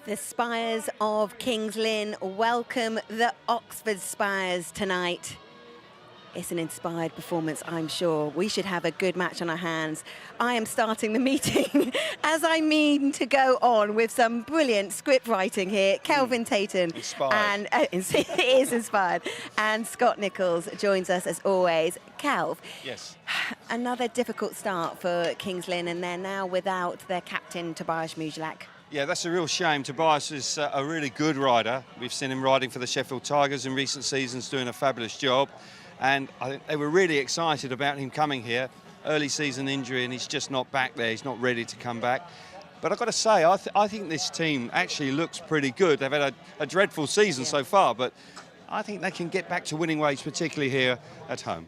The Spires of Kings Lynn welcome the Oxford Spires tonight. It's an inspired performance, I'm sure. We should have a good match on our hands. I am starting the meeting as I mean to go on with some brilliant script writing here. Kelvin Tatum. Inspired. And it is inspired. And Scott Nichols joins us as always. Kelv. Yes. Another difficult start for Kings Lynn, and they're now without their captain, Tobias Mujlak. Yeah, that's a real shame. Tobias is a really good rider. We've seen him riding for the Sheffield Tigers in recent seasons, doing a fabulous job. And I think they were really excited about him coming here. Early season injury, and he's just not back there. He's not ready to come back. But I've got to say, I think this team actually looks pretty good. They've had a dreadful season so far, but I think they can get back to winning ways, particularly here at home.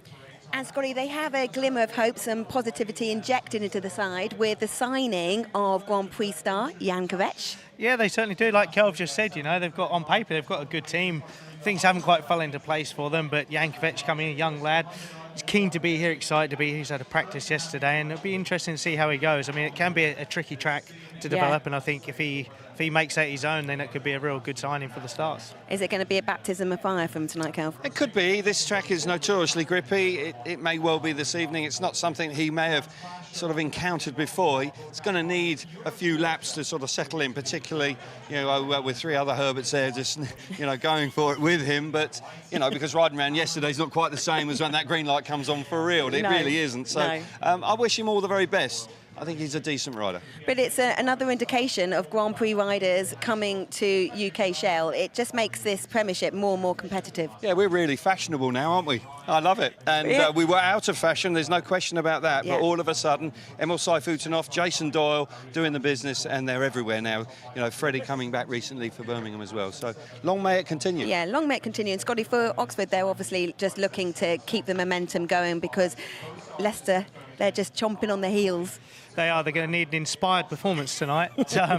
And Scotty, they have a glimmer of hope, some positivity injected into the side with the signing of Grand Prix star Jan Kvet. Yeah, they certainly do. Like Kelv just said, you know, they've got on paper, they've got a good team. Things haven't quite fell into place for them, but Jan Kvet coming, a young lad, he's keen to be here, excited to be here. He's had a practice yesterday, and it'll be interesting to see how he goes. I mean, it can be a tricky track to develop, and I think if he makes that his own, then it could be a real good signing for the Stars. Is it going to be a baptism of fire from tonight, Kelv? It could be. This track is notoriously grippy. It may well be this evening. It's not something he may have sort of encountered before. It's going to need a few laps to sort of settle in, particularly, you know, with three other Herberts there just, you know, going for it with him. But, you know, because riding around yesterday's not quite the same as when that green light comes on for real. It really isn't. So I wish him all the very best. I think he's a decent rider. But it's another indication of Grand Prix riders coming to UK Shell. It just makes this Premiership more and more competitive. Yeah, we're really fashionable now, aren't we? I love it. And we were out of fashion, there's no question about that. But all of a sudden, Emil Saifutinov, Jason Doyle doing the business, and they're everywhere now. You know, Freddie coming back recently for Birmingham as well. So long may it continue. Yeah, long may it continue. And Scotty, for Oxford, they're obviously just looking to keep the momentum going because Leicester, they're just chomping on their heels. They are. They're going to need an inspired performance tonight. See how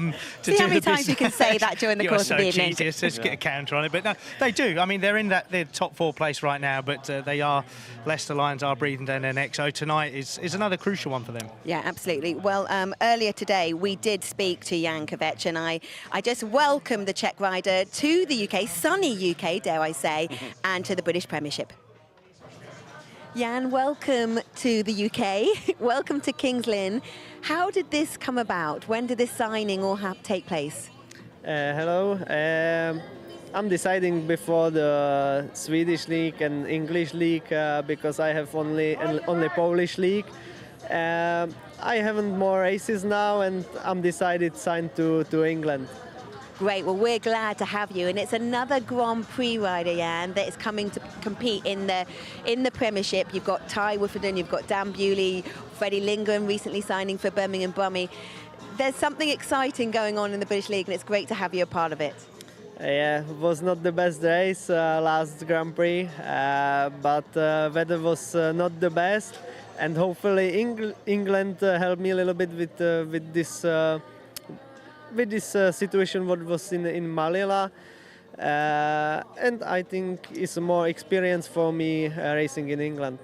many times you can say that during the course of the evening. Let's get a counter on it. But no, they do. I mean, they're in their top four place right now, but Leicester Lions are breathing down their neck. So tonight is another crucial one for them. Yeah, absolutely. Well, earlier today, we did speak to Jan Kvet, and I just welcomed the Czech rider to the UK, sunny UK, dare I say, and to the British Premiership. Jan, welcome to the UK. Welcome to Kings Lynn. How did this come about? When did this signing all take place? Hello. I'm deciding before the Swedish league and English league because I have only Polish league. I haven't more races now, and I'm decided signed to England. Great, well, we're glad to have you, and it's another Grand Prix rider, Jan, that is coming to compete in the Premiership. You've got Ty Wifferden, you've got Dan Bewley, Freddie Lindgren recently signing for Birmingham Brummie. There's something exciting going on in the British League, and it's great to have you a part of it. Yeah, it was not the best race last Grand Prix, but weather was not the best, and hopefully England helped me a little bit with this. With this situation what was in Malila, and I think it's more experience for me racing in England.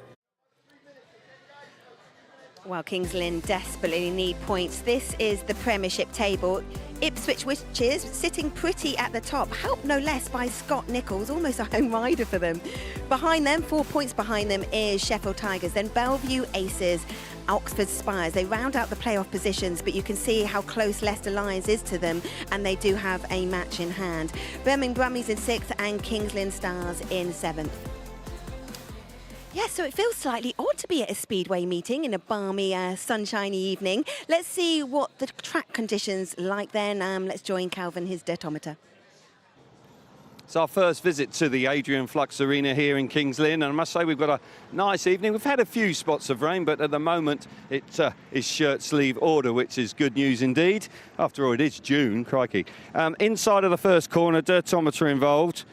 Well, Kings Lynn desperately need points. This is the Premiership table. Ipswich Witches sitting pretty at the top, helped no less by Scott Nichols, almost a home rider for them. Behind them, 4 points behind them, is Sheffield Tigers, then Bellevue Aces, Oxford Spires. They round out the playoff positions, but you can see how close Leicester Lions is to them, and they do have a match in hand. Birmingham Brummies in 6th and Kings Lynn Stars in 7th. Yeah, so it feels slightly odd to be at a speedway meeting in a balmy, sunshiny evening. Let's see what the track conditions like then. Let's join Calvin, his detometer. It's our first visit to the Adrian Flux Arena here in Kings Lynn, and I must say we've got a nice evening. We've had a few spots of rain, but at the moment it is shirt sleeve order, which is good news indeed. After all, it is June, crikey. Inside of the first corner, dirtometer involved.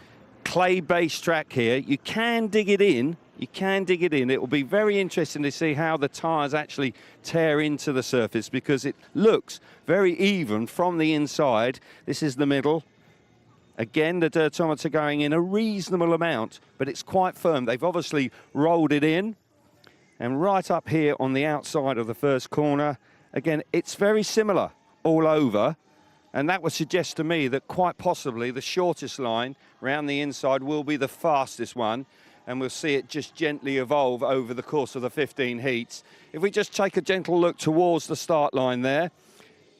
Clay-based track here. You can dig it in. It will be very interesting to see how the tyres actually tear into the surface, because it looks very even from the inside. This is the middle. Again, the dirtometer going in a reasonable amount, but it's quite firm. They've obviously rolled it in. And right up here on the outside of the first corner, again, it's very similar all over. And that would suggest to me that quite possibly the shortest line round the inside will be the fastest one, and we'll see it just gently evolve over the course of the 15 heats. If we just take a gentle look towards the start line there,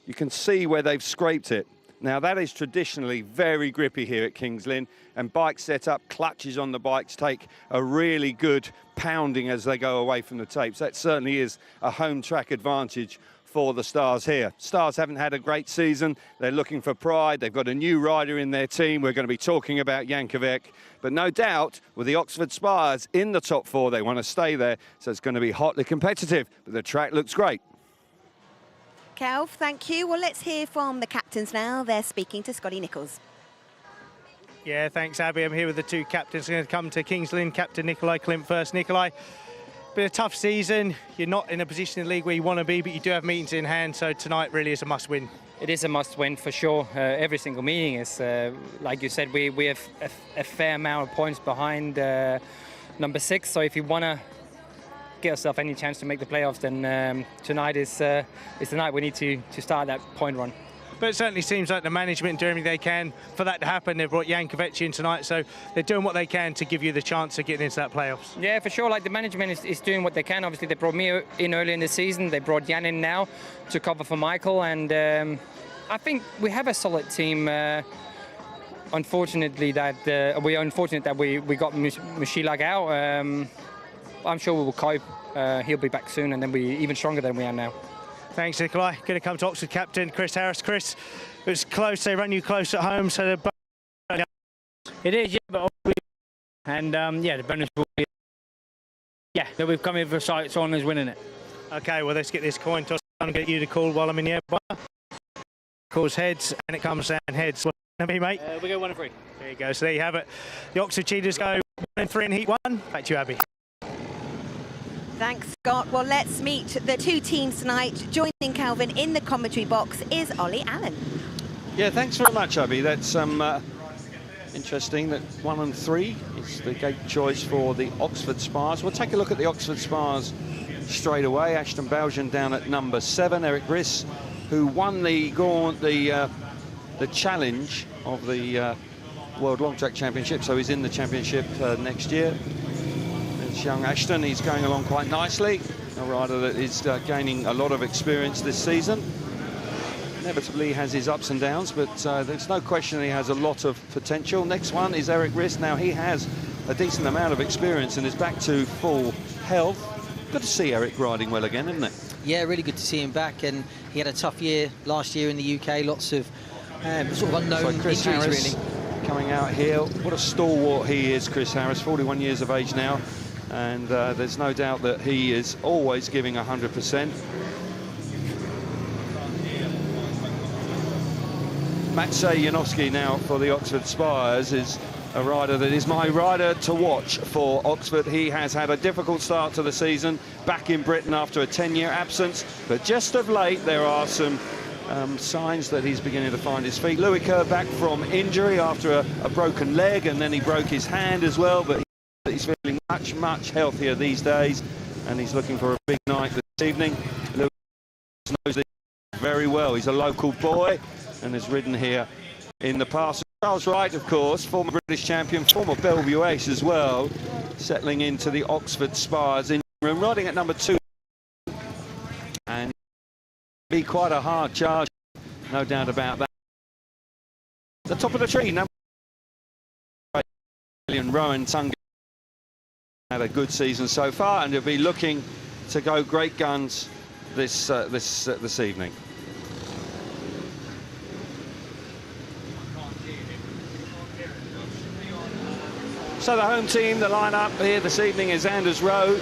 you can see where they've scraped it. Now that is traditionally very grippy here at Kings Lynn, and bike setup, clutches on the bikes take a really good pounding as they go away from the tapes. That certainly is a home track advantage for the Stars here. Stars haven't had a great season. They're looking for pride. They've got a new rider in their team. We're going to be talking about Kvet, but no doubt with the Oxford Spires in the top 4, they want to stay there. So it's going to be hotly competitive, but the track looks great. Kelv, thank you. Well, let's hear from the captains now. They're speaking to Scotty Nicholls. Yeah, thanks, Abby. I'm here with the 2 captains. I'm going to come to Kings Lynn, Captain Nikolai Klimt first. Nikolai, been a tough season. You're not in a position in the league where you want to be, but you do have meetings in hand, so tonight really is a must-win. It is a must-win for sure. Every single meeting is, like you said, we have a fair amount of points behind number 6. So if you want to get yourself any chance to make the playoffs, then tonight is the night we need to start that point run. But it certainly seems like the management doing everything they can for that to happen. They've brought Kvet in tonight, so they're doing what they can to give you the chance of getting into that playoffs. Yeah, for sure. Like the management is doing what they can. Obviously, they brought me in early in the season. They brought Jan in now to cover for Michael, and I think we have a solid team. Unfortunately, we're unfortunate that we got Mishilak out. I'm sure we will cope. He'll be back soon, and then we're even stronger than we are now. Thanks, Nikolai. Going to come to Oxford captain Chris Harris. Chris, it was close. They run you close at home, so it is, yeah. But yeah, the bonus will be, yeah, that we've come here for sights on is winning it. Okay, well, let's get this coin toss and get you to call while I'm in the air. Calls heads, and it comes down heads. What's it going to be, mate? We go 1 and 3. There you go. So there you have it. The Oxford Cheetahs go 1 and 3 in Heat 1. Back to you, Abby. Thanks, Scott. Well, let's meet the 2 teams tonight. Joining Calvin in the commentary box is Ollie Allen. Yeah, thanks very much, Abby. That's interesting that 1 and 3 is the gate choice for the Oxford Spires. We'll take a look at the Oxford Spires straight away. Ashton Belgian down at number 7. Eric Riss, who won the challenge of the World Long Track Championship, so he's in the championship next year. Young Ashton, he's going along quite nicely. A rider that is gaining a lot of experience this season. Inevitably has his ups and downs, but there's no question he has a lot of potential. Next one is Eric Riss. Now he has a decent amount of experience and is back to full health. Good to see Eric riding well again, isn't it? Yeah, really good to see him back, and he had a tough year last year in the UK. Lots of sort of unknown Chris injuries, Harris really. Coming out here. What a stalwart he is, Chris Harris, 41 years of age now. And there's no doubt that he is always giving 100%. Maciej Janowski now for the Oxford Spires is a rider that is my rider to watch for Oxford. He has had a difficult start to the season, back in Britain after a 10-year absence, but just of late there are some signs that he's beginning to find his feet. Louis Kerr back from injury after a broken leg, and then he broke his hand as well, but he's feeling much healthier these days, and he's looking for a big night this evening. Louis knows this very well. He's a local boy and has ridden here in the past. Charles Wright, of course, former British champion, former Bellevue ace as well, settling into the Oxford Spires in room, riding at number 2, and be quite a hard charge, no doubt about that. The top of the tree, number 8, Rowan Tunga. Had a good season so far, and he'll be looking to go great guns this evening. So the home team, the lineup here this evening is Anders ROWE.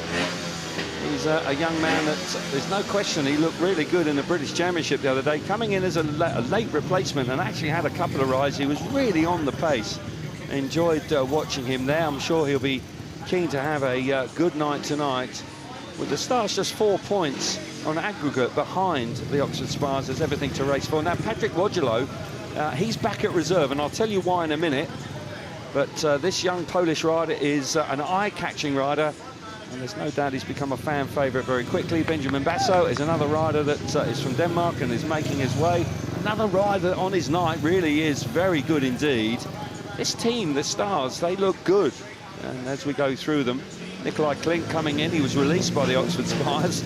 He's a young man that there's no question he looked really good in the British Championship the other day, coming in as a late replacement and actually had a couple of rides. He was really on the pace. Enjoyed watching him there. I'm sure he'll be keen to have a good night tonight. With the Stars just 4 points on aggregate behind the Oxford Spires, there's everything to race for. Now Patrick Wojolo, he's back at reserve, and I'll tell you why in a minute. But this young Polish rider is an eye-catching rider, and there's no doubt he's become a fan favourite very quickly. Benjamin Basso is another rider that is from Denmark and is making his way. another rider on his night, really is very good indeed. This team, the Stars, they look good. And as we go through them, Nikolai Klink coming in, he was released by the Oxford Spires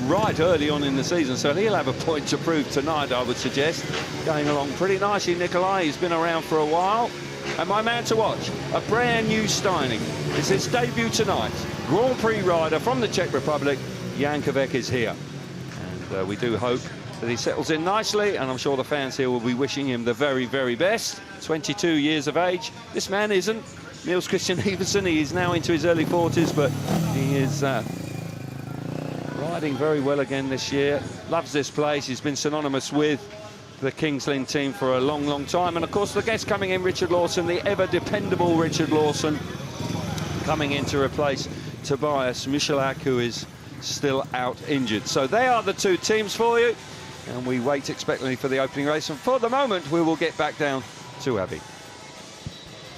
right early on in the season, so he'll have a point to prove tonight, I would suggest. Going along pretty nicely, Nikolai, he's been around for a while. And my man to watch, a brand new Steining. It's his debut tonight. Grand Prix rider from the Czech Republic, Jan Kvet is here. And we do hope that he settles in nicely, and I'm sure the fans here will be wishing him the very, very best. 22 years of age. This man isn't. Niels Christian Iversen, he is now into his early 40s, but he is riding very well again this year. Loves this place. He's been synonymous with the Kings Lynn team for a long, long time. And of course, the guest coming in, Richard Lawson, the ever dependable Richard Lawson, coming in to replace Tobias Michalak, who is still out injured. So they are the two teams for you, and we wait expectantly for the opening race. And for the moment, we will get back down to Abby.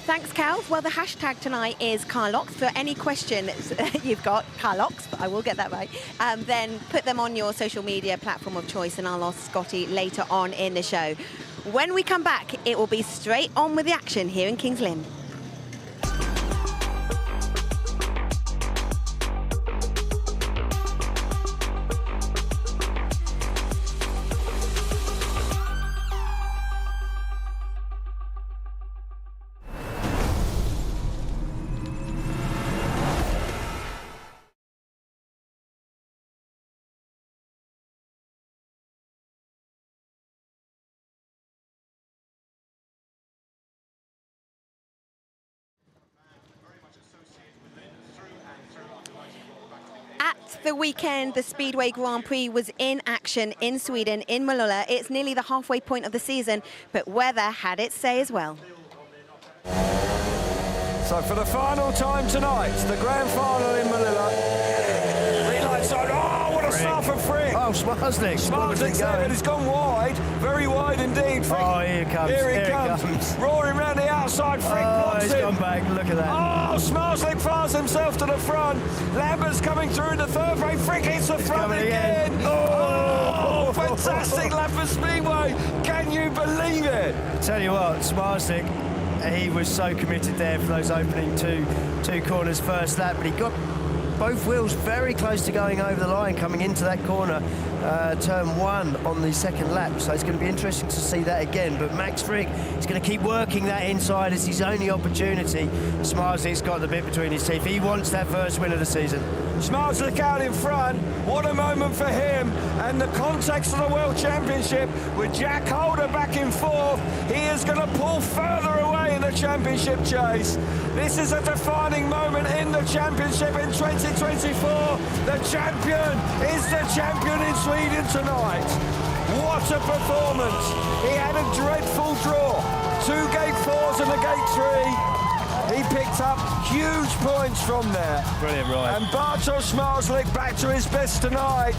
Thanks, Cal. Well, the hashtag tonight is Carlox. For any questions you've got, Carlox, I will get that right, then put them on your social media platform of choice, and I'll ask Scotty later on in the show. When we come back, it will be straight on with the action here in Kings Lynn. The weekend, the Speedway Grand Prix was in action in Sweden, in Malula. It's nearly the halfway point of the season, but weather had its say as well. So for the final time tonight, the grand final in Malula. Green light side. Oh, what a start for Frick. Oh, Smarsnick's there, and it's gone wide, very wide indeed. Frick. Oh, here he comes. Here he comes. Roaring round the outside. Frick blocks he's him. gone back. Look at that. Oh, Smarsnick fires himself to the front. Lambert's coming through in the third frame. Frick hits the front again. Oh, fantastic lap for Speedway. Can you believe it? I tell you what, Smarsnick, he was so committed there for those opening two corners first lap, but he got both wheels very close to going over the line coming into that corner, turn one on the second lap. So it's going to be interesting to see that again. But Max Frick is going to keep working that inside. It's his only opportunity. Smarsnick's got the bit between his teeth. He wants that first win of the season. Smarsnick out in front. What a moment for him. And the context of the World Championship with Jack Holder back in fourth. He is going to pull further away in the championship chase. This is a defining moment in the championship in 2024. The champion is the champion in Sweden tonight. What a performance. He had a dreadful draw. 2 gate 4s and a gate 3. He picked up huge points from there. Brilliant ride. And Bartosz Smarsnick back to his best tonight.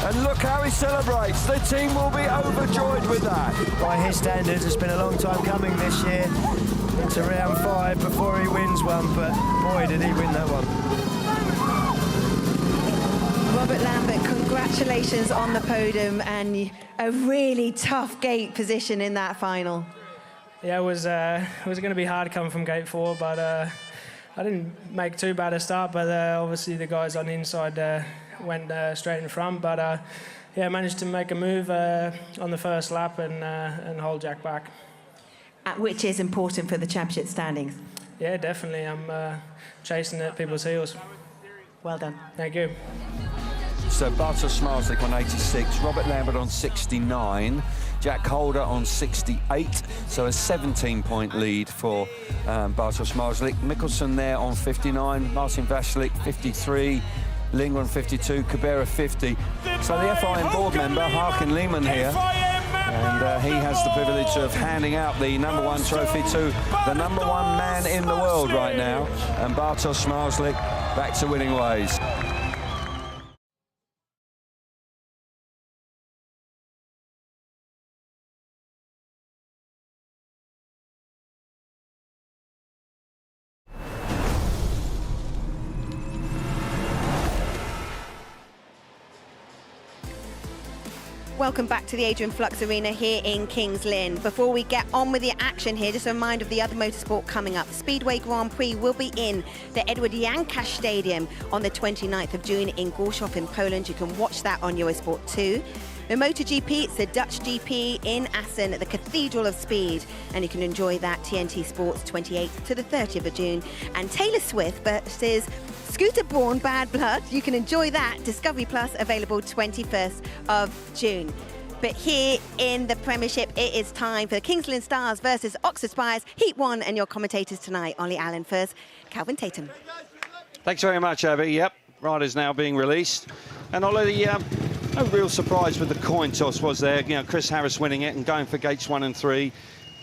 And look how he celebrates. The team will be overjoyed with that. By his standards, it's been a long time coming this year. Into round 5 before he wins one, but boy, did he win that one. Robert Lambert, congratulations on the podium and a really tough gate position in that final. Yeah, it was going to be hard coming from gate 4, but I didn't make too bad a start. But obviously the guys on the inside went straight in front. But yeah, managed to make a move on the first lap and hold Jack back. Which is important for the championship standings. Yeah, definitely. I'm chasing at people's heels. Well done. Thank you. So Bartosz Smarsnick on 86, Robert Lambert on 69, Jack Holder on 68, so a 17-point lead for Bartosz Smarsnick. Mikkelsen there on 59, Martin Vashlik 53, Lynn on 52, Cabrera 50. So the FIM board member, Harkin Lehman here, and he has the privilege of handing out the #1 trophy to the #1 man in the world right now, and Bartosz Smarsnick back to winning ways. welcome back to the Adrian Flux Arena here in Kings Lynn. Before we get on with the action here, just a reminder of the other motorsport coming up. Speedway Grand Prix will be in the Edward Jankasz Stadium on the 29th of June in Gorzów in Poland. You can watch that on Eurosport 2. The MotoGP, it's the Dutch GP in Assen at the Cathedral of Speed, and you can enjoy that TNT Sports 28th to the 30th of June. And Taylor Swift versus Scooter-born Bad Blood, you can enjoy that. Discovery Plus available 21st of June. But here in the Premiership, it is time for Kings Lynn Stars versus Oxford Spires, Heat 1, and your commentators tonight, Ollie Allen first, Calvin Tatum. Thanks very much, Abby. Yep, riders now being released. And Ollie, no real surprise with the coin toss, was there? You know, Chris Harris winning it and going for gates 1 and 3.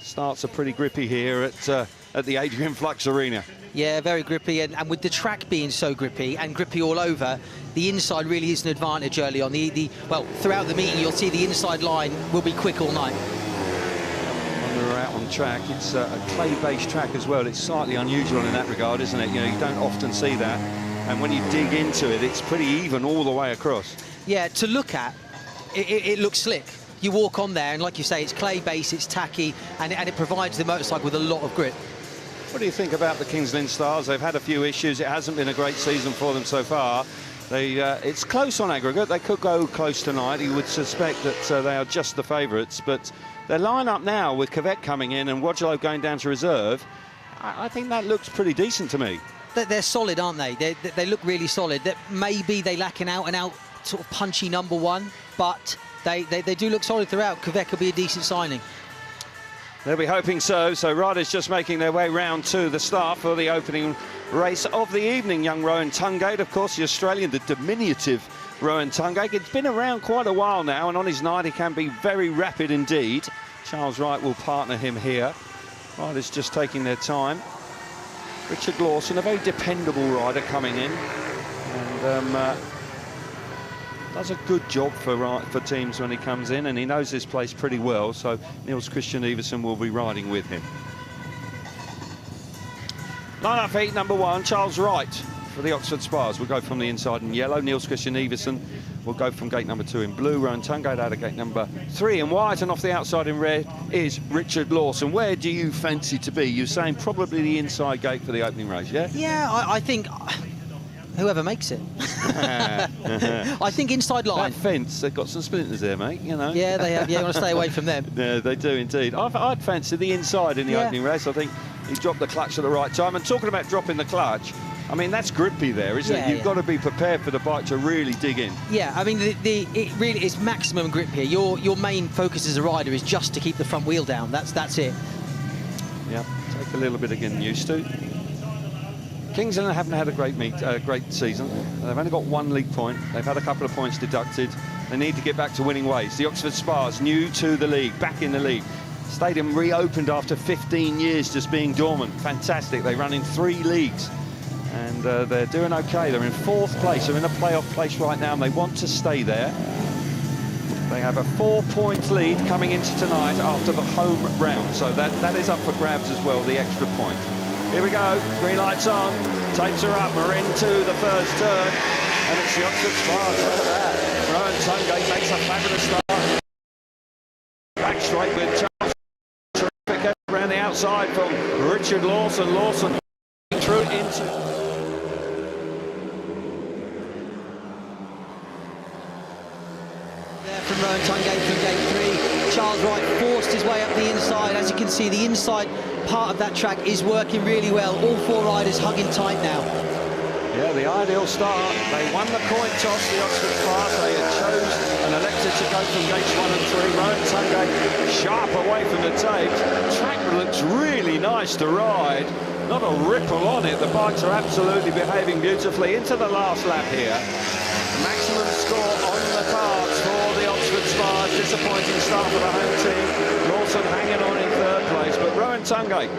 Starts are pretty grippy here at the Adrian Flux Arena. Yeah, very grippy, and with the track being so grippy and grippy all over, the inside really is an advantage early on. Well, throughout the meeting, you'll see the inside line will be quick all night. When we're out on track, it's a clay-based track as well. It's slightly unusual in that regard, isn't it? You know, you don't often see that. And when you dig into it, it's pretty even all the way across. Yeah, to look at, it looks slick. You walk on there, and like you say, it's clay-based, it's tacky, and it provides the motorcycle with a lot of grip. What do you think about the Kings Lynn Stars? They've had a few issues. It hasn't been a great season for them so far. It's close on aggregate. They could go close tonight. You would suspect that they are just the favourites, but their line-up now with Kvet coming in and Wojlo going down to reserve, I think that looks pretty decent to me. They're solid, aren't they? They look really solid. That maybe they lack an out-and-out sort of punchy number one, but they do look solid throughout. Kvet could be a decent signing. They'll be hoping so. So riders just making their way round to the start for the opening race of the evening. Young Rowan Tungate, of course, the Australian, the diminutive Rowan Tungate. It's been around quite a while now, and on his night he can be very rapid indeed. Charles Wright will partner him here. Riders just taking their time. Richard Lawson, a very dependable rider coming in, and does a good job for teams when he comes in, and he knows this place pretty well, so Niels Christian Iversen will be riding with him. Line-up heat number 1, Charles Wright for the Oxford Spires will go from the inside in yellow. Niels Christian Iversen will go from gate number 2 in blue. Rowan Tungate out of gate number 3 in white, and off the outside in red is Richard Lawson. Where do you fancy to be? You're saying probably the inside gate for the opening race, yeah? Yeah, I think whoever makes it. I think inside line. That fence, they've got some splinters there, mate, you know. Yeah, they have. Yeah, you want to stay away from them. Yeah, they do indeed. I'd fancy the inside in the opening race. I think he dropped the clutch at the right time. And talking about dropping the clutch, I mean, that's grippy there, isn't it? You've got to be prepared for the bike to really dig in. Yeah, I mean, it really is maximum grip here. Your main focus as a rider is just to keep the front wheel down. That's it. Yeah, take a little bit of getting used to. Kings Lynn haven't had a great season. They've only got 1 league point. They've had a couple of points deducted. They need to get back to winning ways. The Oxford Spires, new to the league, back in the league. Stadium reopened after 15 years just being dormant. Fantastic. They run in 3 leagues. And they're doing okay. They're in 4th place. They're in a playoff place right now, and they want to stay there. They have a 4-point lead coming into tonight after the home round. So that is up for grabs as well, the extra point. Here we go, green lights on, tapes are up, we're into the first turn, and it's the Oxford Spires. Look at that. Rowan Tungate makes a fabulous start. Back straight with Charles. Terrific around the outside from Richard Lawson. Lawson through into... There from Rowan Tungate from gate 3. Charles Wright forced his way up the inside. As you can see, the inside part of that track is working really well. All 4 riders hugging tight now. Yeah, the ideal start. They won the coin toss, the Oxford Spires. They had chose and elected to go from gates 1 and 3. Rowan Tungate sharp away from the tapes. The track looks really nice to ride. Not a ripple on it. The bikes are absolutely behaving beautifully. Into the last lap here. Maximum score on the cards for the Oxford Spires. Disappointing start for the home team. Lawson hanging on in 3rd place, but Rowan Tungate,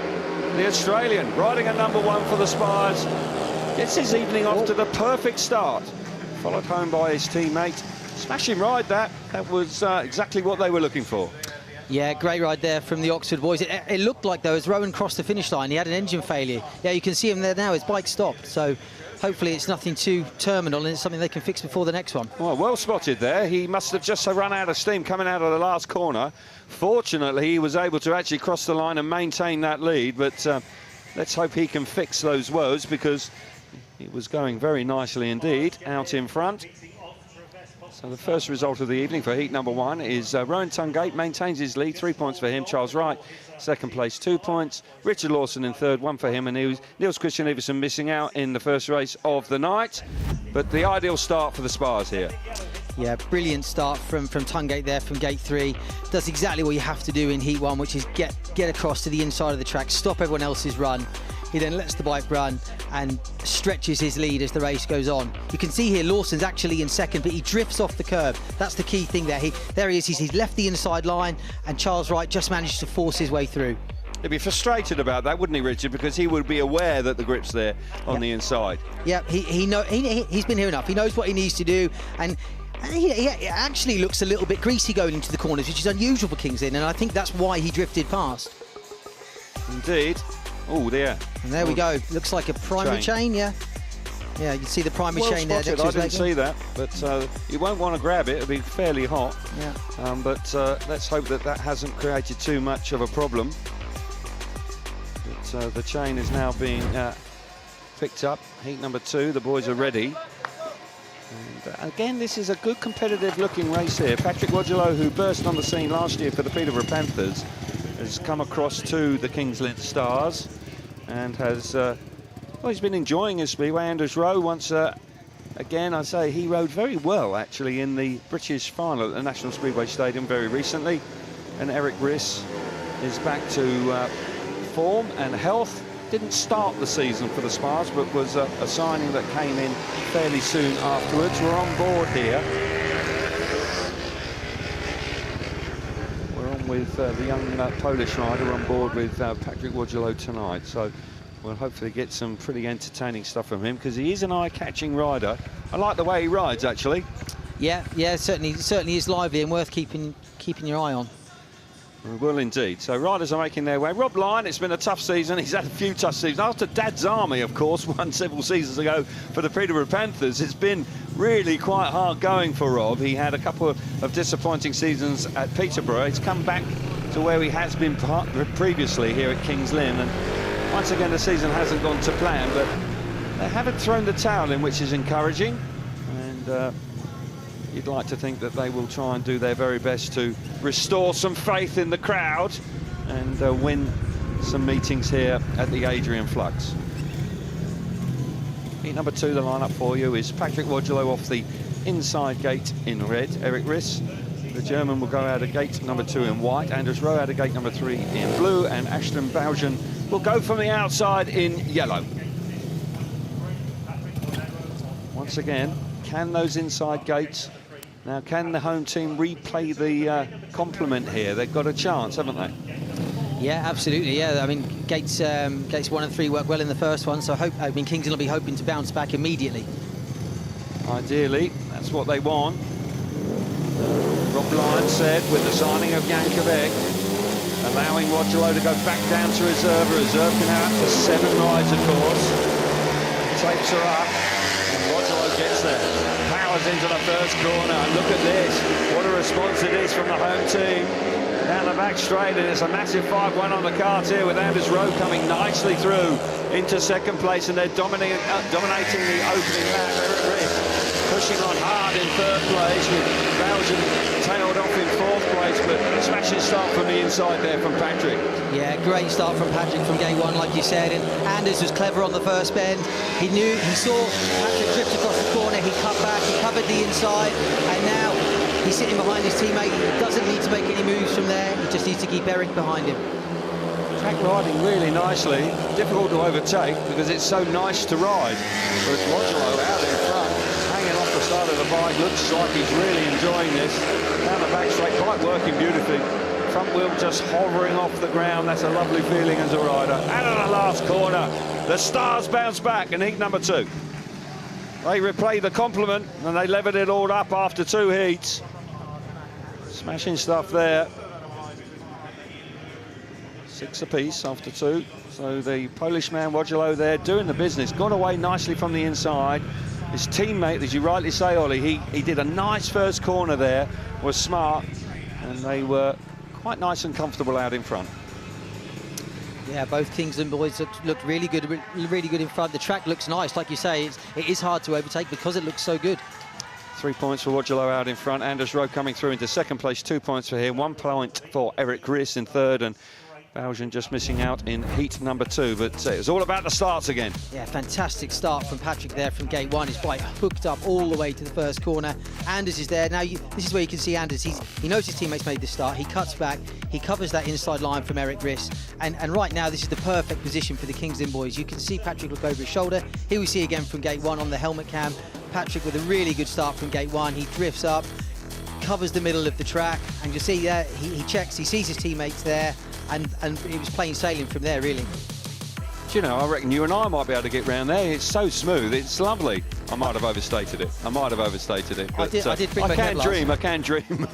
the Australian, riding a number 1 for the Spires, gets his evening off to the perfect start. Followed home by his teammate. Smashing ride that. That was exactly what they were looking for. Yeah, great ride there from the Oxford boys. It looked like, though, as Rowan crossed the finish line, he had an engine failure. Yeah, you can see him there now. His bike stopped. So hopefully it's nothing too terminal and it's something they can fix before the next one. Well spotted there. He must have just run out of steam coming out of the last corner. Fortunately, he was able to actually cross the line and maintain that lead, but let's hope he can fix those woes, because it was going very nicely indeed out in front. So the first result of the evening for heat number 1 is Rowan Tungate maintains his lead, 3 points for him. Charles Wright, second place, 2 points. Richard Lawson in third, 1 for him. And Niels Christian Everson missing out in the first race of the night. But the ideal start for the Spires here. Yeah, brilliant start from Tungate there, from gate 3. Does exactly what you have to do in heat 1, which is get across to the inside of the track, stop everyone else's run. He then lets the bike run and stretches his lead as the race goes on. You can see here Lawson's actually in second, but he drifts off the curb. That's the key thing there. There he is. He's left the inside line, and Charles Wright just managed to force his way through. He'd be frustrated about that, wouldn't he, Richard? Because he would be aware that the grip's there on the inside. Yeah, he's been here enough. He knows what he needs to do, and he actually looks a little bit greasy going into the corners, which is unusual for Kings Lynn, and I think that's why he drifted past. Indeed. Oh dear. And there we go. Looks like a primary chain, yeah. Yeah, you can see the primary chain there. I didn't see that, but you won't want to grab it. It'll be fairly hot. Yeah. But let's hope that that hasn't created too much of a problem. But the chain is now being picked up. Heat number 2, the boys are ready. And again, this is a good competitive looking race here. Patrick Wodgelow, who burst on the scene last year for the Peterborough Panthers, has come across to the Kings Lynn Stars and has, well, he's been enjoying his speedway. Anders Rowe once, again, I say he rode very well actually in the British final at the National Speedway Stadium very recently. And Eric Riss is back to form and health. Didn't start the season for the Spires, but was a signing that came in fairly soon afterwards. We're on board here. With the young Polish rider on board with Patrick Wodgelow tonight, so we'll hopefully get some pretty entertaining stuff from him, because he is an eye-catching rider. I like the way he rides, actually. Yeah, certainly is lively and worth keeping your eye on. We will indeed. So riders are making their way. Rob Lyon, it's been a tough season. He's had a few tough seasons. After Dad's Army, of course, won several seasons ago for the Peterborough Panthers, it's been really quite hard going for Rob. He had a couple of disappointing seasons at Peterborough. He's come back to where he has been previously here at Kings Lynn, and once again the season hasn't gone to plan, but they haven't thrown the towel in, which is encouraging, and you'd like to think that they will try and do their very best to restore some faith in the crowd and win some meetings here at the Adrian Flux. Heat number 2, the lineup for you is Patrick Wodgelow off the inside gate in red. Eric Riss, the German, will go out of gate number 2 in white. Anders Rowe out of gate number 3 in blue, and Ashton Baugen will go from the outside in yellow. Once again, can those inside gates, now can the home team replay the compliment here? They've got a chance, haven't they? Yeah, absolutely. Yeah, I mean, gates 1 and 3 worked well in the first one, so Kings will be hoping to bounce back immediately. Ideally, that's what they want. Rob Lyon said with the signing of Jan Kvet, allowing Wodgelow to go back down to reserve. Reserve can have up to 7 rides, of course. Tapes are up, and Wodgelow gets there. Powers into the first corner, and look at this. What a response it is from the home team. Down the back straight, and it's a massive 5-1 on the cards here, with Anders Rowe coming nicely through into second place, and they're dominating the opening lap. Eric Riss pushing on hard in third place, with Belgium tailed off in fourth place, but smashing start from the inside there from Patrick. Yeah, great start from Patrick from gate 1, like you said, and Anders was clever on the first bend. He saw Patrick drift across the corner, he cut back, he covered the inside, and now he's sitting behind his teammate. He doesn't need to make any moves from there. He just needs to keep Eric behind him. Track riding really nicely. Difficult to overtake because it's so nice to ride. But Wodgelow out in front, hanging off the side of the bike. Looks like he's really enjoying this. Down the back straight, bike working beautifully. Front wheel just hovering off the ground. That's a lovely feeling as a rider. And in the last corner, the Stars bounce back in heat number 2. They replayed the compliment and they levered it all up after 2 heats. Smashing stuff there. 6 apiece after 2. So the Polish man, Wojolo, there doing the business. Got away nicely from the inside. His teammate, as you rightly say, Ollie, he did a nice first corner there, was smart, and they were quite nice and comfortable out in front. Yeah, both Kingsland boys looked really good in front. The track looks nice, like you say. It is hard to overtake because it looks so good. 3 points for Wojolo out in front. Anders Rowe coming through into second place. 2 points for him. 1 point for Eric Ries in third, and Belgian just missing out in heat number 2. But it was all about the starts again. Yeah, fantastic start from Patrick there from gate 1. His bike hooked up all the way to the first corner. Anders is there. Now, this is where you can see Anders. He knows his teammates made the start. He cuts back. He covers that inside line from Eric Ries. And right now, this is the perfect position for the Kingsland boys. You can see Patrick look over his shoulder. Here we see again from gate 1 on the helmet cam. Patrick with a really good start from gate 1. He drifts up, covers the middle of the track, and you see there, he checks, he sees his teammates there, and it was plain sailing from there, really. Do you know, I reckon you and I might be able to get round there. It's so smooth, it's lovely. I might have overstated it. But I can dream.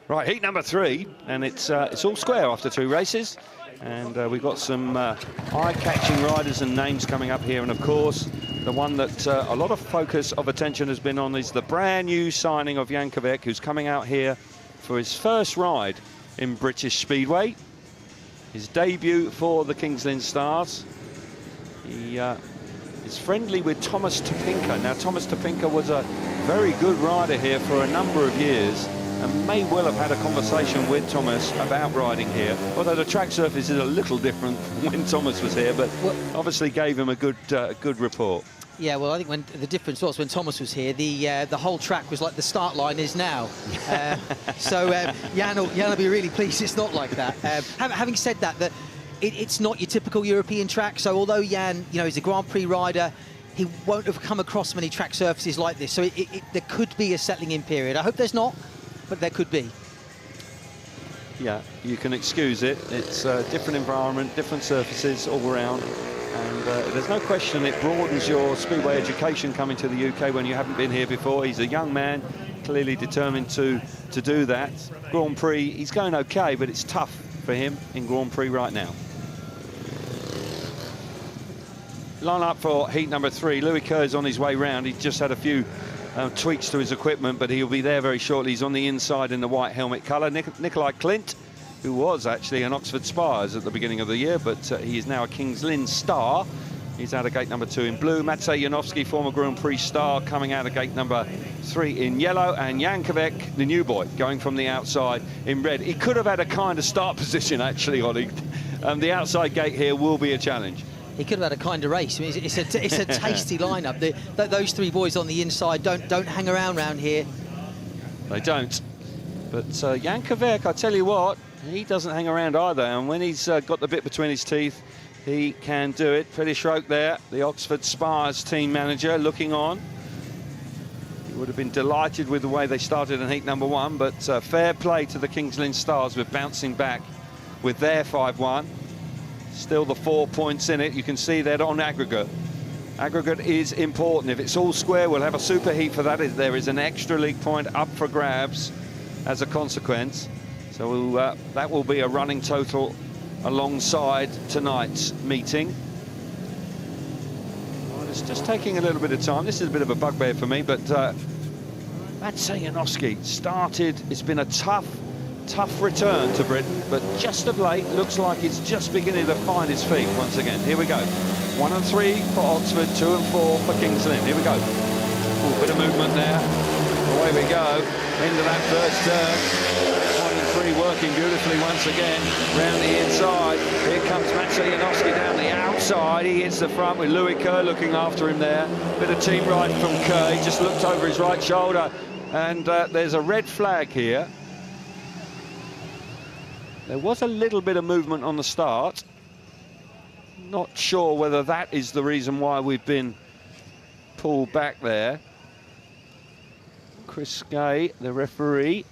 Right, heat number 3, and it's all square after 2 races. And we've got some eye-catching riders and names coming up here, and of course the one that a lot of focus of attention has been on is the brand new signing of Jan Kvet, who's coming out here for his first ride in British Speedway, his debut for the Kingsland Stars. He is friendly with Thomas Topinka. Now, Thomas Topinka was a very good rider here for a number of years, and may well have had a conversation with Thomas about riding here, although the track surface is a little different when Thomas was here, but obviously gave him a good report. Yeah, well, I think when the difference was when Thomas was here, the whole track was like the start line is now. So Jan will be really pleased it's not like that. Having said that, it's not your typical European track, so although Jan, you know, is a Grand Prix rider, he won't have come across many track surfaces like this, so there could be a settling in period. I hope there's not, but there could be. Yeah, you can excuse it. It's a different environment, different surfaces all around, and there's no question it broadens your speedway education coming to the UK when you haven't been here before. He's a young man, clearly determined to do that. Grand Prix, he's going okay, but it's tough for him in Grand Prix right now. Line up for heat number 3. Louis Kerr's on his way round. He just had a few tweaks to his equipment, but he'll be there very shortly. He's on the inside in the white helmet colour. Nikolai Klint, who was actually an Oxford Spires at the beginning of the year, but he is now a Kings Lynn star. He's out of gate number 2 in blue. Matvej Janowski, former Grand Prix star, coming out of gate number 3 in yellow. And Jan Kvet, the new boy, going from the outside in red. He could have had a kind of start position, actually, Ollie. The outside gate here will be a challenge. He could have had a kind of race. I mean, it's a tasty lineup. Those 3 boys on the inside don't hang around here. They don't. But Jan Kvet, I tell you what, he doesn't hang around either. And when he's got the bit between his teeth, he can do it. Freddie Schroek there, the Oxford Spires team manager, looking on. He would have been delighted with the way they started in heat number 1, but fair play to the Kings Lynn Stars with bouncing back with their 5-1. Still the 4 points in it. You can see that on aggregate. Aggregate is important. If it's all square, we'll have a super heat for that. There is an extra league point up for grabs as a consequence. So that will be a running total alongside tonight's meeting. Well, it's just taking a little bit of time. This is a bit of a bugbear for me, but Matvej Janowski started. It's been a tough return to Britain, but just of late looks like he's just beginning to find his feet once again. Here we go. 1 and 3 for Oxford, 2 and 4 for Kings Lynn. Here we go. Ooh, bit of movement there. Away we go into that first turn. 1 and 3 working beautifully once again round the inside. Here comes Matvej Janowski down the outside. He hits the front with Louis Kerr looking after him there. Bit of team ride from Kerr. He just looked over his right shoulder, and there's a red flag here. There was a little bit of movement on the start. Not sure whether that is the reason why we've been pulled back there. Chris Gay, the referee.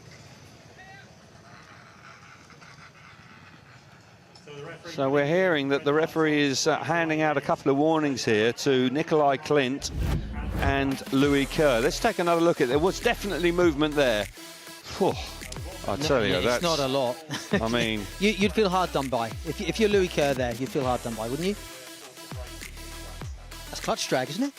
So we're hearing that the referee is handing out a couple of warnings here to Nikolai Klint and Louis Kerr. Let's take another look at it. There was definitely movement there. Whew. I tell you, that's it's not a lot. I mean, you'd feel hard done by. If you're Louis Kerr there, you'd feel hard done by, wouldn't you? That's clutch drag, isn't it?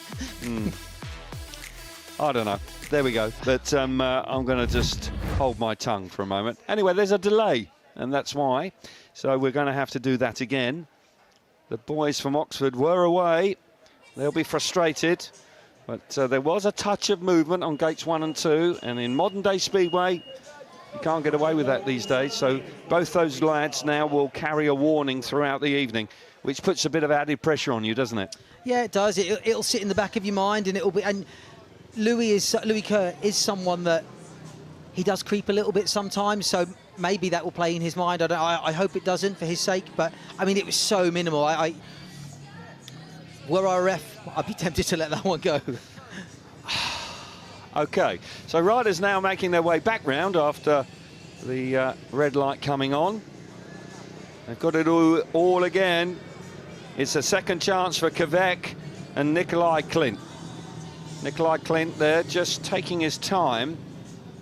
I don't know. There we go. But I'm going to just hold my tongue for a moment. Anyway, there's a delay, and that's why. So we're going to have to do that again. The boys from Oxford were away. They'll be frustrated. But there was a touch of movement on gates 1 and 2. And in modern-day Speedway, you can't get away with that these days. So both those lads now will carry a warning throughout the evening, which puts a bit of added pressure on you, doesn't it? Yeah, it does. It'll sit in the back of your mind, and it'll be. And Louis Kerr is someone that he does creep a little bit sometimes. So maybe that will play in his mind. I hope it doesn't for his sake. But I mean, it was so minimal. Were I a ref, I'd be tempted to let that one go. OK, so riders now making their way back round after the red light coming on. They've got to do all again. It's a second chance for Kvet and Nikolai Klint. Nikolai Klint there just taking his time.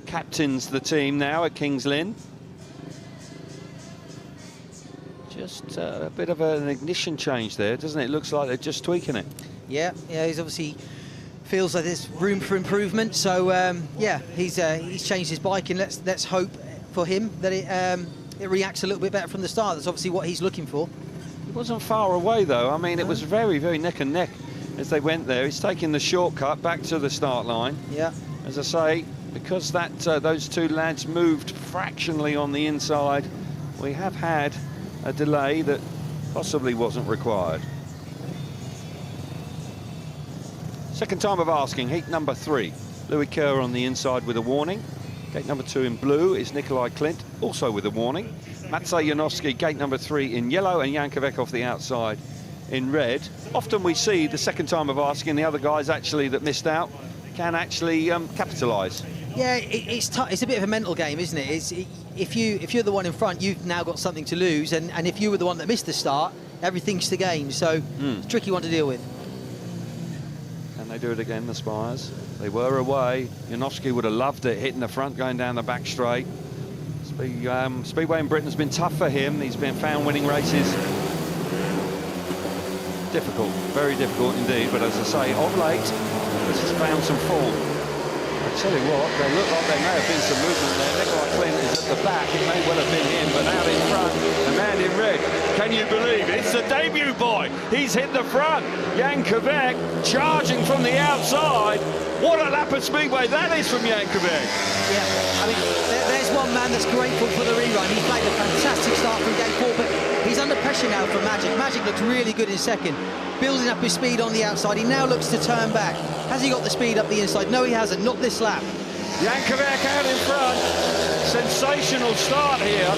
Captains the team now at Kings Lynn. Just a bit of an ignition change there, doesn't it? Looks like they're just tweaking it. Yeah, he's obviously feels like there's room for improvement. So yeah, he's changed his bike, and let's hope for him that it reacts a little bit better from the start. That's obviously what he's looking for. It wasn't far away though. I mean, it was very, very neck and neck as they went there. He's taking the shortcut back to the start line. Yeah. As I say, because that those two lads moved fractionally on the inside, we have had a delay that possibly wasn't required. Second time of asking, heat number 3. Louis Kerr on the inside with a warning. Gate number 2 in blue is Nikolai Klint, also with a warning. Matvej Janowski, gate number 3 in yellow, and Jan Kvet off the outside in red. Often we see the second time of asking, the other guys actually that missed out can actually capitalise. Yeah, it's a bit of a mental game, isn't it? If you're the one in front, you've now got something to lose, and if you were the one that missed the start, everything's to gain. So it's a tricky one to deal with. Can they do it again, the Spires? They were away. Janowski would have loved it, hitting the front, going down the back straight. Speedway in Britain's been tough for him. He's been found winning races. Difficult, very difficult indeed. But as I say, of late, this has found some form. I tell you what, they look like there may have been some movement there. Nikolai Klint is at the back. It may well have been him, but out in front, the man in red. Can you believe it? It's the debut boy. He's hit the front. Jan Kvet charging from the outside. What a lap of Speedway that is from Jan Kvet. Yeah, I mean, there's one man that's grateful for the rerun. He's made a fantastic start from gate 4, but he's under pressure now from Magic. Magic looks really good in second, building up his speed on the outside. He now looks to turn back. Has he got the speed up the inside? No, he hasn't. Not this lap. Jan Kvet out in front. Sensational start here.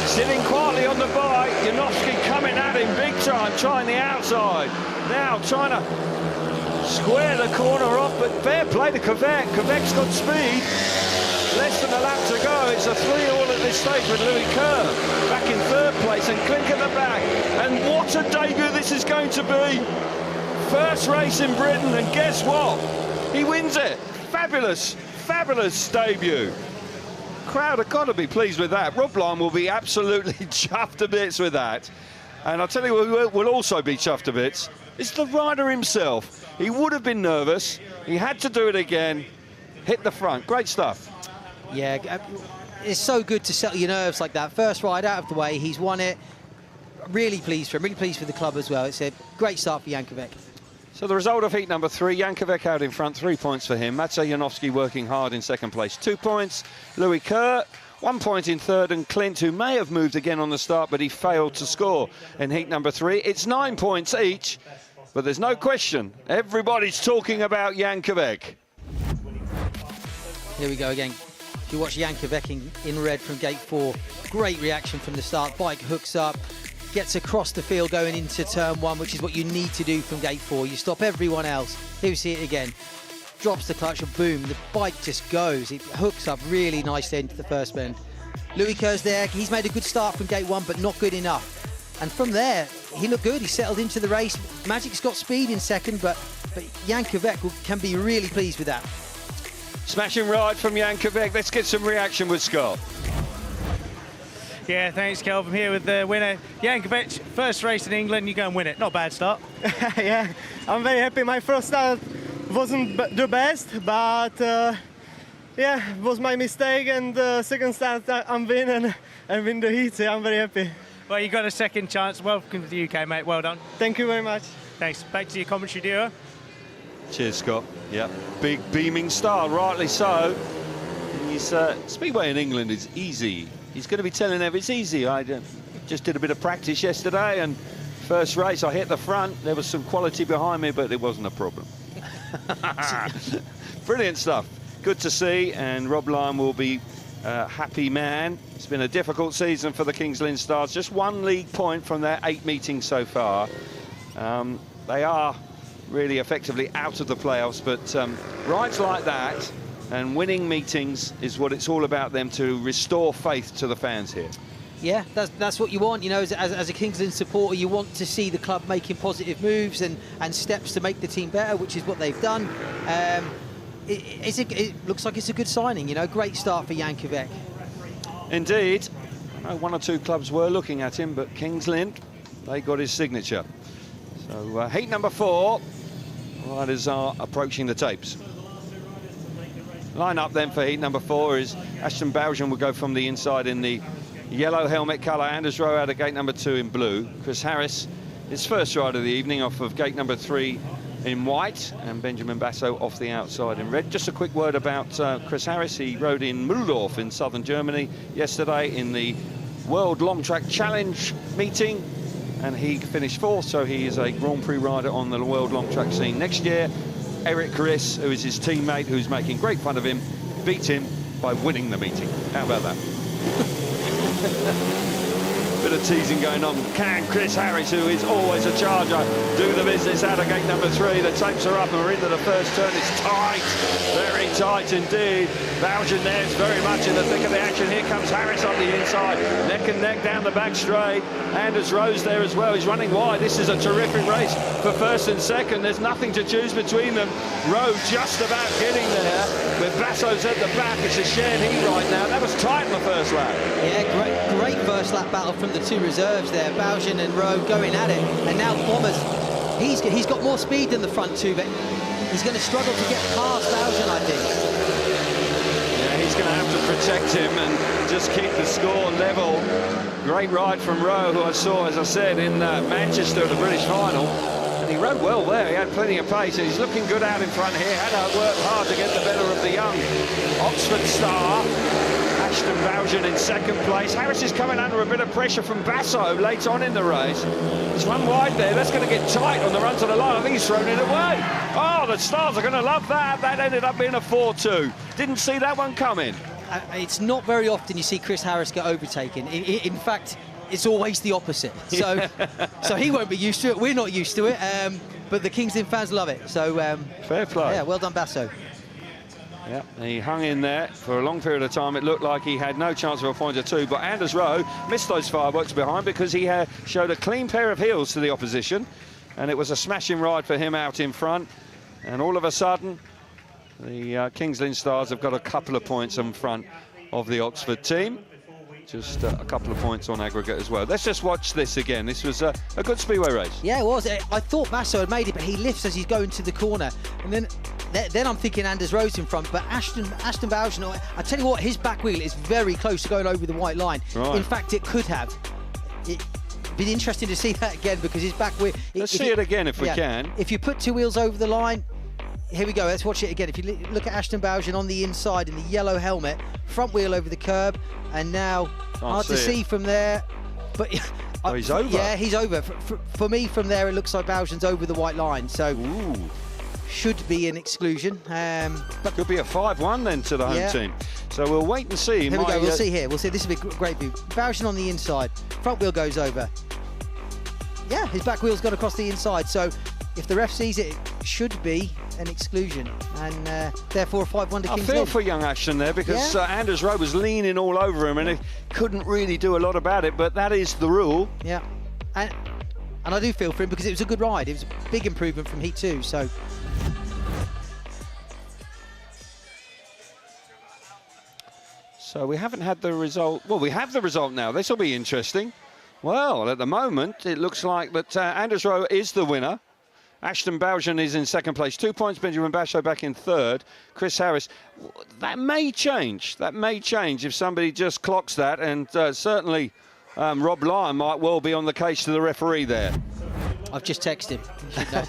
Sitting quietly on the bike. Janowski coming at him big time, trying the outside. Now trying to square the corner off, but fair play to Kvet. Kvet's got speed. Less than a lap to go. It's a 3-all at this stage with Louis Kerr back in third place and Klink at the back. And what a debut this is going to be. First race in Britain, and guess what? He wins it. Fabulous, fabulous debut. Crowd have got to be pleased with that. Rob Lyon will be absolutely chuffed to bits with that. And I'll tell you who will also be chuffed to bits. It's the rider himself. He would have been nervous. He had to do it again. Hit the front. Great stuff. Yeah, it's so good to settle your nerves like that. First ride out of the way, he's won it. Really pleased for him, really pleased for the club as well. It's a great start for Jan Kvet. So the result of heat number 3, Jan Kvet out in front, 3 points for him. Matvej Janowski working hard in second place, 2 points. Louis Kerr, 1 point in third, and Klint, who may have moved again on the start, but he failed to score in heat number 3. It's 9 points each, but there's no question. Everybody's talking about Jan Kvet. Here we go again. If you watch Jan Kvet in red from gate 4, great reaction from the start. Bike hooks up, gets across the field going into turn 1, which is what you need to do from gate 4. You stop everyone else. Here we see it again. Drops the clutch and boom, the bike just goes. It hooks up really nicely into the first bend. Louis Kerr's there. He's made a good start from gate 1, but not good enough. And from there, he looked good. He settled into the race. Magic's got speed in second, but Jan Kvet can be really pleased with that. Smashing ride from Jan Kvet. Let's get some reaction with Scott. Yeah, thanks, Kelv. I'm here with the winner, Jan Kvet. First race in England, you go and win it. Not a bad start. Yeah, I'm very happy. My first start wasn't the best, but yeah, it was my mistake. And second start, I'm winning and win the heat. So I'm very happy. Well, you got a second chance. Welcome to the UK, mate. Well done. Thank you very much. Thanks. Back to your commentary duo. Cheers, Scott. Yeah, big beaming star, rightly so. He's Speedway in England is easy. He's going to be telling them it's easy. I just did a bit of practice yesterday, and first race I hit the front. There was some quality behind me, but it wasn't a problem. Brilliant stuff. Good to see, and Rob Lyon will be a happy man. It's been a difficult season for the Kings Lynn Stars. Just 1 league point from their 8 meetings so far. They are really effectively out of the playoffs, but rides like that and winning meetings is what it's all about, them to restore faith to the fans here. Yeah, that's what you want. You know, as a Kings Lynn supporter, you want to see the club making positive moves and steps to make the team better, which is what they've done. It looks like it's a good signing, you know, great start for Jan Kvet. Indeed. I know 1 or 2 clubs were looking at him, but Kings Lynn, they got his signature. So heat number 4, riders are approaching the tapes. Line up then for heat number 4 is Ashton Bowden will go from the inside in the yellow helmet colour. Anders Rowe out of gate number 2 in blue. Chris Harris, his first ride of the evening, off of gate number 3 in white, and Benjamin Basso off the outside in red. Just a quick word about Chris Harris. He rode in Mühldorf in southern Germany yesterday in the World Long Track Challenge meeting, and he finished 4th, so he is a Grand Prix rider on the World Long Track scene next year. Eric Chris, who is his teammate, who's making great fun of him, beat him by winning the meeting. How about that? Bit of teasing going on. Can Chris Harris, who is always a charger, do the business out of gate number 3? The tapes are up and we're into the first turn. It's tight, very tight indeed. Bowden there is very much in the thick of the action. Here comes Harris on the inside, neck and neck down the back straight. Anders Rowe's there as well. He's running wide. This is a terrific race for first and second. There's nothing to choose between them. Rowe just about getting there, with Basso's at the back. It's a shared heat right now. That was tight in the first lap. Yeah, great first lap battle from the 2 reserves there. Bowden and Rowe going at it, and now Bombers, he's got more speed than the front 2, but he's going to struggle to get past Bowden, I think. Yeah, he's going to have to protect him and just keep the score level. Great ride from Rowe, who I saw, as I said, in Manchester at the British final. And he rode well there. He had plenty of pace, and he's looking good out in front here. Had to work hard to get the better of the young Oxford star. Ashton Bowden in second place. Harris is coming under a bit of pressure from Basso late on in the race. He's run wide there. That's going to get tight on the run to the line. I think he's thrown it away. Oh, the Stars are going to love that. That ended up being a 4-2. Didn't see that one coming. It's not very often you see Chris Harris get overtaken. In fact, it's always the opposite. So, so he won't be used to it. We're not used to it. But the Kings Lynn fans love it. So fair play. Yeah, well done, Basso. Yeah, he hung in there for a long period of time. It looked like he had no chance of a point or 2, but Anders Rowe missed those fireworks behind because he showed a clean pair of heels to the opposition, and it was a smashing ride for him out in front. And all of a sudden, the Kings Lynn Stars have got a couple of points in front of the Oxford team. Just a couple of points on aggregate as well. Let's just watch this again. This was a good speedway race. Yeah, it was. I thought Basso had made it, but he lifts as he's going to the corner. And then I'm thinking Anders Rowe's in front, but Ashton Bowden, I tell you what, his back wheel is very close to going over the white line. Right. In fact, it could have. It'd be interesting to see that again, because his back wheel... Let's see it again if we can. If you put 2 wheels over the line, here we go, let's watch it again. If you look at Ashton Bowden on the inside in the yellow helmet, front wheel over the curb, and now hard to see from there, but oh, he's over. Yeah, he's over. For me, from there, it looks like Bowden's over the white line, so should be an exclusion. But could be a 5-1 then to the home team. So we'll wait and see. Here we go. We'll see here. We'll see. This will be a great view. Bowden on the inside, front wheel goes over. Yeah, his back wheel's gone across the inside. So if the ref sees it, it should be an exclusion, and therefore a 5-1 to Kings Lynn. I feel for young Ashton there, because Anders Rowe was leaning all over him, and he couldn't really do a lot about it, but that is the rule. Yeah, and I do feel for him, because it was a good ride. It was a big improvement from Heat 2, so... So we haven't had the result. Well, we have the result now. This will be interesting. Well, at the moment, it looks like that Anders ROWE is the winner. Ashton Baujan is in second place, 2 points. Benjamin Basho back in third. Chris Harris. That may change. That may change if somebody just clocks that. And certainly Rob Lyon might well be on the case to the referee there. I've just texted him. You should know.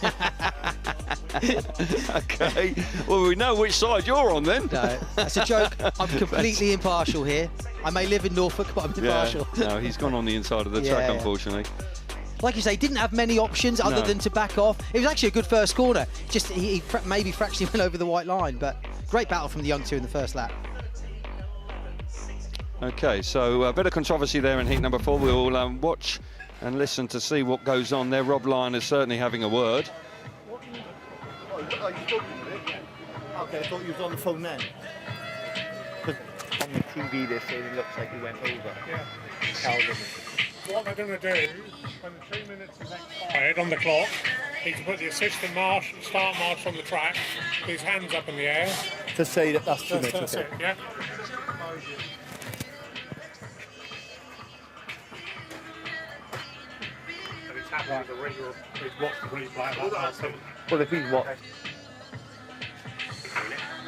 OK. Well, we know which side you're on then. No, that's a joke. I'm completely impartial here. I may live in Norfolk, but I'm impartial. No, he's gone on the inside of the track, unfortunately. Like you say, didn't have many options other than to back off. It was actually a good first corner. Just he maybe fractionally went over the white line, but great battle from the young two in the first lap. OK, so a bit of controversy there in heat number 4. We'll watch and listen to see what goes on there. Rob Lyon is certainly having a word. Okay, I thought you was on the phone then. Because on the TV they say it looks like you went over. Yeah. What they're going to do, when the 2 minutes is expired on the clock, he can put the assistant start march on the track, with his hands up in the air. To say that that's 2 minutes. That's it, yeah. And he's happy with the replay. He's watched the replay. Well, if he's watched.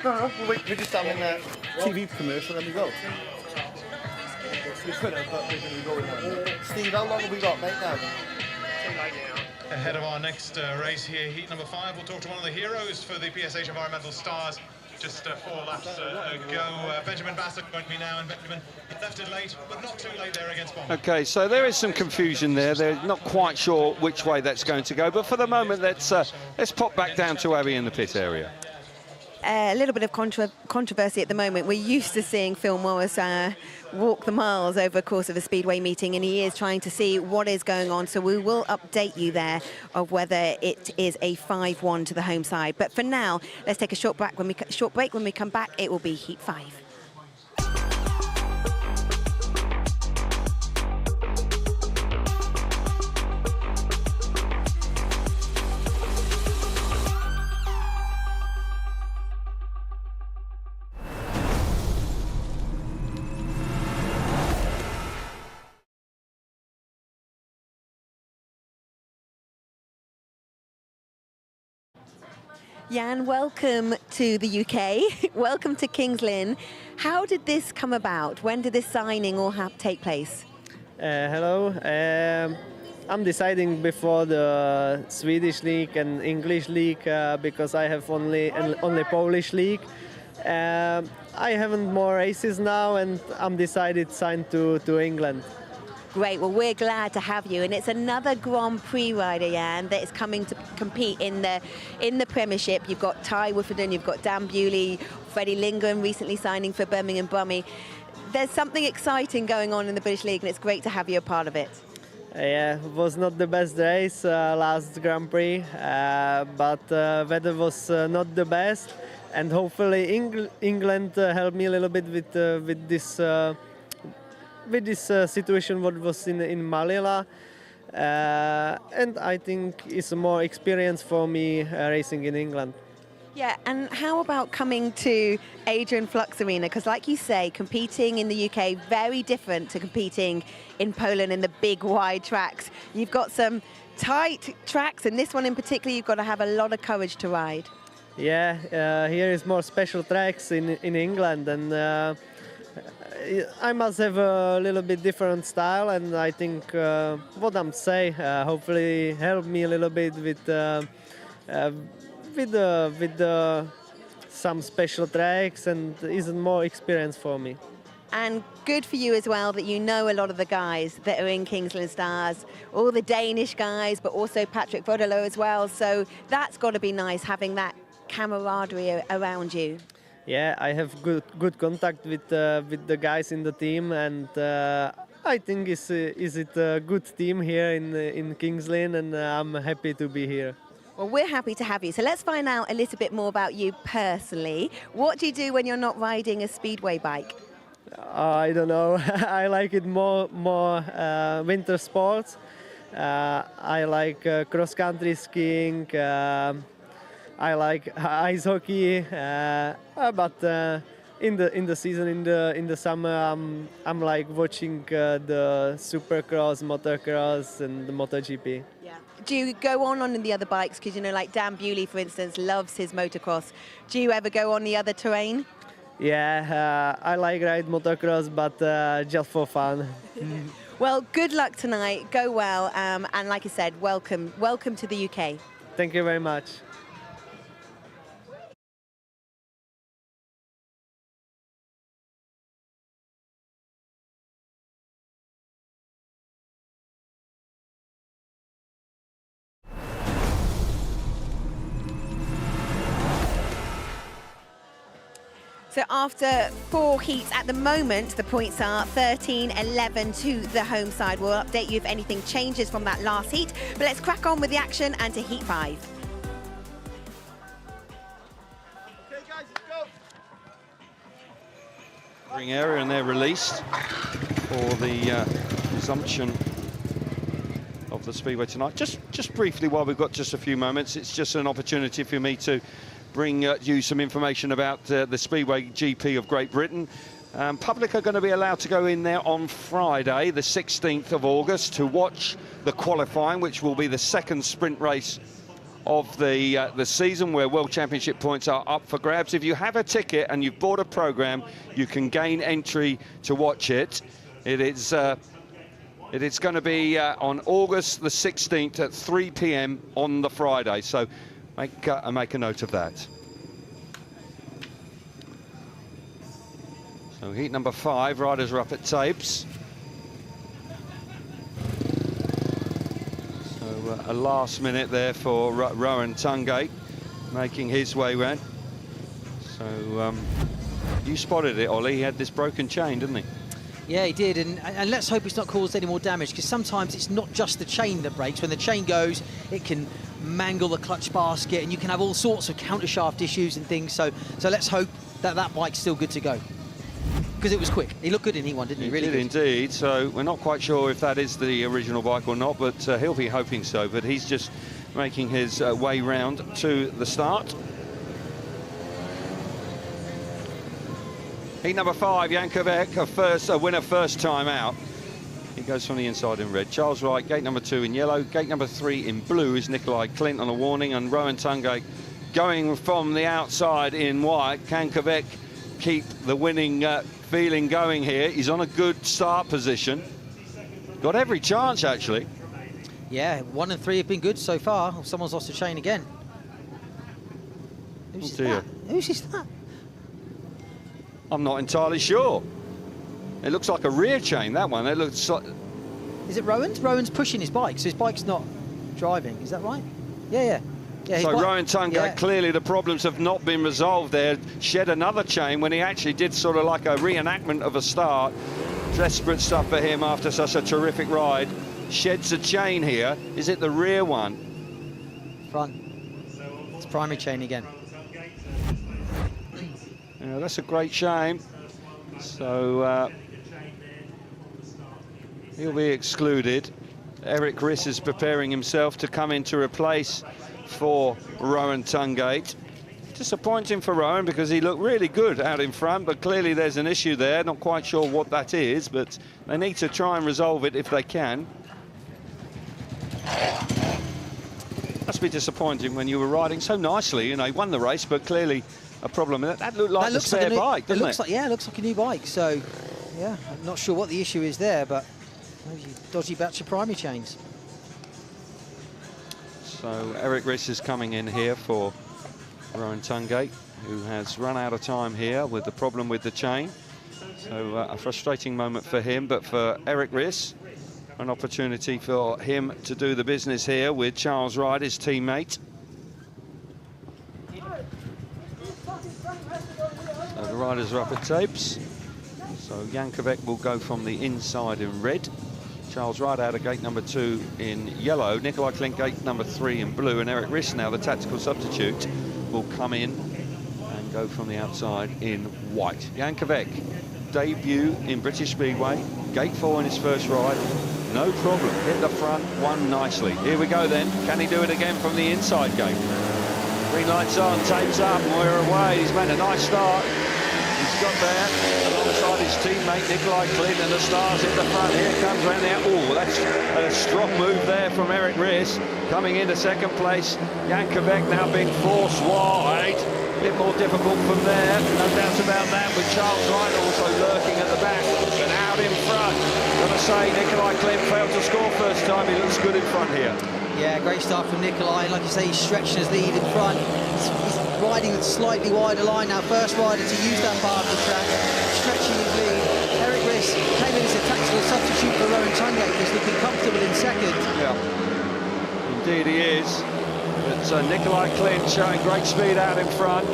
No, we're just having a TV commercial and we go. Steve, how long have we got, mate, now? Ahead of our next race here, heat number 5, we'll talk to one of the heroes for the PSH Environmental Stars. Just 4 laps ago. Benjamin Bassett going to be now, and Benjamin left it late, but not too late there against Bond. OK, so there is some confusion there. They're not quite sure which way that's going to go, but for the moment, let's pop back down to Abby in the pit area. A little bit of controversy at the moment. We're used to seeing Phil Morris walk the miles over the course of a speedway meeting, and he is trying to see what is going on. So we will update you there of whether it is a 5-1 to the home side. But for now, let's take a short break. When we come back, it will be heat 5. Jan, welcome to the UK. Welcome to Kings Lynn. How did this come about? When did this signing all take place? Hello. I'm deciding before the Swedish league and English league because I have only Polish league. I haven't more races now, and I'm decided signed to England. Great, well, we're glad to have you, and it's another Grand Prix rider, Jan, that is coming to compete in the Premiership. You've got Ty Woofenden, you've got Dan Bewley, Freddie Lindgren recently signing for Birmingham Brummie. There's something exciting going on in the British League, and it's great to have you a part of it. Yeah, it was not the best race last Grand Prix, but weather was not the best, and hopefully England helped me a little bit with this situation what was in Malila, and I think it's more experience for me racing in England. Yeah, and how about coming to Adrian Flux Arena? Because like you say, competing in the UK, very different to competing in Poland in the big wide tracks. You've got some tight tracks, and this one in particular, you've got to have a lot of courage to ride. Yeah, here is more special tracks in England, and I must have a little bit different style, and I think what I'm saying hopefully help me a little bit with some special tracks, and isn't more experience for me. And good for you as well that you know a lot of the guys that are in Kings Lynn Stars, all the Danish guys, but also Patrick Vodolo as well. So that's got to be nice having that camaraderie around you. Yeah, I have good contact with the guys in the team, and I think is it a good team here in Kings Lynn, and I'm happy to be here. Well, we're happy to have you. So let's find out a little bit more about you personally. What do you do when you're not riding a speedway bike? I don't know. I like it more winter sports. I like cross-country skiing. I like ice hockey, but in the season, in the summer, I'm like watching the Supercross, Motocross, and the MotoGP. Yeah. Do you go on the other bikes? Because, you know, like Dan Bewley, for instance, loves his motocross. Do you ever go on the other terrain? Yeah, I like ride motocross, but just for fun. Well, good luck tonight. Go well. And like I said, welcome to the UK. Thank you very much. So after 4 heats at the moment, the points are 13-11 to the home side. We'll update you if anything changes from that last heat. But let's crack on with the action and to heat 5. Okay, guys, let's go. Ring area, and they're released for the resumption of the Speedway tonight. Just briefly, while we've got just a few moments, it's just an opportunity for me to bring you some information about the Speedway GP of Great Britain. Public are going to be allowed to go in there on Friday, the 16th of August, to watch the qualifying, which will be the second sprint race of the season, where World Championship points are up for grabs. If you have a ticket and you've bought a program, you can gain entry to watch it. It is going to be on August the 16th at 3 p.m. on the Friday. So make a note of that. So heat number 5, riders are up at tapes. So a last minute there for Rowan Tungate, making his way round. So you spotted it, Ollie. He had this broken chain, didn't he? Yeah, he did, and let's hope it's not caused any more damage, because sometimes it's not just the chain that breaks. When the chain goes, it can mangle the clutch basket, and you can have all sorts of countershaft issues and things. So let's hope that bike's still good to go, because it was quick. He looked good in Heat 1, didn't he? Really did good. Indeed. So we're not quite sure if that is the original bike or not, but he'll be hoping so. But he's just making his way round to the start. Heat number 5, Jan Kvet, a winner first time out. He goes from the inside in red. Charles Wright, gate number 2 in yellow. Gate number 3 in blue is Nikolai Clint on a warning. And Rowan Tungate going from the outside in white. Can Kvet keep the winning feeling going here? He's on a good start position. Got every chance, actually. Yeah, 1 and 3 have been good so far. Someone's lost a chain again. Who's that? Who's that? I'm not entirely sure. It looks like a rear chain, that one. It looks like... Is it Rowan's? Rowan's pushing his bike, so his bike's not driving. Is that right? Yeah. So Rowan Tungate, clearly the problems have not been resolved there. Shed another chain when he actually did sort of like a reenactment of a start. Desperate stuff for him after such a terrific ride. Sheds a chain here. Is it the rear one? Front. It's primary chain again. Yeah, that's a great shame. So he'll be excluded. Eric Riss is preparing himself to come in to replace for Rowan Tungate. Disappointing for Rowan, because he looked really good out in front, but clearly there's an issue there. Not quite sure what that is, but they need to try and resolve it if they can. Must be disappointing when you were riding so nicely. You know, he won the race, but clearly a problem. That looked like a spare bike, doesn't it? Yeah, it looks like a new bike. So, yeah, I'm not sure what the issue is there, but maybe dodgy batch of primary chains. So Eric Riss is coming in here for Rowan Tungate, who has run out of time here with the problem with the chain. So a frustrating moment for him, but for Eric Riss, an opportunity for him to do the business here with Charles Wright, his teammate. So the riders are up at tapes. So Jan Kvet will go from the inside in red. Charles Wright out of gate number 2 in yellow. Nikolai Klink gate number 3 in blue. And Eric Riss, now the tactical substitute, will come in and go from the outside in white. Jan Kvet, debut in British Speedway. Gate 4 in his first ride. No problem. Hit the front, won nicely. Here we go then. Can he do it again from the inside gate? Green lights on, tapes up, and we're away. He's made a nice start. He's got there alongside his teammate Nikolai Klint, and the Stars in the front. Here comes round there. Oh, that's a strong move there from Eric Riss. Coming into second place, Jan Kvet now being forced wide. A bit more difficult from there, no doubt about that, with Charles Wright also lurking at the back, but out in front. Gotta say, Nikolai Klint failed to score first time. He looks good in front here. Yeah, great start from Nikolai. Like you say, he's stretching his lead in front. He's riding a slightly wider line now. First rider to use that part of the track, stretching his lead. Eric Riss came in as a tactical substitute for Rowan Tungate, who's looking comfortable in second. Yeah, indeed he is. But Nikolai Klint showing great speed out in front,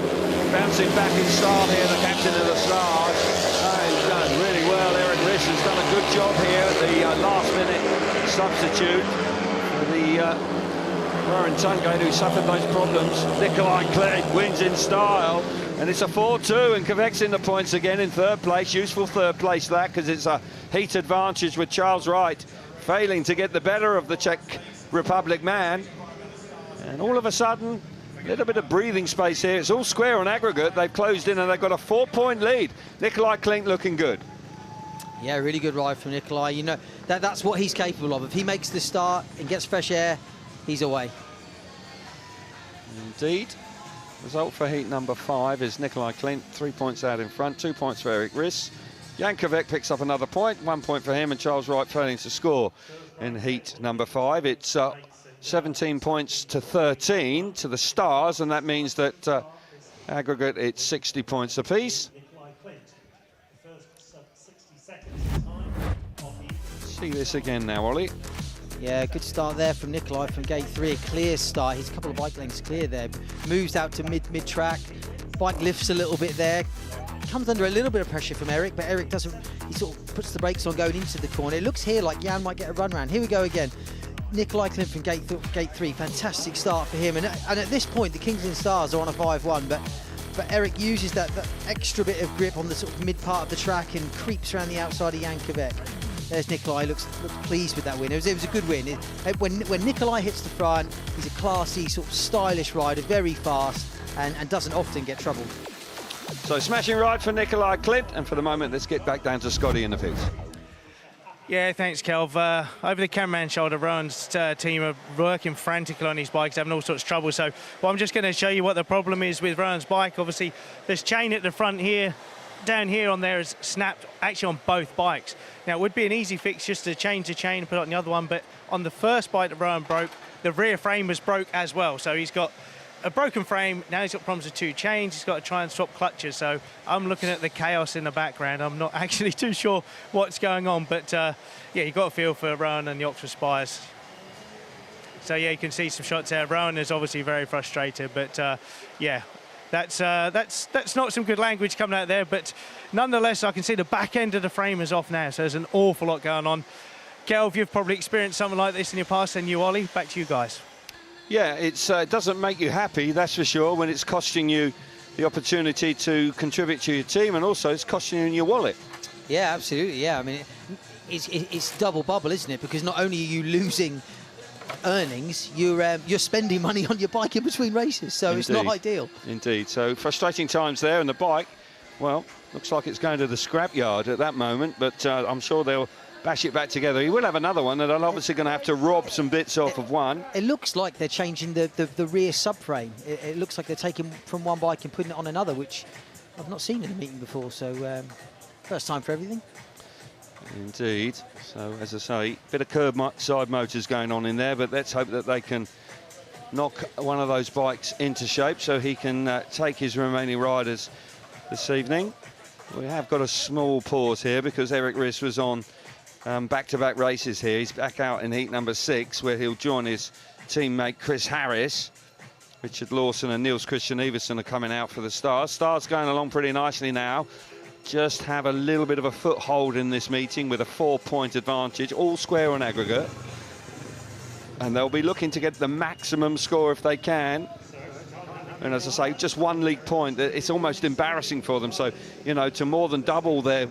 bouncing back in style here, the captain of the Stars. He's done really well. Eric Riss has done a good job here at the last-minute substitute for the Rowan Tungate, who suffered those problems. Nikolai Klint wins in style, and it's a 4-2, and Kvet's in the points again in third place. Useful third place that, because it's a heat advantage with Charles Wright failing to get the better of the Czech Republic man. And all of a sudden, a little bit of breathing space here. It's all square on aggregate. They've closed in and they've got a 4-point lead. Nikolai Klint looking good. Yeah, really good ride from Nikolai. You know, that's what he's capable of. If he makes the start and gets fresh air, he's away. Indeed. Result for heat number 5 is Nikolai Klint, 3 points out in front, 2 points for Eric Riss. Jan Kvet picks up another point, 1 point for him, and Charles Wright failing to score in heat number 5. It's 17 points to 13 to the Stars, and that means that aggregate it's 60 points apiece. See this again now, Ollie. Yeah, good start there from Nikolai from gate 3. A clear start. He's a couple of bike lengths clear there. Moves out to mid-track. Bike lifts a little bit there. Comes under a little bit of pressure from Eric, but Eric doesn't. He sort of puts the brakes on going into the corner. It looks here like Jan might get a run round. Here we go again. Nikolai Klint from gate 3, fantastic start for him. And at this point, the Kings and Stars are on a 5-1, but Eric uses that extra bit of grip on the sort of mid part of the track and creeps around the outside of Jan Kvet. There's Nikolai, looks pleased with that win. It was a good win. When Nikolai hits the front, he's a classy, sort of stylish rider, very fast, and doesn't often get troubled. So smashing ride for Nikolai Klint, and for the moment, let's get back down to Scotty in the pits. Yeah, thanks, Kelv. Over the cameraman shoulder, Rowan's team are working frantically on his bikes, having all sorts of trouble. So I'm just going to show you what the problem is with Rowan's bike. Obviously, this chain at the front here, down here on there, is snapped actually on both bikes. Now, it would be an easy fix just to change the chain and put it on the other one, but on the first bike that Rowan broke, the rear frame was broke as well. So he's got a broken frame, now he's got problems with 2 chains, he's got to try and swap clutches. So I'm looking at the chaos in the background. I'm not actually too sure what's going on, but yeah, you've got a feel for Rowan and the Oxford Spires. So yeah, you can see some shots there. Rowan is obviously very frustrated, but yeah, that's not some good language coming out there, but nonetheless, I can see the back end of the frame is off now, so there's an awful lot going on. Kelv, you've probably experienced something like this in your past, and you, Ollie, back to you guys. Yeah, it doesn't make you happy, that's for sure, when it's costing you the opportunity to contribute to your team, and also it's costing you in your wallet. Yeah, absolutely, yeah. I mean, it's double bubble, isn't it? Because not only are you losing earnings, you're spending money on your bike in between races, so Indeed. It's not ideal. Indeed, so frustrating times there, and the bike, well, looks like it's going to the scrapyard at that moment, but I'm sure they'll bash it back together. He will have another one, and they're obviously going to have to rob some bits off of one. It looks like they're changing the rear subframe. It looks like they're taking from one bike and putting it on another, which I've not seen in a meeting before, so first time for everything. Indeed. So, as I say, bit of curb side motors going on in there, but let's hope that they can knock one of those bikes into shape so he can take his remaining riders this evening. We have got a small pause here because Eric Riss was on back-to-back races here. He's back out in heat number 6, where he'll join his teammate Chris Harris. Richard Lawson and Niels Christian Everson are coming out for the Stars. Stars going along pretty nicely now. Just have a little bit of a foothold in this meeting with a 4-point advantage, all square on aggregate. And they'll be looking to get the maximum score if they can. And as I say, just 1 league point, it's almost embarrassing for them. So, you know, to more than double their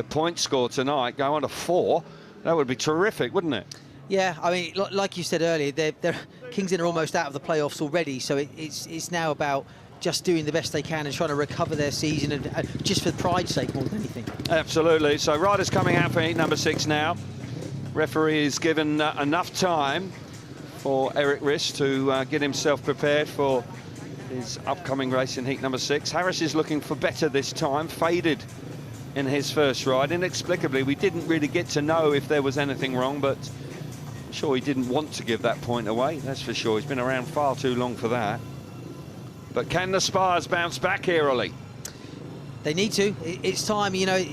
point score tonight, go on to 4, that would be terrific, wouldn't it? Yeah, I mean, like you said earlier, Kings Lynn are almost out of the playoffs already, so it's now about just doing the best they can and trying to recover their season, and just for pride's sake more than anything. Absolutely. So riders coming out for heat number 6 now. Referee is given enough time for Eric Riss to get himself prepared for his upcoming race in heat number 6. Harris is looking for better this time, faded in his first ride. Inexplicably, we didn't really get to know if there was anything wrong, but I'm sure he didn't want to give that point away, that's for sure. He's been around far too long for that. But can the Spires bounce back here, Ollie? They need to. It's time, you know,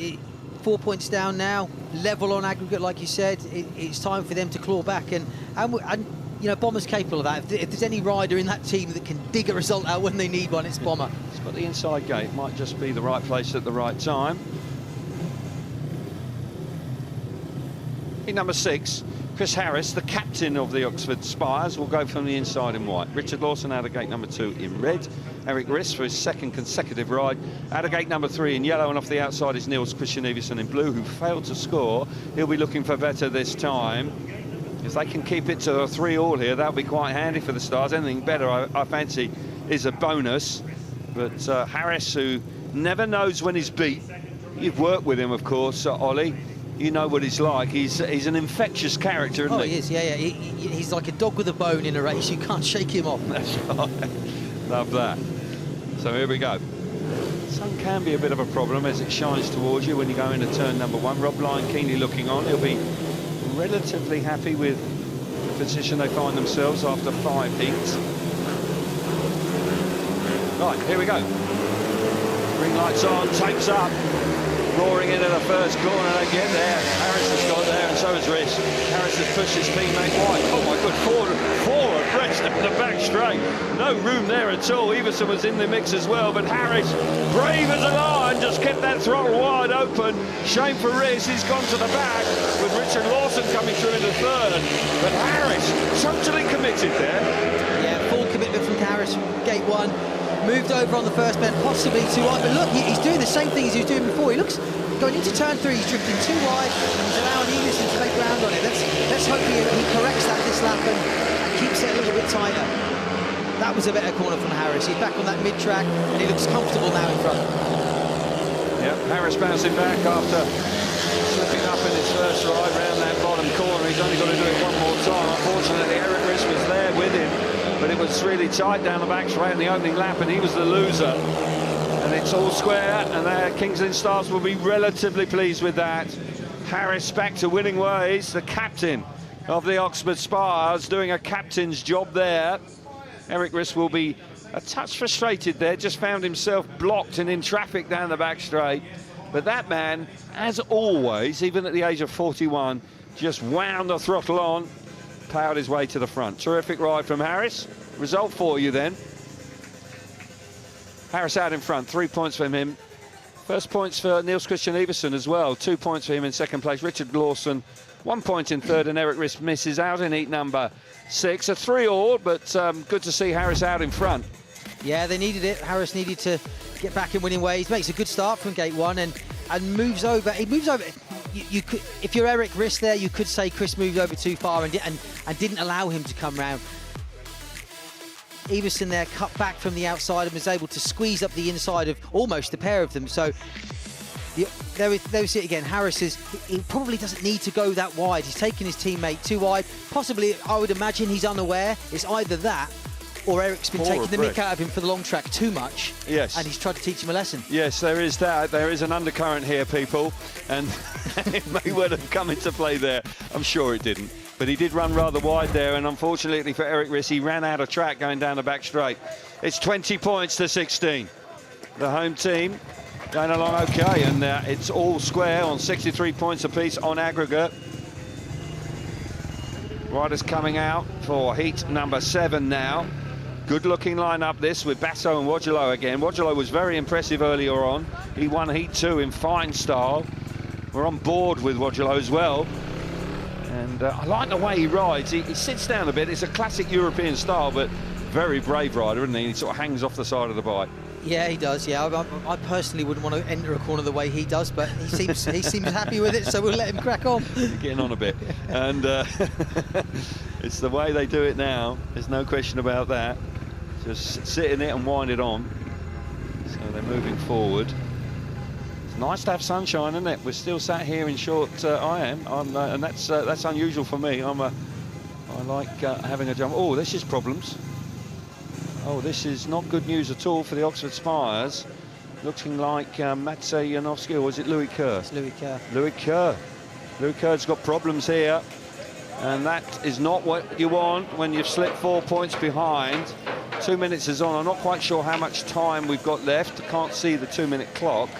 4 points down now, level on aggregate, like you said. It's time for them to claw back, and you know, Bomber's capable of that. If there's any rider in that team that can dig a result out when they need one, it's Bomber. It's got the inside gate, might just be the right place at the right time. In number 6, Chris Harris, the captain of the Oxford Spires, will go from the inside in white. Richard Lawson out of gate number 2 in red. Eric Riss for his 2nd consecutive ride. Out of gate number 3 in yellow, and off the outside is Niels Christian Everson in blue, who failed to score. He'll be looking for better this time. If they can keep it to a 3-all here, that'll be quite handy for the Stars. Anything better, I fancy, is a bonus. But Harris, who never knows when he's beat. You've worked with him, of course, Ollie. You know what he's like. He's an infectious character, isn't he? Oh, he is, yeah. He's like a dog with a bone in a race. You can't shake him off. That's right. Love that. So here we go. Sun can be a bit of a problem as it shines towards you when you go into turn number 1. Rob Lyon keenly looking on. He'll be relatively happy with the position they find themselves after 5 heats. Right, here we go. Ring lights on, tapes up. Roaring into the first corner, they get there. Harris has got there, and so has Riss. Harris has pushed his teammate wide. Oh my good, four abreast at the back straight. No room there at all. Everson was in the mix as well, but Harris, brave as a lion, just kept that throttle wide open. Shame for Riss, he's gone to the back with Richard Lawson coming through into 3rd. But Harris, totally committed there. Yeah, full commitment from Harris from gate 1. Moved over on the first bend, possibly too wide, but look, he's doing the same thing as he was doing before. He looks, going into turn 3, he's drifting too wide, and he's allowing Everson to make ground on it. Let's hope he corrects that this lap and keeps it a little bit tighter. That was a better corner from Harris. He's back on that mid-track, and he looks comfortable now in front. Yep, Harris bouncing back after slipping up in his first ride round that bottom corner. He's only got to do it one more time. Unfortunately, Eric Riss was there with him, but it was really tight down the back straight in the opening lap, and he was the loser. And it's all square, and the Kings Lynn Stars will be relatively pleased with that. Harris back to winning ways, the captain of the Oxford Spires, doing a captain's job there. Eric Riss will be a touch frustrated there, just found himself blocked and in traffic down the back straight. But that man, as always, even at the age of 41, just wound the throttle on, ploughed his way to the front. Terrific ride from Harris. Result for you then. Harris out in front, 3 points from him. First points for Niels Christian Everson as well. 2 points for him in 2nd place. Richard Lawson, 1 point in 3rd, and Eric Riss misses out in heat number 6. A 3-all, but good to see Harris out in front. Yeah, they needed it. Harris needed to get back in winning ways. Makes a good start from gate 1 and moves over. He moves over. You could, if you're Eric Riss there, you could say Chris moved over too far and didn't allow him to come round. Everson there cut back from the outside and was able to squeeze up the inside of almost a pair of them. So there we see it again. Harris he probably doesn't need to go that wide. He's taken his teammate too wide. Possibly, I would imagine he's unaware. It's either that or Eric's been taking the mick out of him for the long track too much. Yes. And he's tried to teach him a lesson. Yes, there is that. There is an undercurrent here, people. And it may well have come into play there. I'm sure it didn't. But he did run rather wide there, and unfortunately for Eric Riss, he ran out of track going down the back straight. It's 20 points to 16. The home team going along okay, and it's all square on 63 points apiece on aggregate. Riders coming out for heat number 7 now. Good looking lineup this, with Basso and Wojolo again. Wojolo was very impressive earlier on. He won heat 2 in fine style. We're on board with Wojolo as well. And I like the way he rides. He sits down a bit. It's a classic European style, but very brave rider, isn't he? He sort of hangs off the side of the bike. Yeah, he does. Yeah, I personally wouldn't want to enter a corner the way he does, but he seems happy with it, so we'll let him crack on. Getting on a bit, and it's the way they do it now. There's no question about that. Just sit in it and wind it on. So they're moving forward. It's nice to have sunshine, isn't it? We're still sat here in short. And that's unusual for me. I like having a jump. Oh, this is problems. Oh, this is not good news at all for the Oxford Spires. Looking like Matsej Janowski, or was it Louis Kerr? It's Louis Kerr. Louis Kerr. Louis Kerr's got problems here. And that is not what you want when you've slipped 4 points behind. 2 minutes is on. I'm not quite sure how much time we've got left. I can't see the 2-minute clock,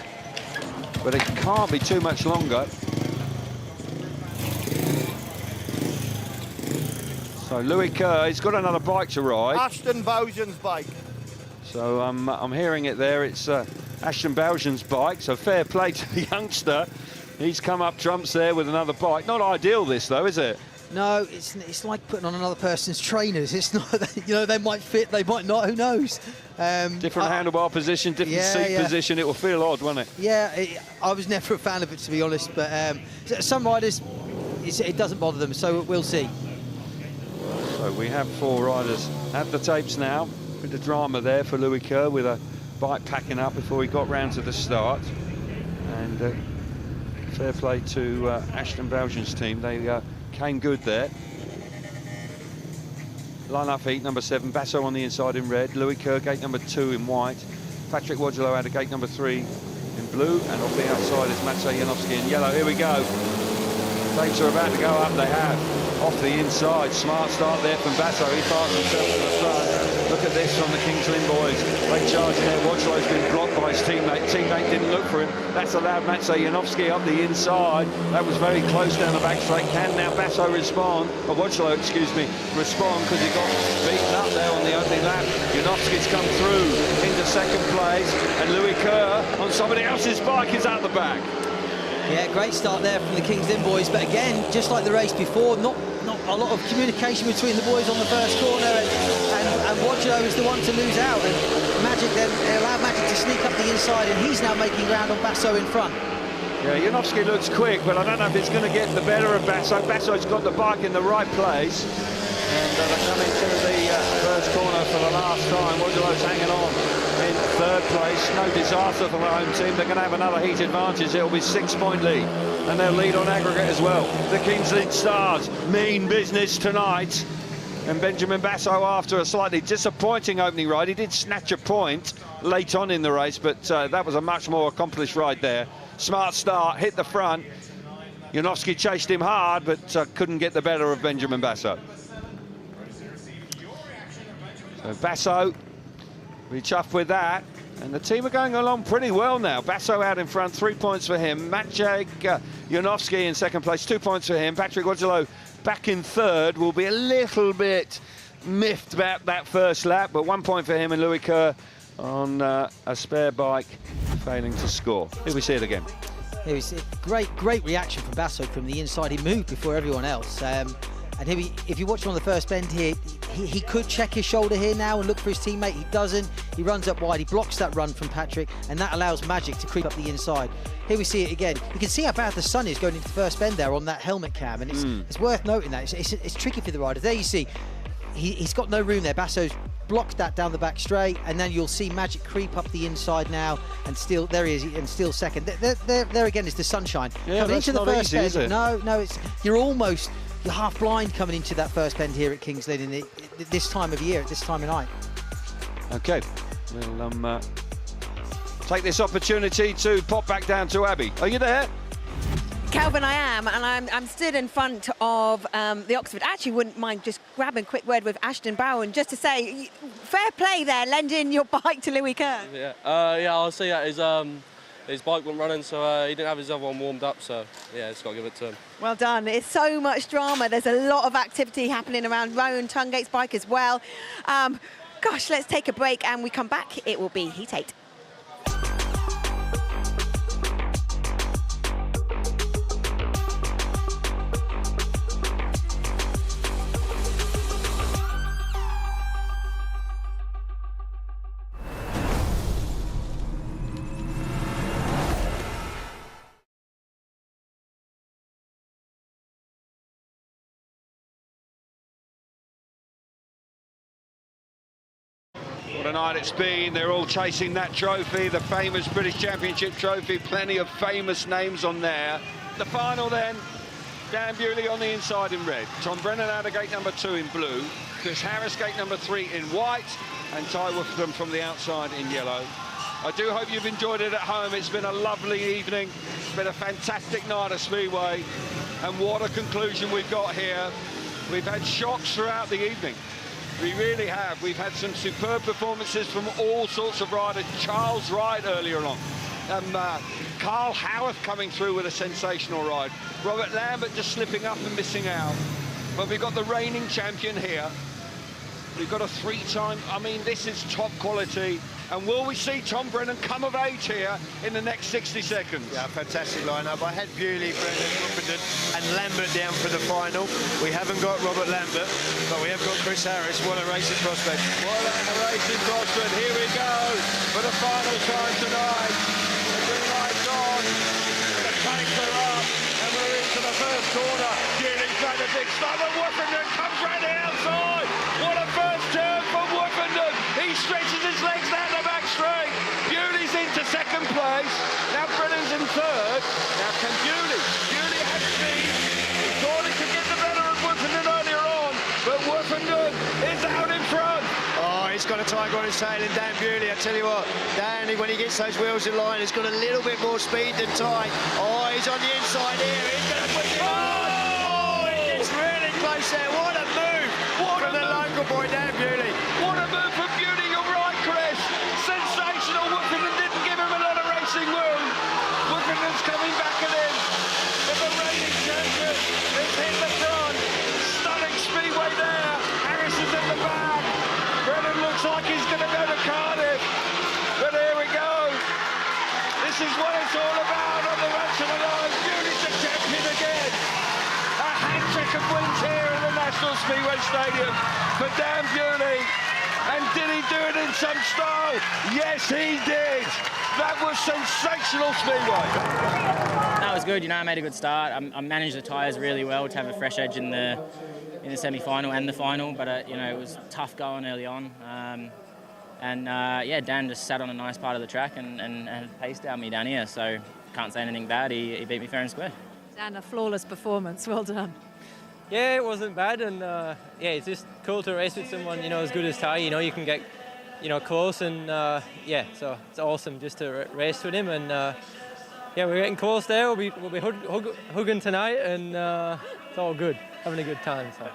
but it can't be too much longer. So Louis Kerr, he's got another bike to ride. Ashton Bowden's bike. So I'm hearing it there. It's Ashton Bowden's bike. So fair play to the youngster. He's come up trumps there with another bike. Not ideal, this though, is it? No, it's like putting on another person's trainers. It's not, you know, they might fit, they might not, who knows? Different handlebar position, different seat position. It will feel odd, won't it? Yeah, I was never a fan of it, to be honest, but some riders, it doesn't bother them, so we'll see. So we have 4 riders at the tapes now. Bit of drama there for Louis Kerr with a bike packing up before he got round to the start. And fair play to Ashton Bowden's team. They came good there. Line-up heat number 7, Basso on the inside in red, Louis Kerr gate number 2 in white, Patrick Wadgelow out of gate number 3 in blue, and off the outside is Matsej Janowski in yellow. Here we go. Tapes are about to go up, they have. Off the inside, smart start there from Basso. He fires himself to the front. Look at this from the Kings Lynn boys. They charge there. Wadgelow's been blocked by his teammate. Teammate didn't look for him. That's allowed Matsej Janowski up the inside. That was very close down the back straight. Can now Basso respond? Or Wadgelow, excuse me, respond because he got beaten up there on the opening lap. Janowski's come through into second place, and Louis Kerr on somebody else's bike is out the back. Yeah, great start there from the Kings Lynn boys, but again, just like the race before, not a lot of communication between the boys on the first corner, and Wadgelow is the one to lose out, and Magic then allowed Magic to sneak up the inside, and he's now making ground on Basso in front. Yeah, Janowski looks quick, but I don't know if it's going to get the better of Basso. Basso's got the bike in the right place, and they're coming to the first corner for the last time. Wadgelow's hanging on in third place. No disaster for the home team. They're going to have another heat advantage. It'll be 6-point lead, and they'll lead on aggregate as well. The Kings Lynn Stars mean business tonight, and Benjamin Basso, after a slightly disappointing opening ride, he did snatch a point late on in the race, but that was a much more accomplished ride there. Smart start, hit the front. Janowski chased him hard, but couldn't get the better of Benjamin Basso. So Basso, be chuffed with that, and the team are going along pretty well now. Basso out in front, 3 points for him. Maciej Janowski in second place, 2 points for him. Patrick Wadgelow back in third, will be a little bit miffed about that first lap, but 1 point for him, and Louis Kerr on a spare bike, failing to score. Here we see it again. It was a great reaction from Basso from the inside. He moved before everyone else. And here if you watch him on the first bend here, he could check his shoulder here now and look for his teammate. He doesn't. He runs up wide. He blocks that run from Patrick, and that allows Magic to creep up the inside. Here we see it again. You can see how bad the sun is going into the first bend there on that helmet cam, and it's worth noting that. It's tricky for the riders. There you see, he's got no room there. Basso's blocked that down the back straight, and then you'll see Magic creep up the inside now, and still there he is, and still second. There again is the sunshine. Yeah, coming that's into the not first easy, bend. is it? No, you're half blind coming into that first bend here at Kings Lynn in this time of year, at this time of night. Okay, we'll take this opportunity to pop back down to Abby. Are you there? Kelvin, I am, and I'm stood in front of the Oxford. Actually, wouldn't mind just grabbing a quick word with Ashton Bowen just to say, fair play there, lending your bike to Louis Kerr. Yeah, I'll say that his bike wasn't running, so he didn't have his other one warmed up, so yeah, just got to give it to him. Well done. It's so much drama. There's a lot of activity happening around ROWE and Tungate's bike as well. Gosh, let's take a break, and we come back. It will be Heat 8. What a night it's been. They're all chasing that trophy, the famous British Championship trophy. Plenty of famous names on there. The final then, Dan Bewley on the inside in red. Tom Brennan out of gate number 2 in blue. Chris Harris gate number 3 in white. And Ty Woofordham from the outside in yellow. I do hope you've enjoyed it at home. It's been a lovely evening. It's been a fantastic night at Speedway. And what a conclusion we've got here. We've had shocks throughout the evening. We really have. We've had some superb performances from all sorts of riders. Charles Wright earlier on. Carl Howarth coming through with a sensational ride. Robert Lambert just slipping up and missing out. But we've got the reigning champion here. We've got a 3-time, I mean, this is top quality. And will we see Tom Brennan come of age here in the next 60 seconds? Yeah, fantastic lineup. I had Bewley, Brennan, Woofordham and Lambert down for the final. We haven't got Robert Lambert, but we have got Chris Harris. What a racing prospect. What a racing prospect. Here we go for the final time tonight. The green light's on, the tanks are up, and we're into the first corner. Bewley's made a big start, and Woofordham comes round the outside. What a first turn from Woofordham. He stretches his legs down the back straight. Bewley's into second place. Now Brennan's in third. Now can Bewley has speed. He thought he could get the better of Woofordham earlier on, but Woofordham is out in front. Oh, he's got a tiger on his tail in Dan Bewley. I tell you what, Dan, when he gets those wheels in line, he's got a little bit more speed than Ty. Oh, he's on the inside here. He's going to push it on. Oh, he gets really close there. What a move from the local boy, Dan Bewley. What a move from Bewley. You're right, Chris. Sensational. Woofordham didn't give him a lot of racing room. Woofordham's coming back at him. But the reigning champion has hit the front. Stunning speedway there. Harris is at the back. Brennan looks like he's going to go to Cardiff. But here we go. This is what it's all about on the run to the line. Bewley's the champion again. A hat-trick of wins here in the National Speedway Stadium for Dan Bewley. And did he do it in some style? Yes, he did. That was sensational speedway. That was good. You know, I made a good start. I managed the tyres really well to have a fresh edge in the semi-final and the final. But you know, it was tough going early on. Yeah, Dan just sat on a nice part of the track and paced down me down here. So can't say anything bad. He beat me fair and square. Dan, a flawless performance. Well done. Yeah, it wasn't bad, and yeah, it's just cool to race with someone, you know, as good as Ty. You know, you can get, you know, close, and yeah, so it's awesome just to race with him, and yeah, we're getting close there. We'll be hugging tonight, and it's all good, having a good time. So.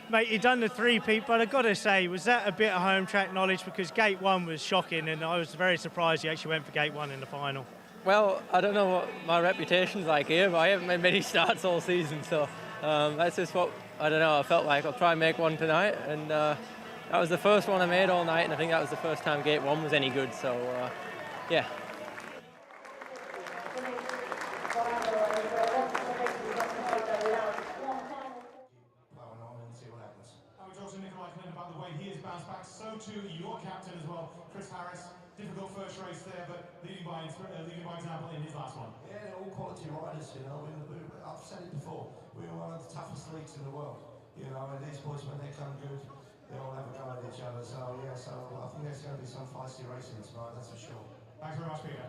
Mate, you've done the three-peat, but I've got to say, was that a bit of home track knowledge? Because gate 1 was shocking, and I was very surprised you actually went for gate 1 in the final. Well, I don't know what my reputation's like here, but I haven't made many starts all season, so that's just what, I don't know, I felt like I'll try and make one tonight, and that was the first one I made all night, and I think that was the first time gate 1 was any good, so yeah. About the way he has bounced back, so too your captain as well, Chris Harris. Difficult first race there, but leading by example in his last one. Yeah, they're all quality riders, you know. I've said it before, we're one of the toughest leagues in the world, you know, and these boys, when they come good, they all have a go at each other. So, yeah, so I think there's going to be some feisty racing tonight, that's for sure. Thanks very much, Peter.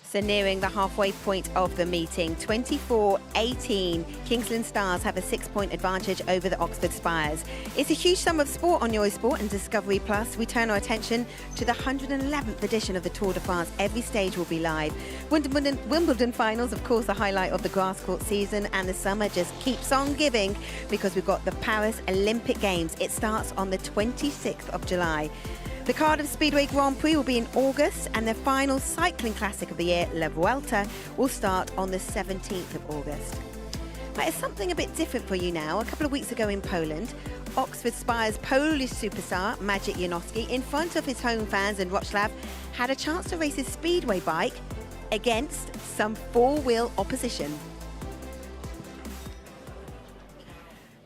So nearing the halfway point of the meeting, 24-18, Kings Lynn Stars have a 6-point advantage over the Oxford Spires. It's a huge sum of sport on Eurosport and Discovery Plus. We turn our attention to the 111th edition of the Tour de France. Every stage will be live. Wimbledon finals, of course, the highlight of the grass court season, and the summer just keeps on giving because we've got the Paris Olympic Games. It starts on the 26th of July. The Cardiff Speedway Grand Prix will be in August, and the final cycling classic of the year, La Vuelta, will start on the 17th of August. But it's something a bit different for you now. A couple of weeks ago in Poland, Oxford Spires Polish superstar Maciej Janowski, in front of his home fans in Wrocław, had a chance to race his speedway bike against some four-wheel opposition.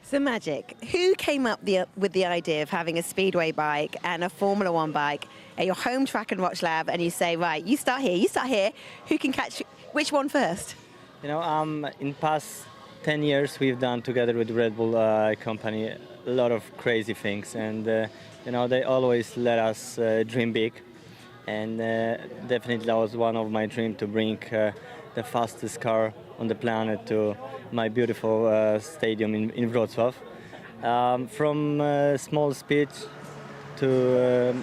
So Magic, who came up with the idea of having a speedway bike and a Formula One bike at your home track and watch lab, and you say, right, you start here, who can catch which one first? You know, in past 10 years we've done together with Red Bull company a lot of crazy things, and you know, they always let us dream big, and definitely that was one of my dreams, to bring the fastest car on the planet to my beautiful stadium in Wrocław. From small speed to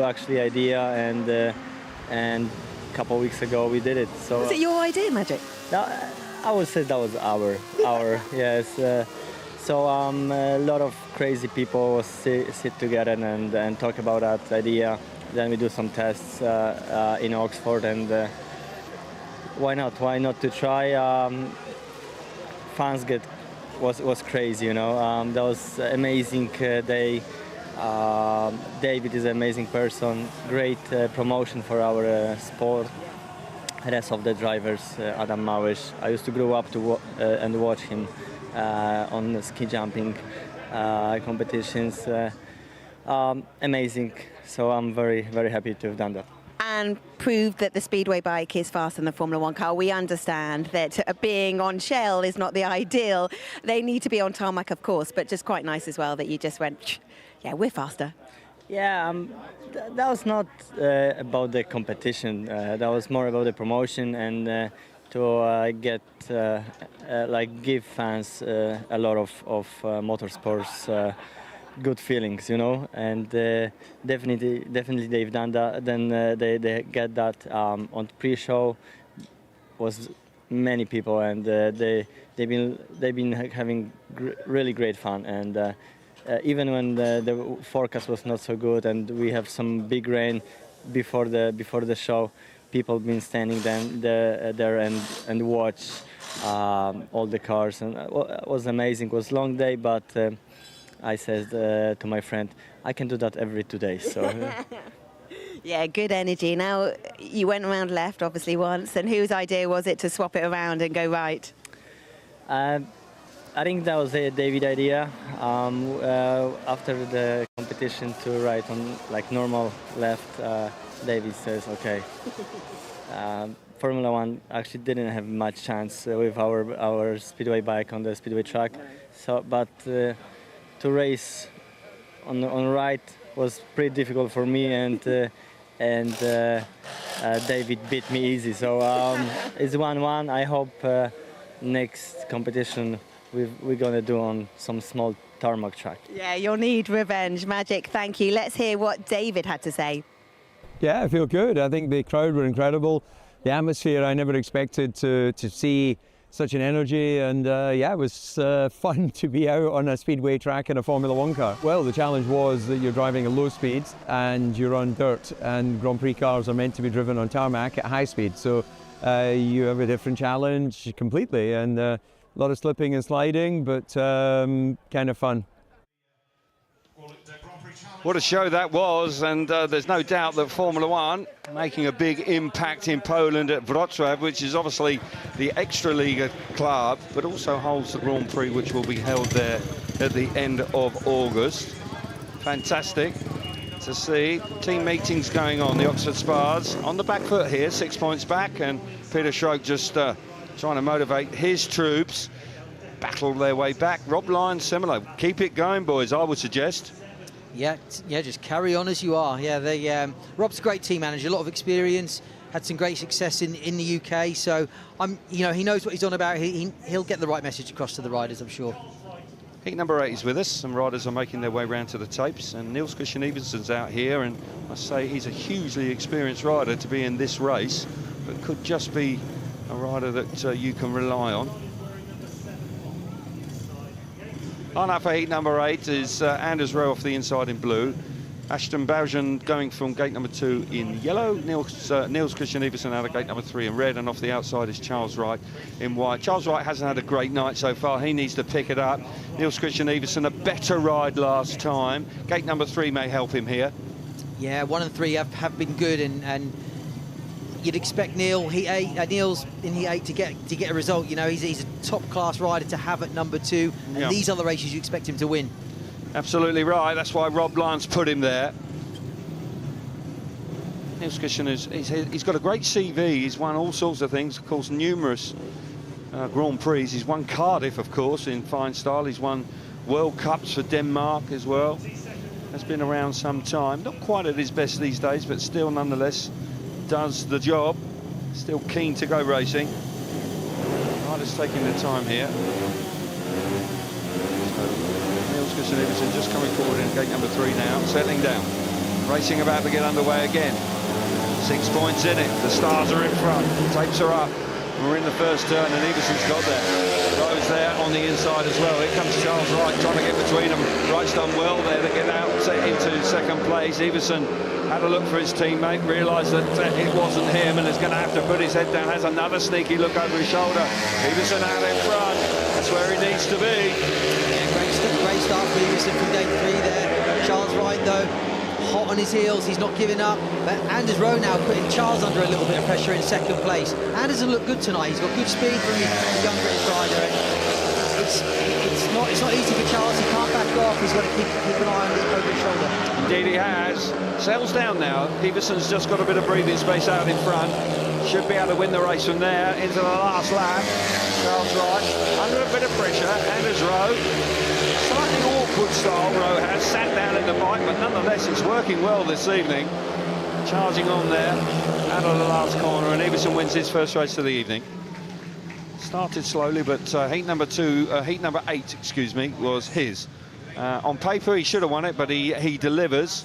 actually idea, and a couple of weeks ago we did it. So was it your idea, Magic? I would say that was our yes. So a lot of crazy people sit together and talk about that idea. Then we do some tests in Oxford, and why not? Why not to try? Fans was crazy, you know. That was amazing day. David is an amazing person. Great promotion for our sport. The rest of the drivers, Adam Małysz. I used to grow up and watch him on the ski jumping competitions. Amazing. So I'm very, very happy to have done that. And proved that the speedway bike is faster than the Formula One car. We understand that being on shell is not the ideal. They need to be on tarmac, of course, but just quite nice as well that you just went, yeah, we're faster. Yeah, that was not about the competition. That was more about the promotion, and to get give fans a lot of motorsports good feelings, you know. And definitely they've done that. Then they get that on pre-show. Was many people, and they've been having really great fun. And even when the forecast was not so good, and we have some big rain before the show, people been standing there and watch all the cars, and it was amazing. It was a long day, but I said to my friend, I can do that every 2 days. So. Yeah, good energy. Now, you went around left, obviously, once, and whose idea was it to swap it around and go right? I think that was a David idea. After the competition to ride on like normal left, David says, okay. Formula One actually didn't have much chance with our speedway bike on the speedway track. So, but to race on right was pretty difficult for me, and David beat me easy. So it's 1-1. I hope next competition we're going to do on some small tarmac track. Yeah, you'll need revenge. Magic, thank you. Let's hear what David had to say. Yeah, I feel good. I think the crowd were incredible. The atmosphere, I never expected to see such an energy, and yeah, it was fun to be out on a speedway track in a Formula One car. Well, the challenge was that you're driving at low speeds and you're on dirt, and Grand Prix cars are meant to be driven on tarmac at high speed. So you have a different challenge completely, and a lot of slipping and sliding, but kind of fun. What a show that was, and there's no doubt that Formula One making a big impact in Poland at Wrocław, which is obviously the Extraliga club, but also holds the Grand Prix, which will be held there at the end of August. Fantastic to see. Team meetings going on, the Oxford Spires on the back foot here, 6 points back, and Peter Schrock just trying to motivate his troops, battle their way back. Rob Lyons similar. Keep it going, boys, I would suggest. Yeah, just carry on as you are. Yeah, Rob's a great team manager, a lot of experience, had some great success in the UK. So he knows what he's on about. He'll get the right message across to the riders, I'm sure. Heat number 8 is with us. Some riders are making their way round to the tapes, and Niels Christian Eversen's out here, and I say he's a hugely experienced rider to be in this race, but could just be a rider that you can rely on. On up for heat number 8 is Anders Rowe off the inside in blue. Ashton Baujan going from gate number 2 in yellow. Niels Christian Eversen out of gate number 3 in red, and off the outside is Charles Wright in white. Charles Wright hasn't had a great night so far. He needs to pick it up. Niels Christian Eversen, a better ride last time. Gate number 3 may help him here. Yeah, 1 and 3 have been good, and you'd expect Neil's in Heat 8 to get a result. You know, he's a top-class rider to have at number 2, and these other races you expect him to win. Absolutely right. That's why Rob Lyons put him there. Neil's he's got a great CV. He's won all sorts of things, of course, numerous Grand Prix. He's won Cardiff, of course, in fine style. He's won World Cups for Denmark as well. Has been around some time. Not quite at his best these days, but still, nonetheless, does the job. Still keen to go racing. Rider's taking their time here. So, Neil Iversen just coming forward in gate number 3 now, settling down. Racing about to get underway again. 6 points in it. The Stars are in front. Tapes are up. We're in the first turn, and Iversen's got there. Rowe's there on the inside as well. Here comes Charles Wright trying to get between them. Wright's done well there to get out into second place. Iversen had a look for his teammate, realised that it wasn't him, and is going to have to put his head down. Has another sneaky look over his shoulder. Iversen out in front. That's where he needs to be. Yeah, great start for Iversen from gate 3 there. Charles Wright, though, hot on his heels, he's not giving up. But Anders Rowe now putting Charles under a little bit of pressure in second place. Anders has looked good tonight. He's got good speed from the young British rider. And it's not easy for Charles. He can't back off. He's got to keep an eye over his shoulder. Indeed he has. Settles down now. Iversen's just got a bit of breathing space out in front. Should be able to win the race from there into the last lap. Charles Wright under a bit of pressure. Anders Rowe. Slightly awkward style Rowe has, sat down in the bike, but nonetheless it's working well this evening. Charging on there, out of the last corner, and Iversen wins his first race of the evening. Started slowly, but heat number 8, excuse me, was his. On paper he should have won it, but he delivers.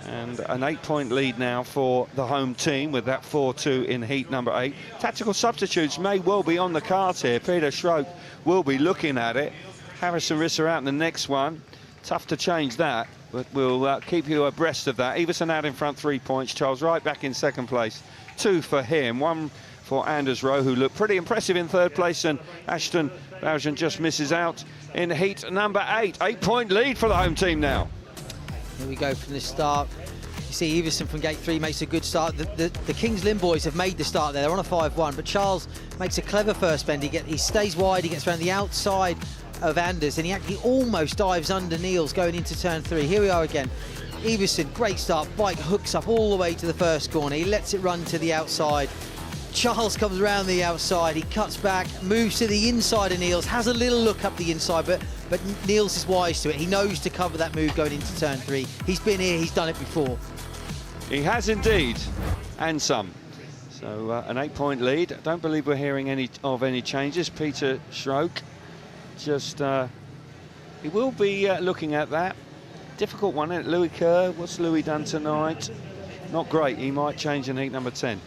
And an 8-point lead now for the home team with that 4-2 in heat number 8. Tactical substitutes may well be on the cards here. Peter Schrock will be looking at it. Harrison Risser out in the next one. Tough to change that, but we'll keep you abreast of that. Iversen out in front, 3 points. Charles Wright back in second place. 2 for him, 1 for Anders Rowe, who looked pretty impressive in third place, and Ashton Bowden just misses out in heat number 8. 8-point lead for the home team now. Here we go from the start. You see Iversen from gate 3 makes a good start. The Kings Lynn boys have made the start there. They're on a 5-1, but Charles makes a clever first bend. He stays wide, he gets around the outside of Anders, and he actually almost dives under Niels going into turn 3. Here we are again. Iversen, great start. Bike hooks up all the way to the first corner. He lets it run to the outside. Charles comes around the outside. He cuts back, moves to the inside of Niels, has a little look up the inside, but Niels is wise to it. He knows to cover that move going into turn 3. He's been here, he's done it before. He has indeed, and some. So an 8-point lead. I don't believe we're hearing any changes. Peter Schrock just he will be looking at that. Difficult one, isn't it? Louis Kerr, what's Louis done tonight? Not great. He might change in heat number 10.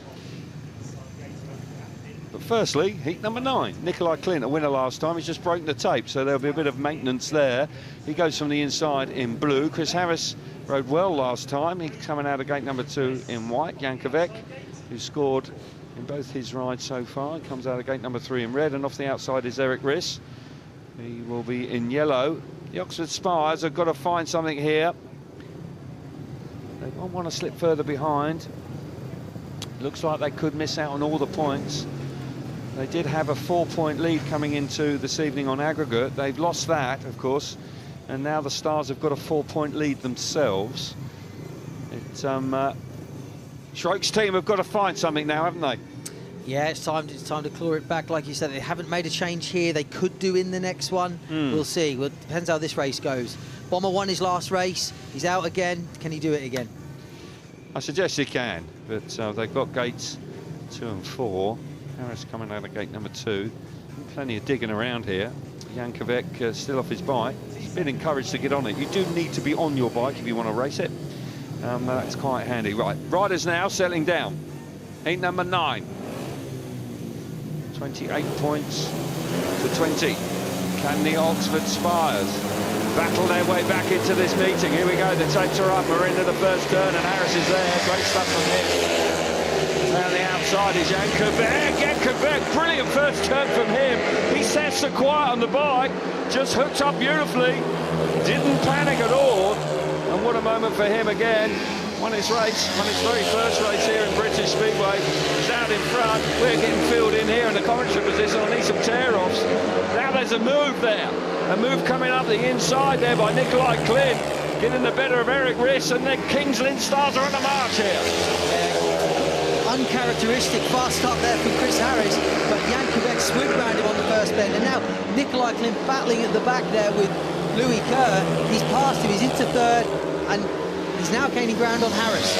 But firstly, heat number 9. Nikolai Clint, a winner last time. He's just broken the tape, so there'll be a bit of maintenance there. He goes from the inside in blue. Chris Harris rode well last time. He's coming out of gate number 2 in white. Jan Kvet, who scored in both his rides so far, he comes out of gate number 3 in red, and off the outside is Eric Riss. He will be in yellow. The Oxford Spires have got to find something here. They won't want to slip further behind. Looks like they could miss out on all the points. They did have a 4-point lead coming into this evening on aggregate. They've lost that, of course, and now the Stars have got a 4-point lead themselves. Schrock's team have got to find something now, haven't they? Yeah, it's time to claw it back. Like you said, they haven't made a change here. They could do in the next one. We'll see. Well, it depends how this race goes. Bomber won his last race. He's out again. Can he do it again? I suggest he can, but they've got gates 2 and 4. Harris coming out of gate number 2. Plenty of digging around here. Jan Kvet still off his bike. He's been encouraged to get on it. You do need to be on your bike if you want to race it. That's quite handy. Right, riders now settling down. Heat number 9. 28 points to 20. Can the Oxford Spires battle their way back into this meeting? Here we go, the tapes are up, we're into the first turn, and Harris is there. Great stuff from him. Down the outside is Jan Kvet. Jan Kvet, brilliant first turn from him. He sets the quiet on the bike, just hooked up beautifully, didn't panic at all. And what a moment for him again. won its very first race here in British Speedway. It's out in front. We're getting filled in here in the commentary position. I need some tear-offs. Now there's a move there. A move coming up the inside there by Nikolai Klin, getting the better of Eric Riss, and then Kings Lynn Stars are on the march here. Uncharacteristic fast start there from Chris Harris, but Jan Kvet swooped around him on the first bend, and now Nikolai Klin battling at the back there with Louis Kerr. He's passed him, he's into third, and he's now gaining ground on Harris.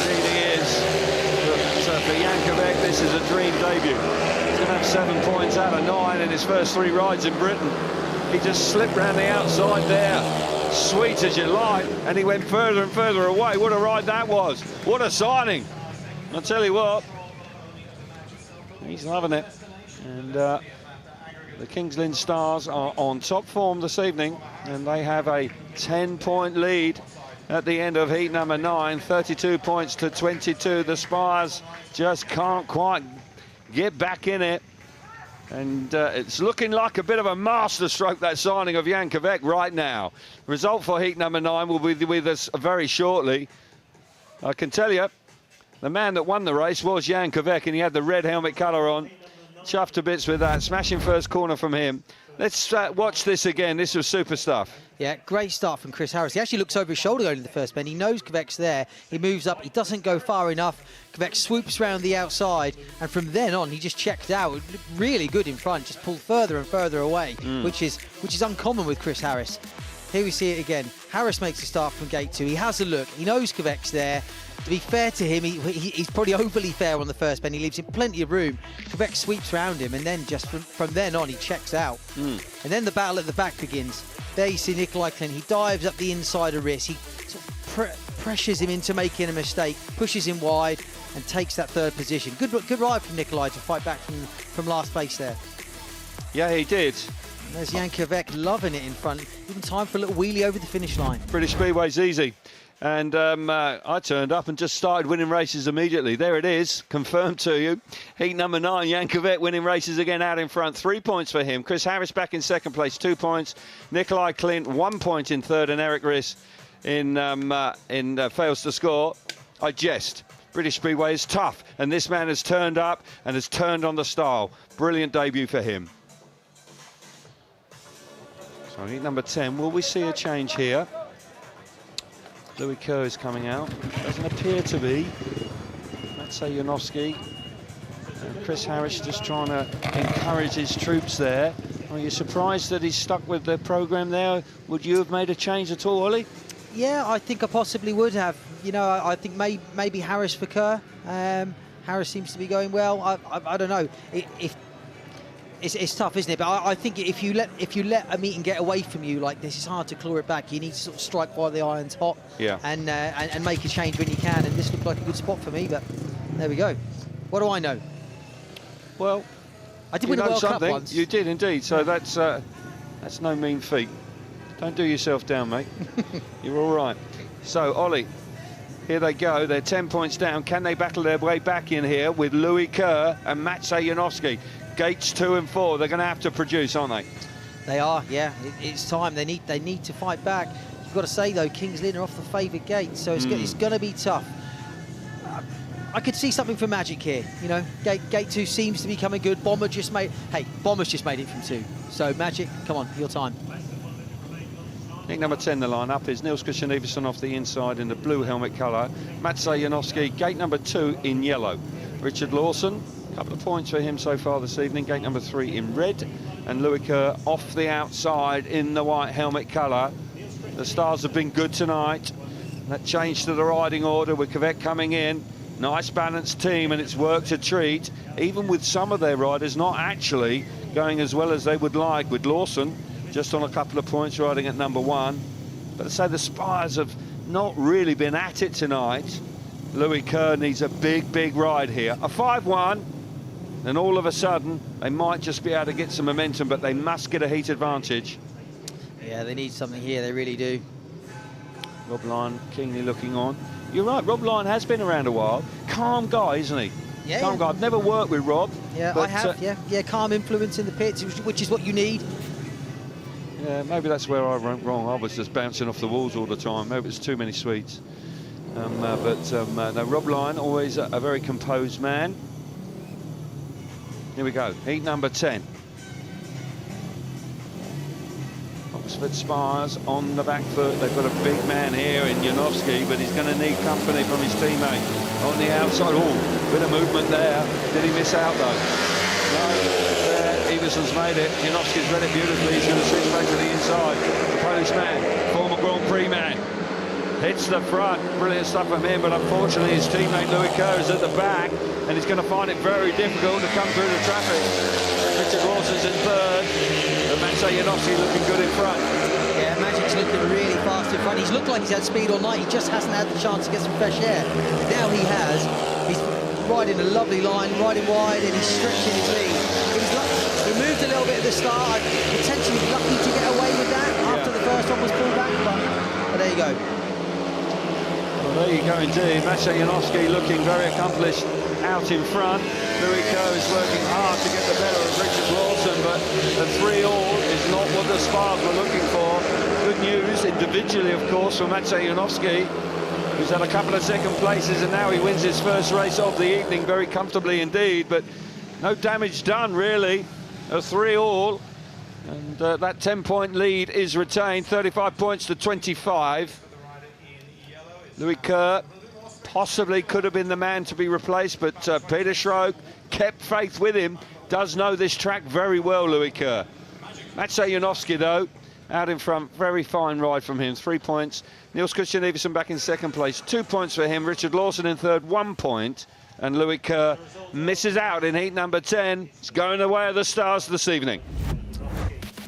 Indeed he is. But for Jan Kvet, this is a dream debut. He's going to have 7 points out of 9 in his first 3 rides in Britain. He just slipped round the outside there. Sweet as you like, and he went further and further away. What a ride that was. What a signing. I'll tell you what, he's loving it. And the Kings Lynn Stars are on top form this evening, and they have a 10-point lead at the end of heat number 9, 32 points to 22. The Spires just can't quite get back in it. And it's looking like a bit of a masterstroke, that signing of Jan Kvet right now. Result for heat number 9 will be with us very shortly. I can tell you, the man that won the race was Jan Kvet, and he had the red helmet colour on. Chuffed to bits with that. Smashing first corner from him. Let's watch this again. This was super stuff. Yeah, great start from Chris Harris. He actually looks over his shoulder going to the first bend. He knows Kvet's there. He moves up. He doesn't go far enough. Kvet swoops round the outside, and from then on, he just checked out. Really good in front. Just pulled further and further away, which is uncommon with Chris Harris. Here we see it again. Harris makes a start from gate 2. He has a look. He knows Kvet's there. To be fair to him, he's probably overly fair on the first bend. He leaves him plenty of room. Kvet sweeps round him, and then just from then on, he checks out. And then the battle at the back begins. There you see Nikolai Klin. He dives up the inside of Riss. He sort of pressures him into making a mistake, pushes him wide, and takes that third position. Good ride from Nikolai to fight back from last place there. Yeah, he did. And there's Jan Kvet loving it in front. Even time for a little wheelie over the finish line. British Speedway's easy. And I turned up and just started winning races immediately. There it is, confirmed to you. Heat number 9, Jan Kvet winning races again out in front. 3 points for him. Chris Harris back in second place, 2 points. Nikolai Klin, 1 point in third, and Eric Riss in fails to score. I jest. British Speedway is tough, and this man has turned up and has turned on the style. Brilliant debut for him. So heat number 10, will we see a change here? Louis Kerr is coming out. Doesn't appear to be. Let's say Janowski. And Chris Harris just trying to encourage his troops there. Are you surprised that he's stuck with the programme there? Would you have made a change at all, Ollie? Yeah, I think I possibly would have. You know, I think maybe Harris for Kerr. Harris seems to be going well. I don't know. It's tough, isn't it? But I think if you let a meeting get away from you like this, it's hard to claw it back. You need to sort of strike while the iron's hot, and make a change when you can. And this looked like a good spot for me, but there we go. What do I know? Well, I did win a World Cup once. You did indeed. So that's no mean feat. Don't do yourself down, mate. You're all right. So Ollie, here they go. They're 10 points down. Can they battle their way back in here with Louis Kerr and Maciej Janowski? Gates 2 and 4, they're going to have to produce, aren't they? They are, yeah. It's time. They need to fight back. You've got to say, though, Kings Lynn are off the favoured gate, so it's going to be tough. I could see something for Magic here. You know, gate 2 seems to be coming good. Bomber's just made it from 2. So, Magic, come on, your time. I think number 10, the lineup is Nils Christian Iversen off the inside in the blue helmet colour. Maciej Janowski, gate number 2 in yellow. Richard Lawson, couple of points for him so far this evening. Gate number 3 in red, and Louis Kerr off the outside in the white helmet colour. The Stars have been good tonight. That change to the riding order with Kvet coming in. Nice balanced team, and it's worked a treat, even with some of their riders not actually going as well as they would like, with Lawson just on a couple of points riding at number 1. But I say the Spires have not really been at it tonight. Louis Kerr needs a big ride here. A 5-1. And all of a sudden, they might just be able to get some momentum, but they must get a heat advantage. Yeah, they need something here, they really do. Rob Lyon keenly looking on. You're right, Rob Lyon has been around a while. Calm guy, isn't he? Yeah. Calm guy. I've never worked with Rob. Yeah, but, I have, yeah, calm influence in the pits, which is what you need. Yeah, maybe that's where I went wrong. I was just bouncing off the walls all the time. Maybe it's too many sweets. No, Rob Lyon, always a very composed man. Here we go, heat number 10. Oxford Spires on the back foot. They've got a big man here in Janowski, but he's going to need company from his teammate on the outside. Oh, bit of movement there. Did he miss out though? No, there, Everson's made it. Janowski's read it beautifully. He's going to switch back to the inside. The Polish man, former Grand Prix man, hits the front. Brilliant stuff from him, but unfortunately his teammate Louis Kerr is at the back, and he's going to find it very difficult to come through the traffic. Richard Lawson's in third, and Maciej Janowski looking good in front. Yeah, Magic's looking really fast in front. He's looked like he's had speed all night. He just hasn't had the chance to get some fresh air. Now he has. He's riding a lovely line, riding wide, and he's stretching his lead. He moved a little bit at the start. Potentially lucky to get away with that after the first one was pulled back, but there you go. Well, there you go indeed. Maciej Janowski looking very accomplished out in front. Louis Kerr is working hard to get the better of Richard Lawson, but the 3-all is not what the Spires were looking for. Good news, individually, of course, for Maciej Janowski, who's had a couple of second places, and now he wins his first race of the evening very comfortably indeed, but no damage done, really. A 3-all, and that 10-point lead is retained, 35 points to 25. Louis Kerr possibly could have been the man to be replaced, but Peter Schroek kept faith with him. Does know this track very well, Louis Kerr. Maciej Janowski, though, out in front. Very fine ride from him. 3 points. Niels Christian Everson back in second place. 2 points for him. Richard Lawson in third, 1 point. And Louis Kerr misses out in heat number 10. It's going the way of the Stars this evening.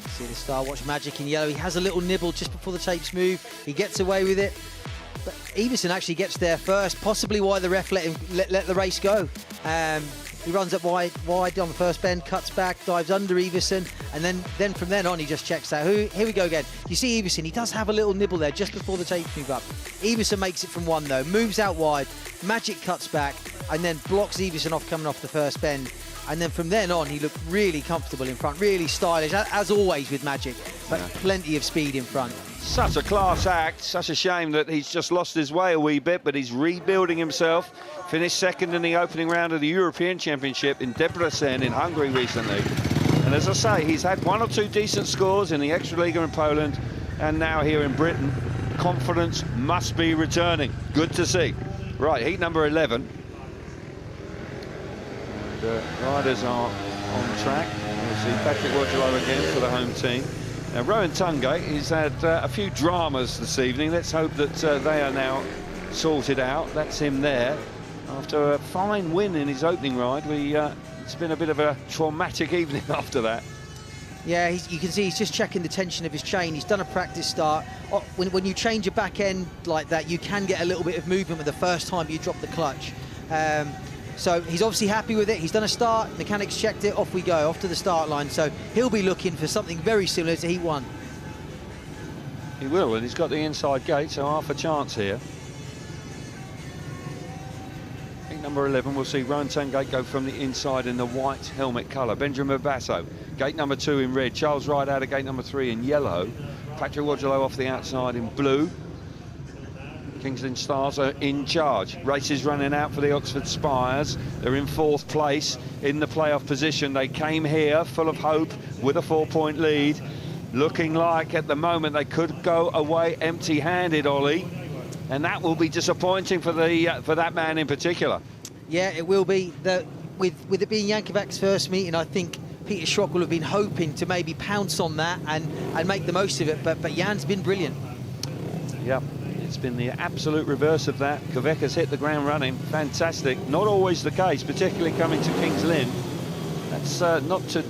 See the Star Watch Magic in yellow. He has a little nibble just before the tapes move. He gets away with it. But Everson actually gets there first, possibly why the ref let the race go. He runs up wide on the first bend, cuts back, dives under Everson, and then from then on he just checks out. Here we go again. You see Everson, he does have a little nibble there just before the tapes move up. Everson makes it from one though, moves out wide, Magic cuts back, and then blocks Everson off coming off the first bend. And then from then on, he looked really comfortable in front, really stylish, as always with Magic, but plenty of speed in front. Such a class act, such a shame that he's just lost his way a wee bit, but he's rebuilding himself. Finished second in the opening round of the European Championship in Debrecen in Hungary recently. And as I say, he's had 1 or 2 decent scores in the Extraliga in Poland, and now here in Britain. Confidence must be returning. Good to see. Right, heat number 11. The riders are on track. We'll see Patrick Wojtyła again for the home team. Now, Rowan Tungate, he's had a few dramas this evening. Let's hope that they are now sorted out. That's him there. After a fine win in his opening ride, it's been a bit of a traumatic evening after that. Yeah, you can see he's just checking the tension of his chain. He's done a practice start. When you change your back end like that, you can get a little bit of movement with the first time you drop the clutch. So he's obviously happy with it. He's done a start, mechanics checked it, off we go, off to the start line. So he'll be looking for something very similar to Heat 1. He will, and he's got the inside gate, so half a chance here. Heat number 11, we'll see Rowan Tungate go from the inside in the white helmet colour. Benjamin Basso, gate number 2 in red. Charles Wright out of gate number 3 in yellow. Patrick Wojtyła off the outside in blue. Kings Lynn Stars are in charge. Race is running out for the Oxford Spires. They're in 4th place in the playoff position. They came here full of hope with a 4-point lead. Looking like at the moment they could go away empty-handed, Ollie, and that will be disappointing for that man in particular. Yeah, it will be. With it being Jankovic's first meeting, I think Peter Schroek will have been hoping to maybe pounce on that and make the most of it. But Jan's been brilliant. Yep. It's been the absolute reverse of that. Kvet has hit the ground running. Fantastic. Not always the case, particularly coming to Kings Lynn. That's not to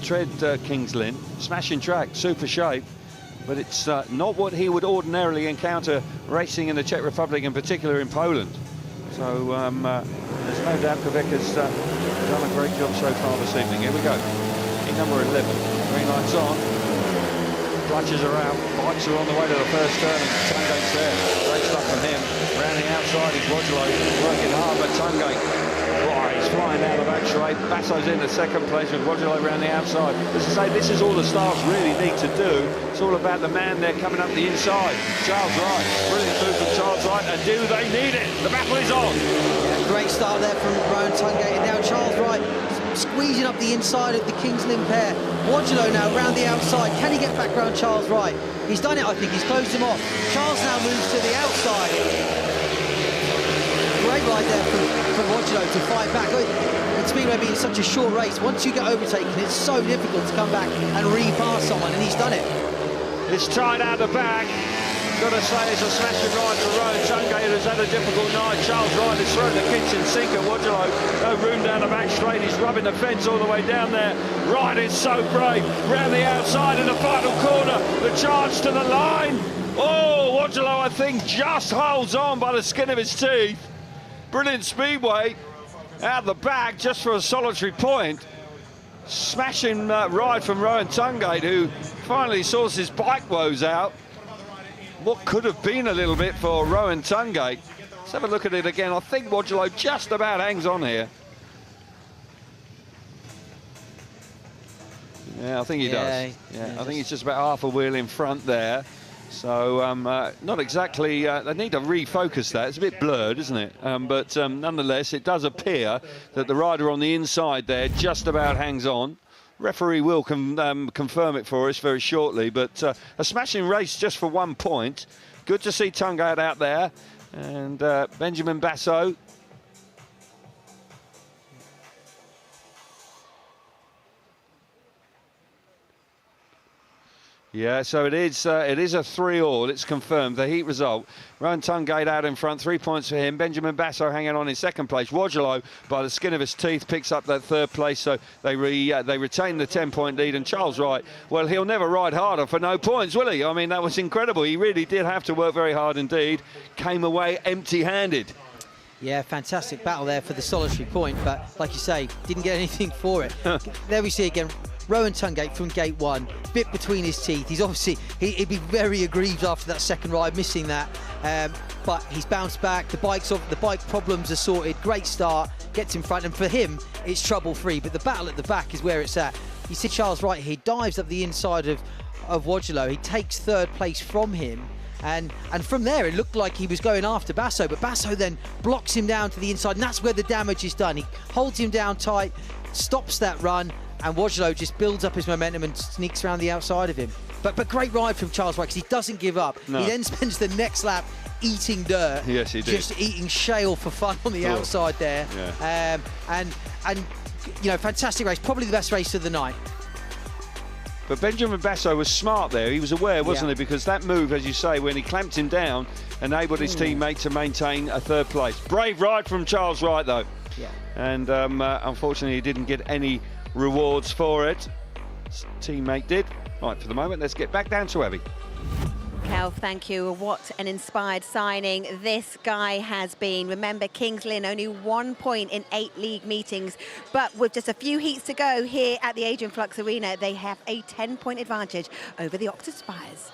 tread Kings Lynn. Smashing track, super shape. But it's not what he would ordinarily encounter racing in the Czech Republic, in particular in Poland. So there's no doubt Kvet has done a great job so far this evening. Here we go. In number 11. Green lights on. Clutches are out, bikes are on the way to the first turn, and Tungate's there. Great stuff from him. Round the outside is Wojtyła, working hard, but Tungate, he's flying out of back straight. say, Basso's in the second place with Wojciech around the outside. As I say, this is all the stars really need to do. It's all about the man there coming up the inside. Charles Wright, brilliant move from Charles Wright, and do they need it? The battle is on. Yeah, great start there from Rowan Tungate, and now Charles Wright squeezing up the inside of the Kings Lynn pair. Wojciech now round the outside. Can he get back round Charles Wright? He's done it, I think. He's closed him off. Charles now moves to the outside. Great ride there from Wojciech to fight back. It's been maybe it's such a short race. Once you get overtaken, it's so difficult to come back and re-pass someone, and he's done it. It's tied out the back. Got to say, it's a smashing ride for Rowan Tungate, who's had a difficult night. Charles Wright has thrown the kitchen sink at Wojciech. No room down the back straight. He's rubbing the fence all the way down there. Wright is so brave. Round the outside in the final corner. The charge to the line. Oh, Wojciech, I think, just holds on by the skin of his teeth. Brilliant speedway. Out the back just for a solitary point. Smashing ride from Rowan Tungate, who finally sorts his bike woes out. What could have been a little bit for Rowan Tungate. Let's have a look at it again. I think Wojciech just about hangs on here. Yeah, I think he does. Yeah, I think he's just about half a wheel in front there. So not exactly, they need to refocus that. It's a bit blurred, isn't it? But nonetheless, it does appear that the rider on the inside there just about hangs on. Referee will confirm it for us very shortly, but a smashing race just for 1 point. Good to see Tungate out there, and Benjamin Basso. Yeah, so it is a 3-all, it's confirmed, the heat result. Rowan Tungate out in front, 3 points for him. Benjamin Basso hanging on in second place. Wojciech, by the skin of his teeth, picks up that third place, so they retain the 10-point lead. And Charles Wright, well, he'll never ride harder for no points, will he? I mean, that was incredible. He really did have to work very hard indeed. Came away empty-handed. Yeah, fantastic battle there for the solitary point, but like you say, didn't get anything for it. There we see again, Rowan Tungate from gate 1, bit between his teeth. He's obviously, he'd be very aggrieved after that second ride, missing that. But he's bounced back, the bike problems are sorted, great start, gets in front, and for him, it's trouble-free. But the battle at the back is where it's at. You see Charles Wright, he dives up the inside of Wojciech, he takes third place from him. And from there, it looked like he was going after Basso, but Basso then blocks him down to the inside, and that's where the damage is done. He holds him down tight, stops that run, and Wojciech just builds up his momentum and sneaks around the outside of him. But great ride from Charles Wright, because he doesn't give up. No. He then spends the next lap eating dirt. Yes, he did. Just eating shale for fun on the outside there. Yeah. And you know, fantastic race, probably the best race of the night. But Benjamin Basso was smart there. He was aware, wasn't he? Because that move, as you say, when he clamped him down, enabled his teammate to maintain a third place. Brave ride from Charles Wright, though. Yeah. And unfortunately, he didn't get any rewards for it. His teammate did. Right, for the moment, let's get back down to Abby. Kelv, thank you. What an inspired signing this guy has been. Remember, Kings Lynn only 1 point in 8 league meetings, but with just a few heats to go here at the Adrian Flux Arena, they have a 10-point advantage over the Oxford Spires.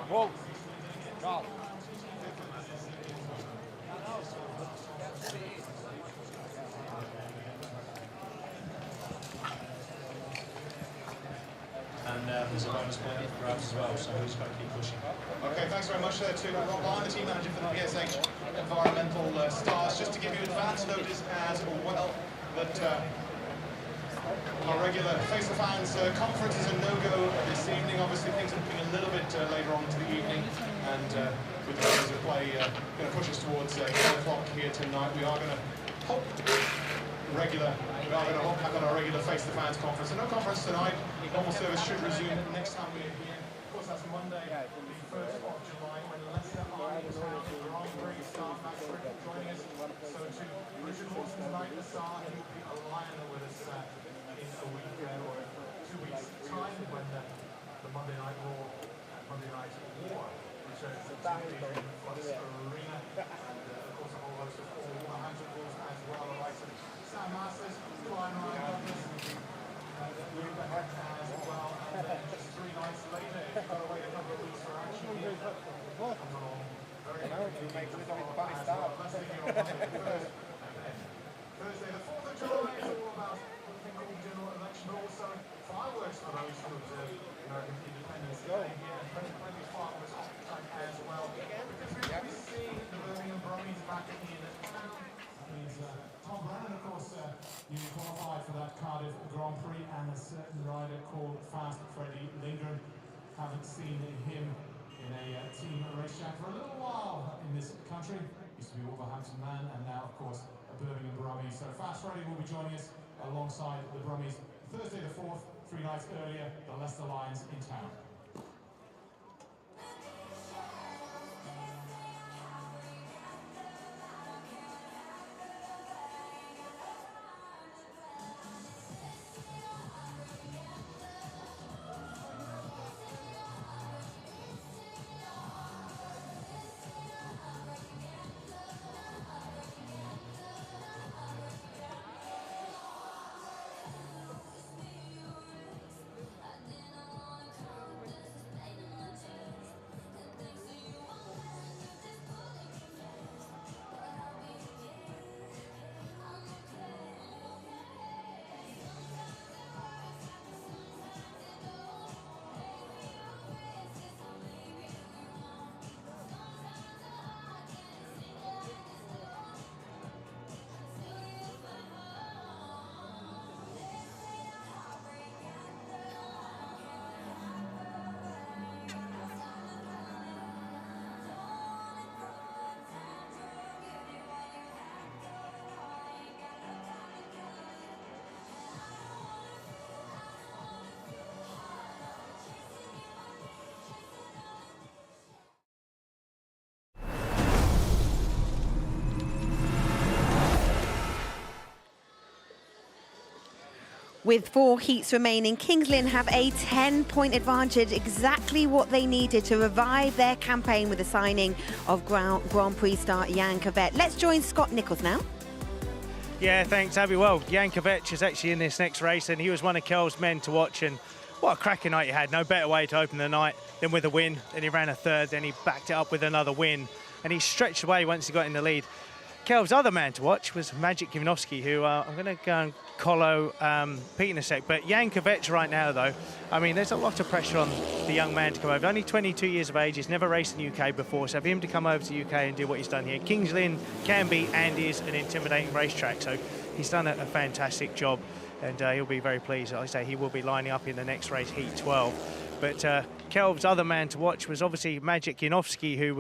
Whoa. God. And there's a bonus point up for grabs as well, so we've just got to keep pushing. Okay, thanks very much to Rob Lyon, the team manager for the PSH Environmental Stars. Just to give you advance notice as well that our regular Face the Fans conference is a no-go this evening. Obviously, things are looking a little bit later on into the evening, and with the days of play going to push us towards 10 o'clock here tonight. We are going to hope back on our regular Face the Fans conference. So no conference tonight. Normal service should resume next time we're here. Of course, that's Monday, the 1st of July, when Leicester are in town. The Grand Prix start match joining us. So to Richard Wilson tonight, the star, he will be a lion with us in a week or 2 weeks' time when the Monday Night Raw and Monday Night War returns to the Adrian Flux Arena, and of course a whole host of all Hampton Bulls as well. The likes of Sam Masters, Ryan Douglas, Luke Beck as well, and then just 3 nights later, if you've got to wait a couple of weeks for action here, comes along very quickly to follow as well. Let's take you on Monday first, and then Thursday the 4th of July is all about the general election, but also fireworks for those who observe American Independence Day here, and plenty of fireworks off the track as well. Because we're going to be seeing the Birmingham Brummies back in town. That means Tom Brennan, of course, you qualified for that Cardiff Grand Prix, and a certain rider called Fast Freddie Lindgren. Haven't seen him in a team racetrack for a little while in this country. Used to be a Wolverhampton man, and now, of course, a Birmingham Brummie. So Fast Freddie will be joining us alongside the Brummies Thursday the 4th, 3 nights earlier, the Leicester Lions in town. With 4 heats remaining, Kings Lynn have a 10-point advantage, exactly what they needed to revive their campaign with the signing of Grand Prix star Jan Kvet. Let's join Scott Nichols now. Yeah, thanks, Abby. Well, Jan Kvet is actually in this next race, and he was one of Kel's men to watch, and what a cracking night he had. No better way to open the night than with a win. Then he ran a third, then he backed it up with another win, and he stretched away once he got in the lead. Kel's other man to watch was Magic Givnovsky, who I'm going to go and follow Pete in a sec. But Jan Kvet right now, though, I mean, there's a lot of pressure on the young man to come over. Only 22 years of age, he's never raced in the UK before, so for him to come over to the UK and do what he's done here, Kings Lynn can be and is an intimidating racetrack, so he's done a fantastic job, and he'll be very pleased. Like I say, he will be lining up in the next race, Heat 12. But Kel's other man to watch was obviously Magic Givnovsky, who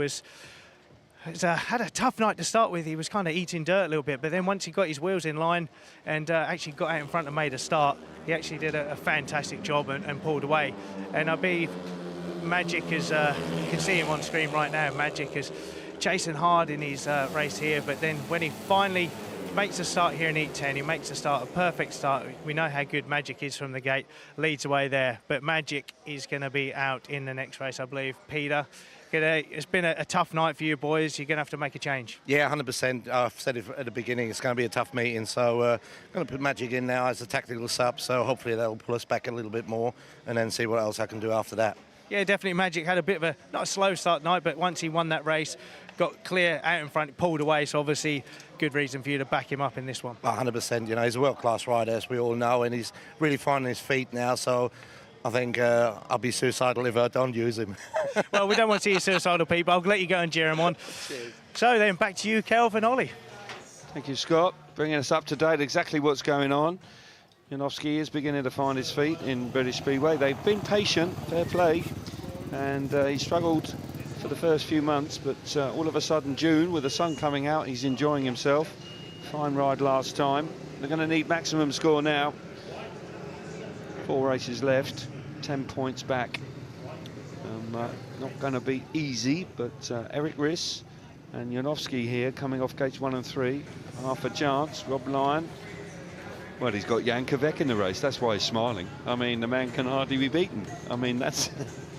had a tough night to start with. He was kind of eating dirt a little bit, but then once he got his wheels in line and actually got out in front and made a start, he actually did a fantastic job and pulled away. And I believe Magic is, you can see him on screen right now, Magic is chasing hard in his race here, but then when he finally makes a start here in Heat 10, he makes a start, a perfect start. We know how good Magic is from the gate, leads away there, but Magic is going to be out in the next race, I believe. Peter, it's been a tough night for you boys. You're going to have to make a change. Yeah, 100%. I've said it at the beginning, it's going to be a tough meeting, so I'm going to put Magic in now as a tactical sub, so hopefully that'll pull us back a little bit more and then see what else I can do after that. Yeah, definitely Magic had a bit of not a slow start night, but once he won that race, got clear out in front, pulled away, so obviously good reason for you to back him up in this one. 100%, you know, he's a world-class rider, as we all know, and he's really finding his feet now, so I think I'll be suicidal if I don't use him. Well, we don't want to see you suicidal people. I'll let you go and cheer him on. Cheers. So then back to you, Kelv and Ollie. Thank you, Scott, bringing us up to date exactly what's going on. Janowski is beginning to find his feet in British Speedway. They've been patient, fair play, and he struggled for the first few months, but all of a sudden June, with the sun coming out, he's enjoying himself. Fine ride last time. They're going to need maximum score now. 4 races left, 10 points back. Not going to be easy, but Eric Riss and Janowski here coming off gates 1 and 3. Half a chance. Rob Lyon. Well, he's got Jan Kvet in the race. That's why he's smiling. I mean, the man can hardly be beaten. I mean, that's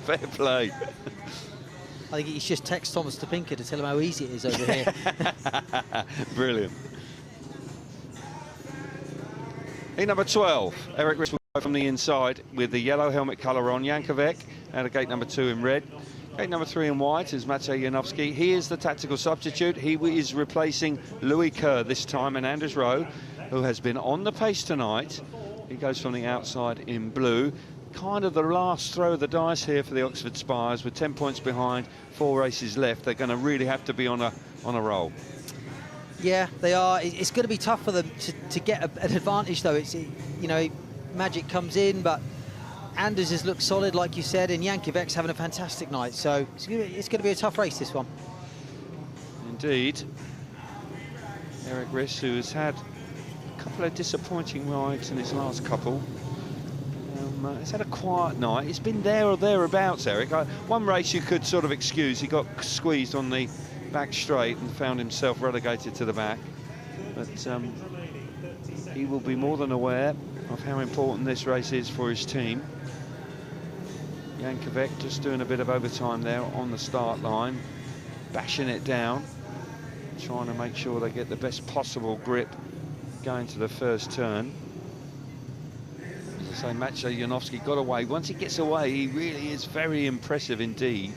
fair play. I think he's just text Thomas Topinka to tell him how easy it is over here. Brilliant. Heat number 12. Eric Riss will go from the inside with the yellow helmet colour on. Jan Kvet out of gate number 2 in red. Gate number 3 in white is Maciej Janowski. He is the tactical substitute. He is replacing Louis Kerr this time, and Anders Rowe, who has been on the pace tonight. He goes from the outside in blue. Kind of the last throw of the dice here for the Oxford Spires, with 10 points behind, 4 races left. They're going to really have to be on a roll. Yeah, they are. It's going to be tough for them to get an advantage, though. You know, Magic comes in, but Anders has looked solid, like you said, and Jan Kvet's having a fantastic night. So it's going to be a tough race, this one. Indeed. Eric Riss, who has had a couple of disappointing rides in his last couple. He's had a quiet night. It's been there or thereabouts, Eric. One race you could sort of excuse. He got squeezed on the back straight and found himself relegated to the back. But he will be more than aware of how important this race is for his team. Jan Kvet just doing a bit of overtime there on the start line, bashing it down, trying to make sure they get the best possible grip going to the first turn. As I say, Maciej Janowski got away. Once he gets away, he really is very impressive indeed.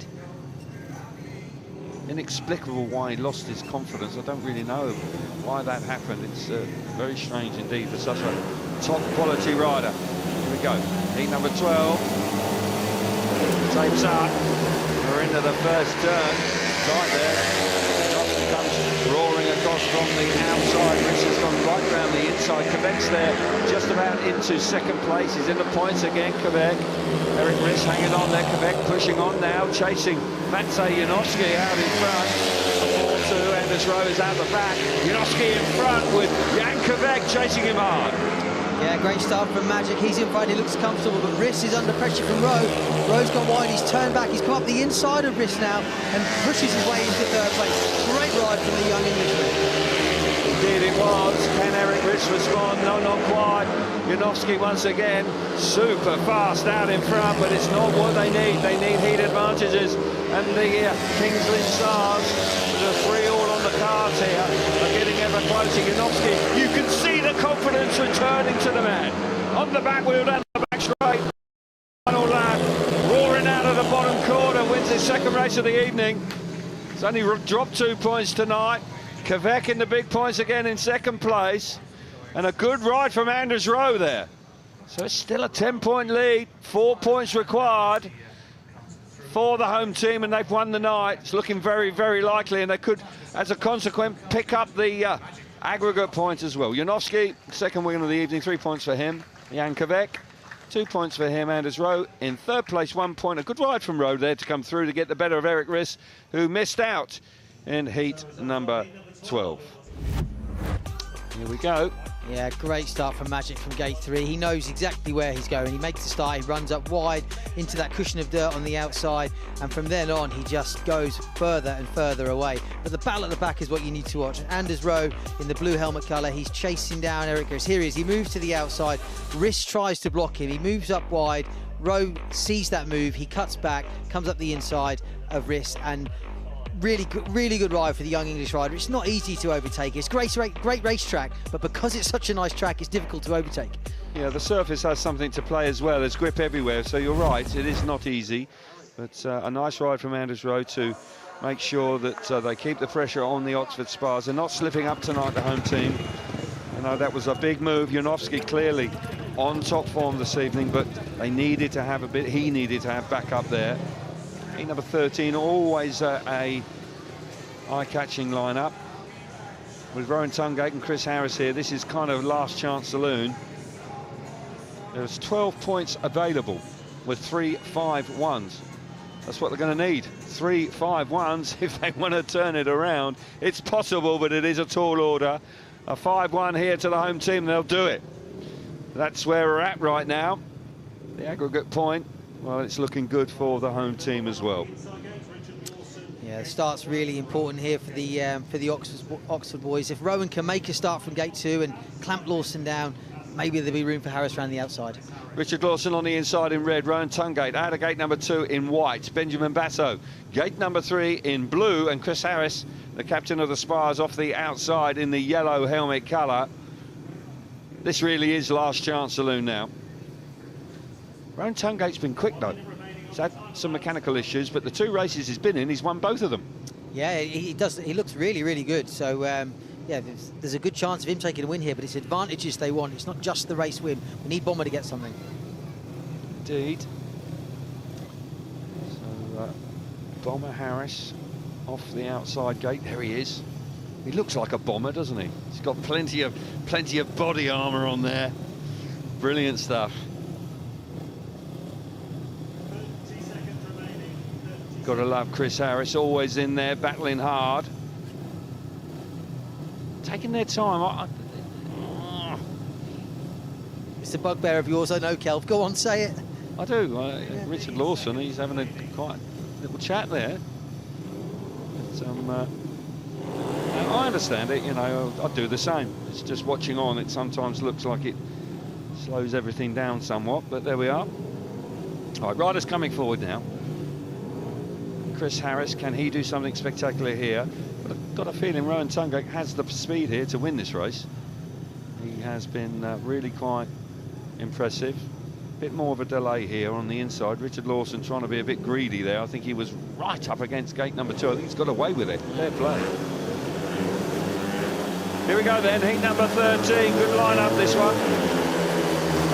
Inexplicable why he lost his confidence. I don't really know why that happened. It's very strange indeed for such a top quality rider. Here we go, heat number 12. Tapes up. We're into the first turn. Right there. Janowski comes roaring across from the outside. Riss has gone right round the inside. Kvet's there, just about into second place. He's in the points again, Kvet. Eric Riss hanging on there. Kvet pushing on now, chasing Maciej Janowski out in front. 4-2, Anders Rowe is out the back. Janowski in front with Jan Kvet chasing him hard. Yeah, great start from Magic. He's in front, he looks comfortable, but Riss is under pressure from Rowe. Rowe's got wide, he's turned back, he's come up the inside of Riss now and pushes his way into third place. Great ride from the young Englishman. Indeed it was. Can Eric Riss respond? No, not quite. Janowski once again, super fast out in front, but it's not what they need. They need heat advantages. And the Kings Lynn Stars, with a 3-all on the cards here, are getting ever closer. Janowski, you can see the confidence returning to the man. On the back wheel, down the back straight. Final lap, roaring out of the bottom corner, wins his second race of the evening. He's only dropped 2 points tonight. Kvet in the big points again in second place. And a good ride from Anders Rowe there. So it's still a 10-point lead, 4 points required for the home team, and they've won the night. It's looking very, very likely, and they could, as a consequence, pick up the aggregate points as well. Janowski, second win of the evening, 3 points for him. Jan Kvet, 2 points for him. Anders Rowe in third place, 1 point. A good ride from Rowe there to come through to get the better of Eric Riss, who missed out in heat number 12. Here we go. Yeah, great start from Magic from gate 3. He knows exactly where he's going. He makes the start, he runs up wide into that cushion of dirt on the outside, and from then on he just goes further and further away. But the battle at the back is what you need to watch. Anders Rowe in the blue helmet colour, he's chasing down Eric Riss. Here he is, he moves to the outside. Riss tries to block him, he moves up wide. Rowe sees that move, he cuts back, comes up the inside of Riss, and really good ride for the young English rider. It's not easy to overtake. It's great racetrack, but because it's such a nice track, it's difficult to overtake. Yeah, the surface has something to play as well. There's grip everywhere, so you're right, it is not easy. But a nice ride from Anders Rowe to make sure that they keep the pressure on the Oxford Spires. They're not slipping up tonight, the home team. You know, that was a big move. Janowski clearly on top form this evening, but they needed to have a bit, he needed to have back up there. Heat number 13, always a eye-catching lineup. With Rowan Tungate and Chris Harris here, this is kind of last chance saloon. There's 12 points available with 3 5-1s. That's what they're going to need. 3 5-1s if they want to turn it around. It's possible, but it is a tall order. A 5-1 here to the home team, they'll do it. That's where we're at right now. The aggregate point, well, it's looking good for the home team as well. Yeah, the start's really important here for the Oxford boys. If Rowan can make a start from gate 2 and clamp Lawson down, maybe there'll be room for Harris around the outside. Richard Lawson on the inside in red, Rowan Tungate out of gate number 2 in white, Benjamin Basso gate number 3 in blue, and Chris Harris, the captain of the Spires, off the outside in the yellow helmet colour. This really is last chance saloon now. Rowan Tungate's been quick though. He's had some mechanical issues, but the 2 races he's been in, he's won both of them. Yeah, he does. He looks really, really good. So yeah, there's a good chance of him taking a win here, but it's advantages they want. It's not just the race win. We need Bomber to get something. Indeed. So Bomber Harris off the outside gate. There he is. He looks like a bomber, doesn't he? He's got plenty of body armour on there. Brilliant stuff. Got to love Chris Harris, always in there, battling hard. Taking their time. It's a bugbear of yours, I know, Kelv. Go on, say it. I do. Richard Lawson, he's having a quite little chat there. But, I understand it, you know, I do the same. It's just watching on, it sometimes looks like it slows everything down somewhat, but there we are. All right, riders coming forward now. Chris Harris, can he do something spectacular here? But I've got a feeling Rowan Tungate has the speed here to win this race. He has been really quite impressive. A bit more of a delay here on the inside. Richard Lawson trying to be a bit greedy there. I think he was right up against gate number 2. I think he's got away with it. Fair play. Here we go then, heat number 13. Good line-up this one.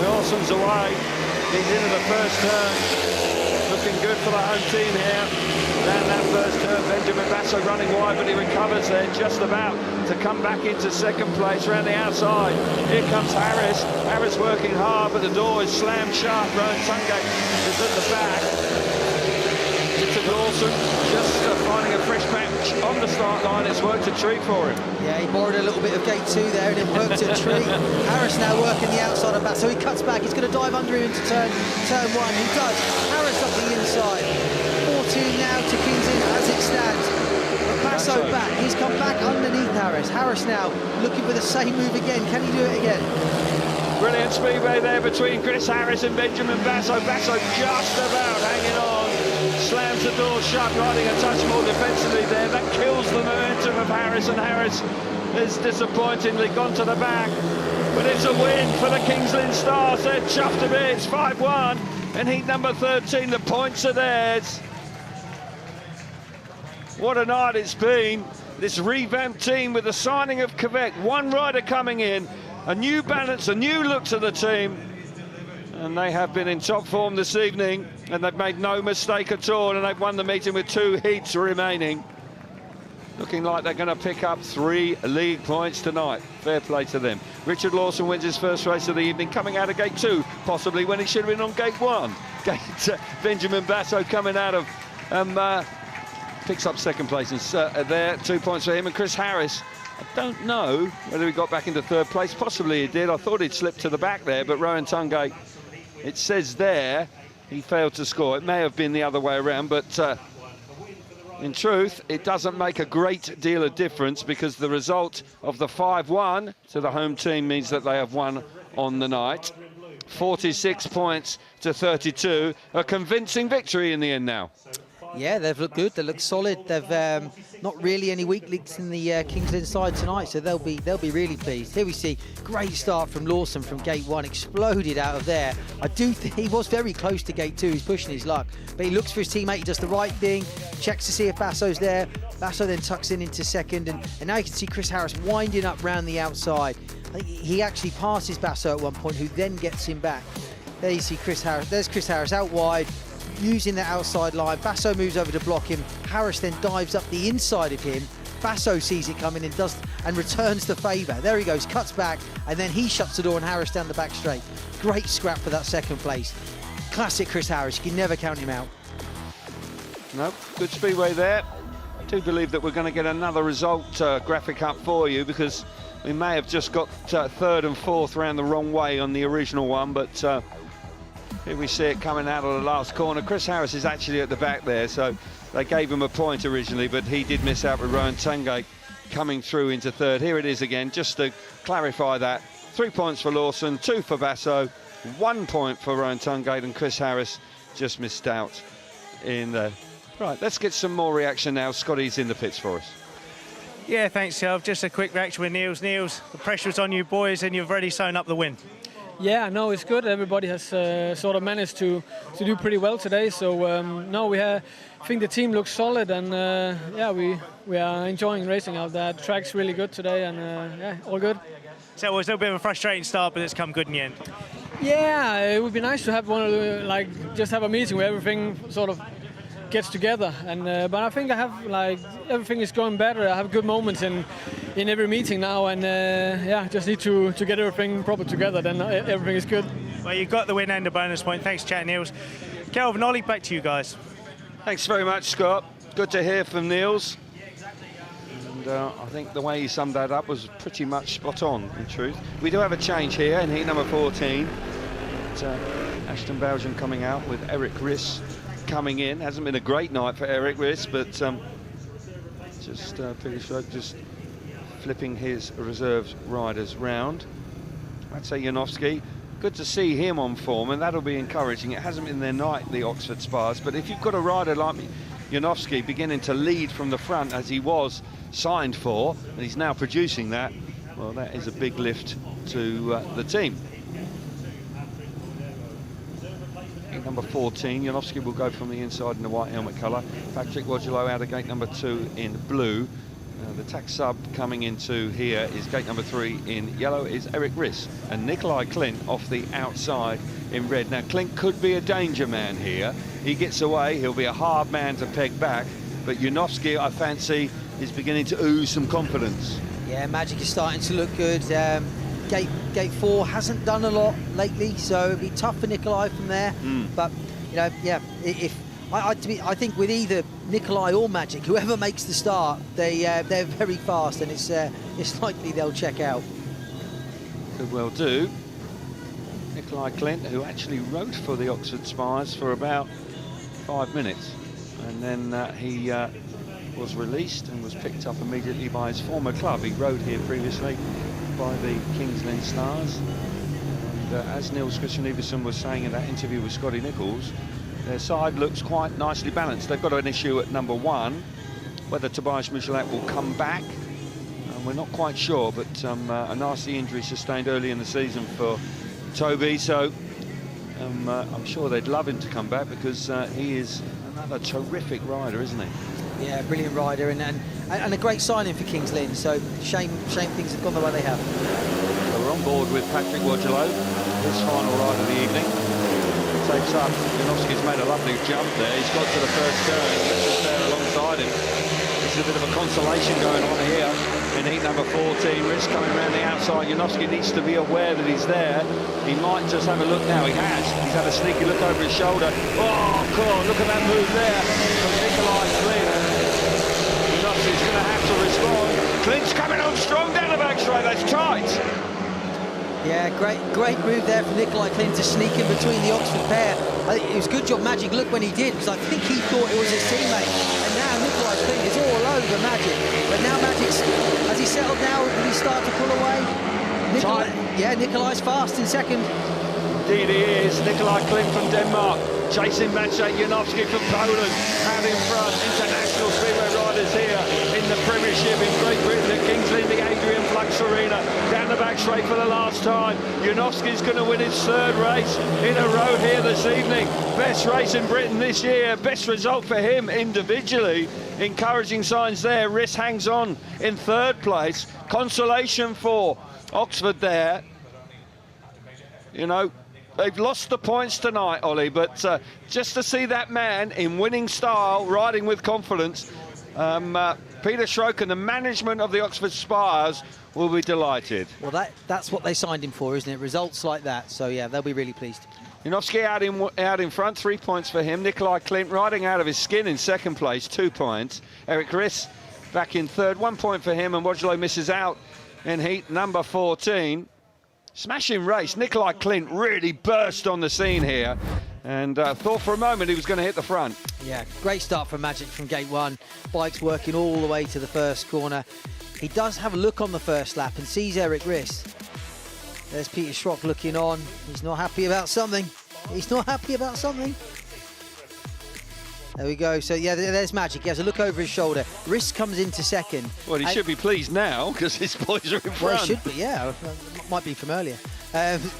Lawson's away. He's into the first turn. Looking good for the home team here. Down that first turn, Benjamin Basso running wide, but he recovers there just about to come back into second place around the outside. Here comes Harris. Harris working hard, but the door is slammed shut. Rowan Tungate is at the back. Richard Lawson just finding a fresh patch on the start line. It's worked a treat for him. Yeah, he borrowed a little bit of gate 2 there and it worked a treat. Harris now working the outside of Basso. He cuts back. He's going to dive under him into turn 1. He does. Harris up the inside. 14 now to Kings Lynn as it stands. But Basso back. He's come back underneath Harris. Harris now looking for the same move again. Can he do it again? Brilliant speedway there between Chris Harris and Benjamin Basso. Basso just about hanging on. Slams the door shut, riding a touch more defensively there. That kills the momentum of Harris, and Harris has disappointingly gone to the back. But it's a win for the Kings Lynn Stars. They're chuffed a bit. It's 5-1. And heat number 13, the points are theirs. What a night it's been. This revamped team with the signing of Kvet. One rider coming in. A new balance, a new look to the team. And they have been in top form this evening, and they've made no mistake at all, and they've won the meeting with 2 heats remaining. Looking like they're going to pick up 3 league points tonight. Fair play to them. Richard Lawson wins his first race of the evening, coming out of gate 2, possibly when he should have been on gate 1. Benjamin Basso coming out of, picks up second place, and there, 2 points for him. And Chris Harris, I don't know whether he got back into third place. Possibly he did. I thought he'd slipped to the back there, but Rowan Tungate, it says there, he failed to score. It may have been the other way around, but in truth, it doesn't make a great deal of difference, because the result of the 5-1 to the home team means that they have won on the night. 46 points to 32. A convincing victory in the end now. Yeah, they've looked good. They look solid. They've not really any weak links in the Kings Lynn side tonight, so they'll be really pleased. Here we see great start from Lawson from gate 1, exploded out of there. I do think he was very close to gate 2. He's pushing his luck, but he looks for his teammate. He does the right thing, checks to see if Basso's there. Basso then tucks in into second, and now you can see Chris Harris winding up round the outside. he actually passes Basso at one point, who then gets him back. There you see Chris Harris. There's Chris Harris out wide, using that outside line. Basso moves over to block him. Harris then dives up the inside of him. Basso sees it coming and returns the favour. There he goes, cuts back, and then he shuts the door and Harris down the back straight. Great scrap for that second place. Classic Chris Harris. You can never count him out. No, good speedway there. I do believe that we're going to get another result graphic up for you, because we may have just got third and fourth round the wrong way on the original one, but here we see it coming out of the last corner. Chris Harris is actually at the back there, so they gave him a point originally, but he did miss out with Rowan Tungate coming through into third. Here it is again, just to clarify that. 3 points for Lawson, 2 for Basso, 1 point for Rowan Tungate, and Chris Harris just missed out in there. Right, let's get some more reaction now. Scotty's in the pits for us. Yeah, thanks, Selv. Just a quick reaction with Niels. Niels, the pressure's on you boys, and you've already sewn up the win. Yeah, no, it's good. Everybody has sort of managed to do pretty well today. So no, I think the team looks solid, and yeah, we are enjoying racing out there. The track's really good today, and yeah, all good. So it was a little bit of a frustrating start, but it's come good in the end. Yeah, it would be nice to have one of the, just have a meeting where everything sort of gets together, and but I think I have everything is going better. I have good moments in every meeting now, and yeah, just need to get everything proper together, then everything is good. Well, you got the win and a bonus point. Thanks, Chat Niels. Kelvin, Ollie, back to you guys. Thanks very much, Scott. Good to hear from Niels. And I think the way he summed that up was pretty much spot on, in truth. We do have a change here in heat number 14. It's, Ashton Belgian coming out with Eric Riss coming in. Hasn't been a great night for Eric Riss, but just flipping his reserves riders round. I'd say Janowski, good to see him on form, and that'll be encouraging. It hasn't been their night, the Oxford Spires, but if you've got a rider like Janowski beginning to lead from the front as he was signed for, and he's now producing that, well, that is a big lift to the team. Number 14, Janowski will go from the inside in the white helmet colour. Patrick Wojolo out of gate number 2 in blue. The tax sub coming into here is gate number 3 in yellow is Eric Riss, and Nikolai Klint off the outside in red. Now Klint could be a danger man here. He gets away, he'll be a hard man to peg back, but Janowski, I fancy, is beginning to ooze some confidence. Yeah, Magic is starting to look good. Gate 4 hasn't done a lot lately, so it'll be tough for Nikolai from there. But you know, yeah, I think with either Nikolai or Magic, whoever makes the start, they're very fast, and it's likely they'll check out. Could well do. Nikolai Klint, who actually rode for the Oxford Spires for about 5 minutes, and then he was released and was picked up immediately by his former club. He rode here previously by the Kings Lynn Stars, and as Niels Christian Everson was saying in that interview with Scotty Nichols, their side looks quite nicely balanced. They've got an issue at number 1, whether Tobias Michelet will come back, we're not quite sure, but a nasty injury sustained early in the season for Toby, so I'm sure they'd love him to come back, because he is another terrific rider, isn't he? Yeah, brilliant rider, and a great signing for Kings Lynn, so shame things have gone the way they have. So we're on board with Patrick Wojolo, his final ride of the evening. Takes up, Janowski's made a lovely jump there, he's got to the first turn, Riss is there alongside him. This is a bit of a consolation going on here in heat number 14. Riss coming around the outside. Janowski needs to be aware that he's there. He might just have a look now. He has. He's had a sneaky look over his shoulder. Oh, God, look at that move there from Nikolai Klint. Janowski's going to have to respond. Klint's coming on strong down the back straight. That's tight. Yeah, great move there from Nikolai Klint to sneak in between the Oxford pair. I think it was good job Magic looked when he did, because I think he thought it was his teammate. And now Nikolai Klint is all over Magic. But now Magic's, has he settled now? Did he start to pull away? Nikolai's fast in second. Indeed he is. Nikolai Klint from Denmark, chasing Maciej Janowski from Poland. Out in front, international speedway rider riders here in the Premiership in Great Britain at Kings Lynn, the Adrian Flux Arena. Down the back straight for the last time. Janowski's going to win his third race in a row here this evening. Best race in Britain this year. Best result for him individually. Encouraging signs there. Riss hangs on in third place. Consolation for Oxford there. You know, they've lost the points tonight, Ollie, but just to see that man in winning style, riding with confidence, Peter Schrock and the management of the Oxford Spires will be delighted. Well, that's what they signed him for, isn't it? Results like that. So, yeah, they'll be really pleased. Janowski out in front, 3 points for him. Nikolai Klint riding out of his skin in second place, 2 points. Eric Riss back in third, 1 point for him, and Wojlo misses out in heat number 14. Smashing race. Nikolai Klint really burst on the scene here and thought for a moment he was going to hit the front. Yeah, great start from Magic from gate one. Bike's working all the way to the first corner. He does have a look on the first lap and sees Eric Riss. There's Peter Schrock looking on. He's not happy about something. He's not happy about something. There we go. So, yeah, there's Magic. He has a look over his shoulder. Riss comes into second. Well, he should be pleased now because his boys are in front. Well, he should be, yeah. Might be from earlier.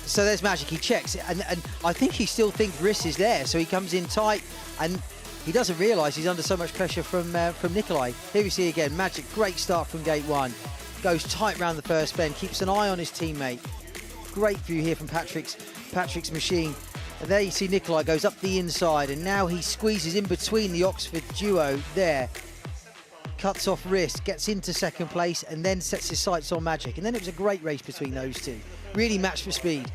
So there's Magic. He checks, and I think he still thinks Riss is there. So he comes in tight, and he doesn't realise he's under so much pressure from Nikolai. Here we see again Magic. Great start from gate one. Goes tight round the first bend. Keeps an eye on his teammate. Great view here from Patrick's machine. And there you see Nikolai goes up the inside, and now he squeezes in between the Oxford duo there. Cuts off Riss, gets into second place, and then sets his sights on Magic. And then it was a great race between those two. Really matched for speed.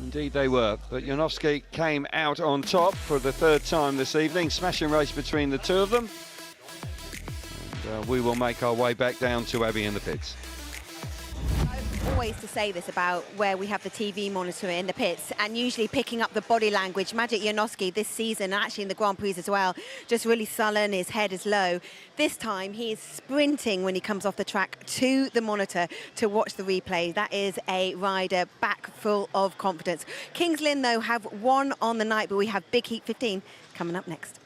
Indeed they were, but Janowski came out on top for the third time this evening. Smashing race between the two of them. And we will make our way back down to Abby in the pits. Always to say this about where we have the TV monitor in the pits and usually picking up the body language. Magic Janowski this season, and actually in the Grand Prix as well, just really sullen, his head is low. This time he is sprinting when he comes off the track to the monitor to watch the replay. That is a rider back full of confidence. Kings Lynn, though, have won on the night, but we have Big Heat 15 coming up next.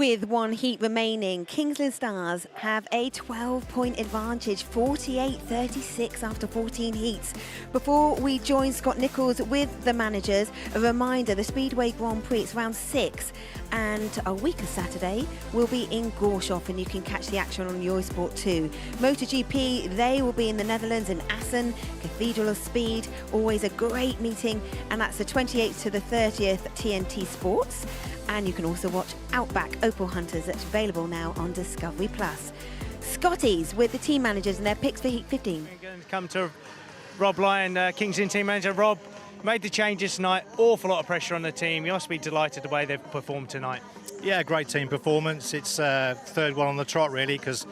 With one heat remaining, Kings Lynn Stars have a 12-point advantage, 48-36 after 14 heats. Before we join Scott Nichols with the managers, a reminder, the Speedway Grand Prix, it's round 6, and a week of Saturday will be in Gorshof, and you can catch the action on Eurosport 2. MotoGP, they will be in the Netherlands in Assen, Cathedral of Speed, always a great meeting, and that's the 28th to the 30th TNT Sports. And you can also watch Outback Opal Hunters, that's available now on Discovery Plus. Scotties with the team managers and their picks for Heat 15. We're going to come to Rob Lyon, Kings Lynn team manager. Rob, made the changes tonight, awful lot of pressure on the team. You must be delighted the way they've performed tonight. Yeah, great team performance. It's third one on the trot really, because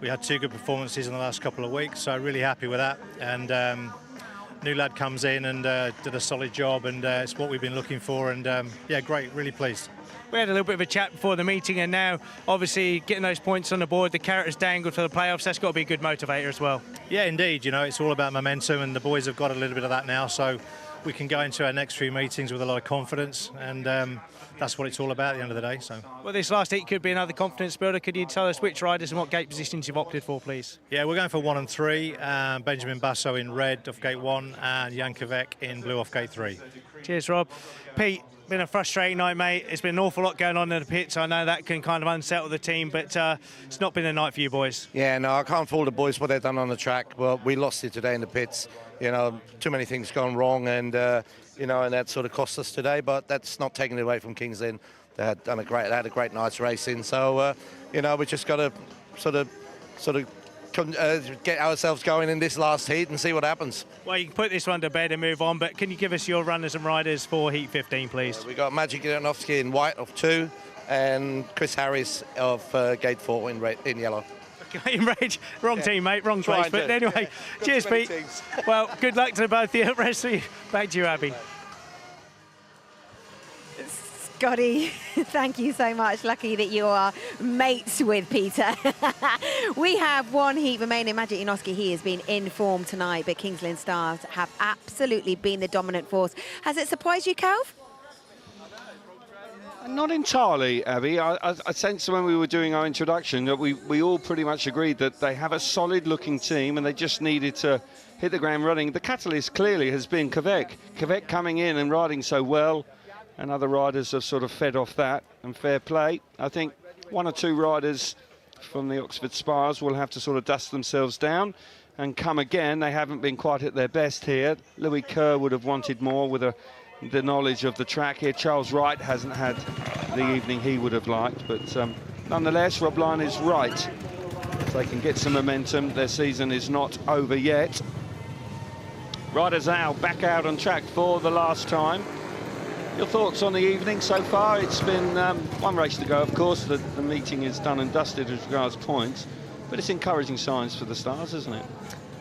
we had 2 good performances in the last couple of weeks, so really happy with that. And new lad comes in and did a solid job, and it's what we've been looking for, and yeah, great, really pleased. We had a little bit of a chat before the meeting, and now obviously getting those points on the board, the carrot is dangled for the playoffs. That's got to be a good motivator as well. Yeah, indeed. You know, it's all about momentum, and the boys have got a little bit of that now, so we can go into our next 3 meetings with a lot of confidence, and that's what it's all about at the end of the day. So, well, this last heat could be another confidence builder. Could you tell us which riders and what gate positions you've opted for, please? Yeah, we're going for 1 and 3. Benjamin Basso in red off gate 1, and Jan Kvet in blue off gate 3. Cheers, Rob. Pete, been a frustrating night, mate. It's been an awful lot going on in the pits. I know that can kind of unsettle the team, but it's not been a night for you boys. Yeah, no, I can't fault the boys what they've done on the track. Well, we lost it today in the pits. You know, too many things gone wrong, and you know, and that sort of cost us today. But that's not taking it away from Kings Lynn. They had a great night's racing. So you know, we just got to sort of get ourselves going in this last heat and see what happens. Well, you can put this one to bed and move on, but can you give us your runners and riders for Heat 15, please? We got Maciej Janowski in white of 2, and Chris Harris of gate 4 in yellow. In red, wrong team, mate, wrong place. But anyway, cheers, Pete. Well, good luck to both of you. Rest of you, back to you, Abby. Scotty, thank you so much. Lucky that you are mates with Peter. We have one heat remaining. Maciej Janowski, he has been in form tonight, but Kings Lynn Stars have absolutely been the dominant force. Has it surprised you, Calv? Not entirely, Abby. I sensed when we were doing our introduction that we all pretty much agreed that they have a solid-looking team and they just needed to hit the ground running. The catalyst clearly has been Kvet. Kvet coming in and riding so well, and other riders have sort of fed off that, and fair play. I think 1 or 2 riders from the Oxford Spires will have to sort of dust themselves down and come again. They haven't been quite at their best here. Louis Kerr would have wanted more with the knowledge of the track here. Charles Wright hasn't had the evening he would have liked, but nonetheless, Rob Lyon is right. If they can get some momentum, their season is not over yet. Riders now back out on track for the last time. Your thoughts on the evening so far? It's been one race to go, of course. The meeting is done and dusted as regards points, but it's encouraging signs for the Stars, isn't it?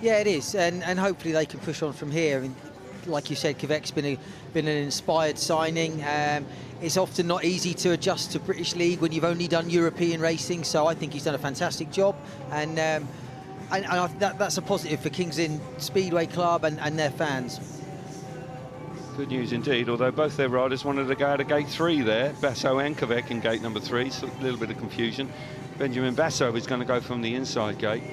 Yeah, it is, and hopefully they can push on from here. I mean, like you said, Kvet's been an inspired signing. It's often not easy to adjust to British League when you've only done European racing, so I think he's done a fantastic job, and that's a positive for Kings Lynn Speedway Club and their fans. Good news indeed, although both their riders wanted to go out of gate 3 there. Basso and Kvet in gate number 3, so a little bit of confusion. Benjamin Basso is going to go from the inside gate.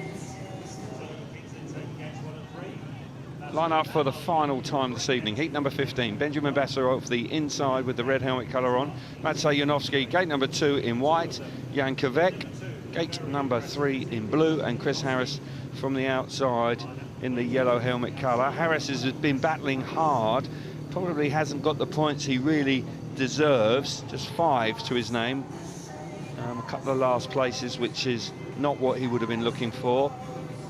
Line up for the final time this evening. Heat number 15. Benjamin Basso off the inside with the red helmet colour on. Maciej Janowski, gate number 2 in white. Jan Kvet, gate number 3 in blue. And Chris Harris from the outside in the yellow helmet colour. Harris has been battling hard. Probably hasn't got the points he really deserves. Just 5 to his name. A couple of last places, which is not what he would have been looking for.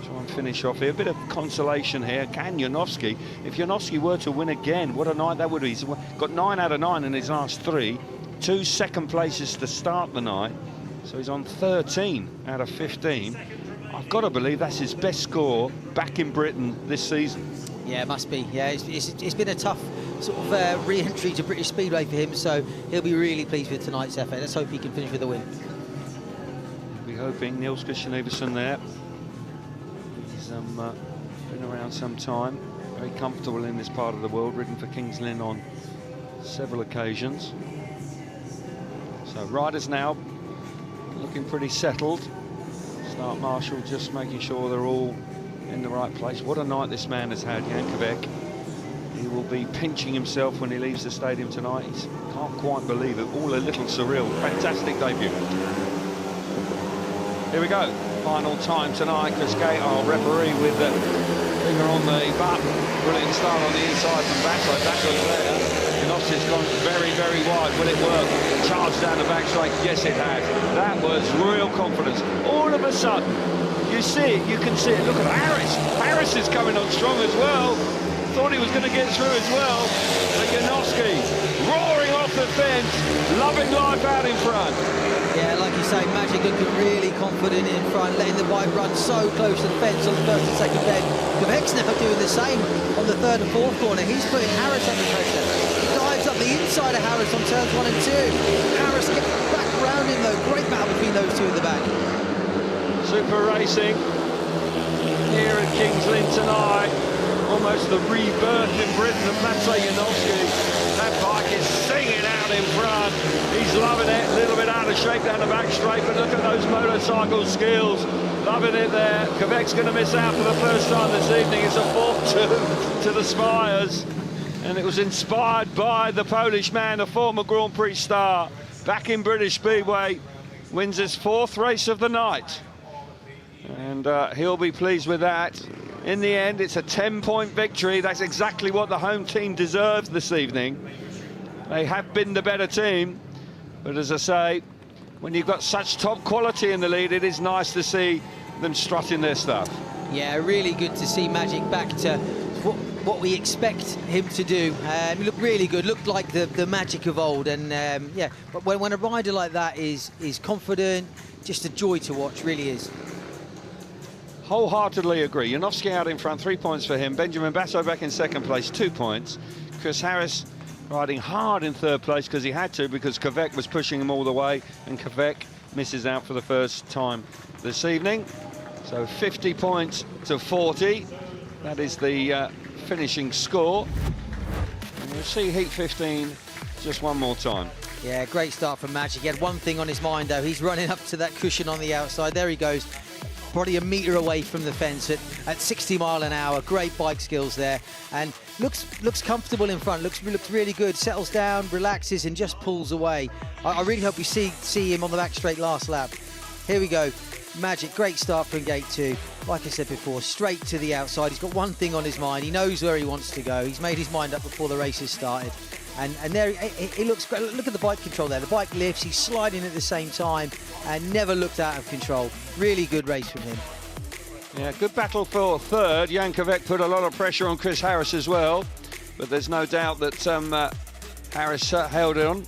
Try and finish off here. A bit of consolation here. Can Janowski? If Janowski were to win again, what a night that would be. He's got 9 out of 9 in his last 3. 2 second places to start the night. So he's on 13 out of 15. I've got to believe that's his best score back in Britain this season. Yeah, it must be. Yeah, it's been a tough sort of re-entry to British Speedway for him, so he'll be really pleased with tonight's effort. Let's hope he can finish with a win. We're hoping. Niels Christian Everson there. He's been around some time. Very comfortable in this part of the world, ridden for Kings Lynn on several occasions. So riders now looking pretty settled. Start marshal just making sure they're all in the right place. What a night this man has had, Jan Kvet. He will be pinching himself when he leaves the stadium tonight. He can't quite believe it. All a little surreal. Fantastic debut. Here we go. Final time tonight. Kvet, our referee, with the finger on the button. Brilliant start on the inside from Basso. Basso there. Janowski's gone very, very wide. Will it work? Charge down the back straight. Yes, it has. That was real confidence. All of a sudden, you see it. You can see it. Look at Harris. Harris is coming on strong as well. Thought he was going to get through as well. And Janowski roaring off the fence, loving life out in front. Yeah, like you say, Magic looking really confident in front, letting the bike run so close to the fence on the first and second bend. Kvet's now doing the same on the third and fourth corner. He's putting Harris under pressure. He dives up the inside of Harris on turns 1 and 2. Harris gets back around him though. Great battle between those two in the back. Super racing here at Kings Lynn tonight. Almost the rebirth in Britain of Matvej Janowski. That bike is singing out in front. He's loving it. A little bit out of shape down the back straight, but look at those motorcycle skills. Loving it there. Kvet's going to miss out for the first time this evening. It's a 4-2 to the Spires. And it was inspired by the Polish man, a former Grand Prix star, back in British Speedway. Wins his 4th race of the night. And he'll be pleased with that. In the end, it's a 10-point victory. That's exactly what the home team deserves this evening. They have been the better team. But as I say, when you've got such top quality in the lead, it is nice to see them strutting their stuff. Yeah, really good to see Magic back to what we expect him to do. He looked really good, looked like the Magic of old. And yeah, but when a rider like that is confident, just a joy to watch, really is. Wholeheartedly agree. Janowski out in front, 3 points for him. Benjamin Basso back in second place, 2 points. Chris Harris riding hard in third place because he had to, because Kvet was pushing him all the way, and Kvet misses out for the first time this evening. So 50 points to 40. That is the finishing score. And we'll see heat 15 just one more time. Yeah, great start from Magic. He had one thing on his mind though. He's running up to that cushion on the outside. There he goes. Probably a metre away from the fence at 60 mile an hour. Great bike skills there, and looks comfortable in front. Looks really good. Settles down, relaxes, and just pulls away. I really hope we see him on the back straight last lap. Here we go. Magic, great start from gate 2. Like I said before, straight to the outside. He's got one thing on his mind. He knows where he wants to go. He's made his mind up before the race has started. And there he looks great. Look at the bike control there. The bike lifts, he's sliding at the same time, and never looked out of control. Really good race from him. Yeah, good battle for third. Jan Kvet put a lot of pressure on Chris Harris as well, but there's no doubt that Harris held on.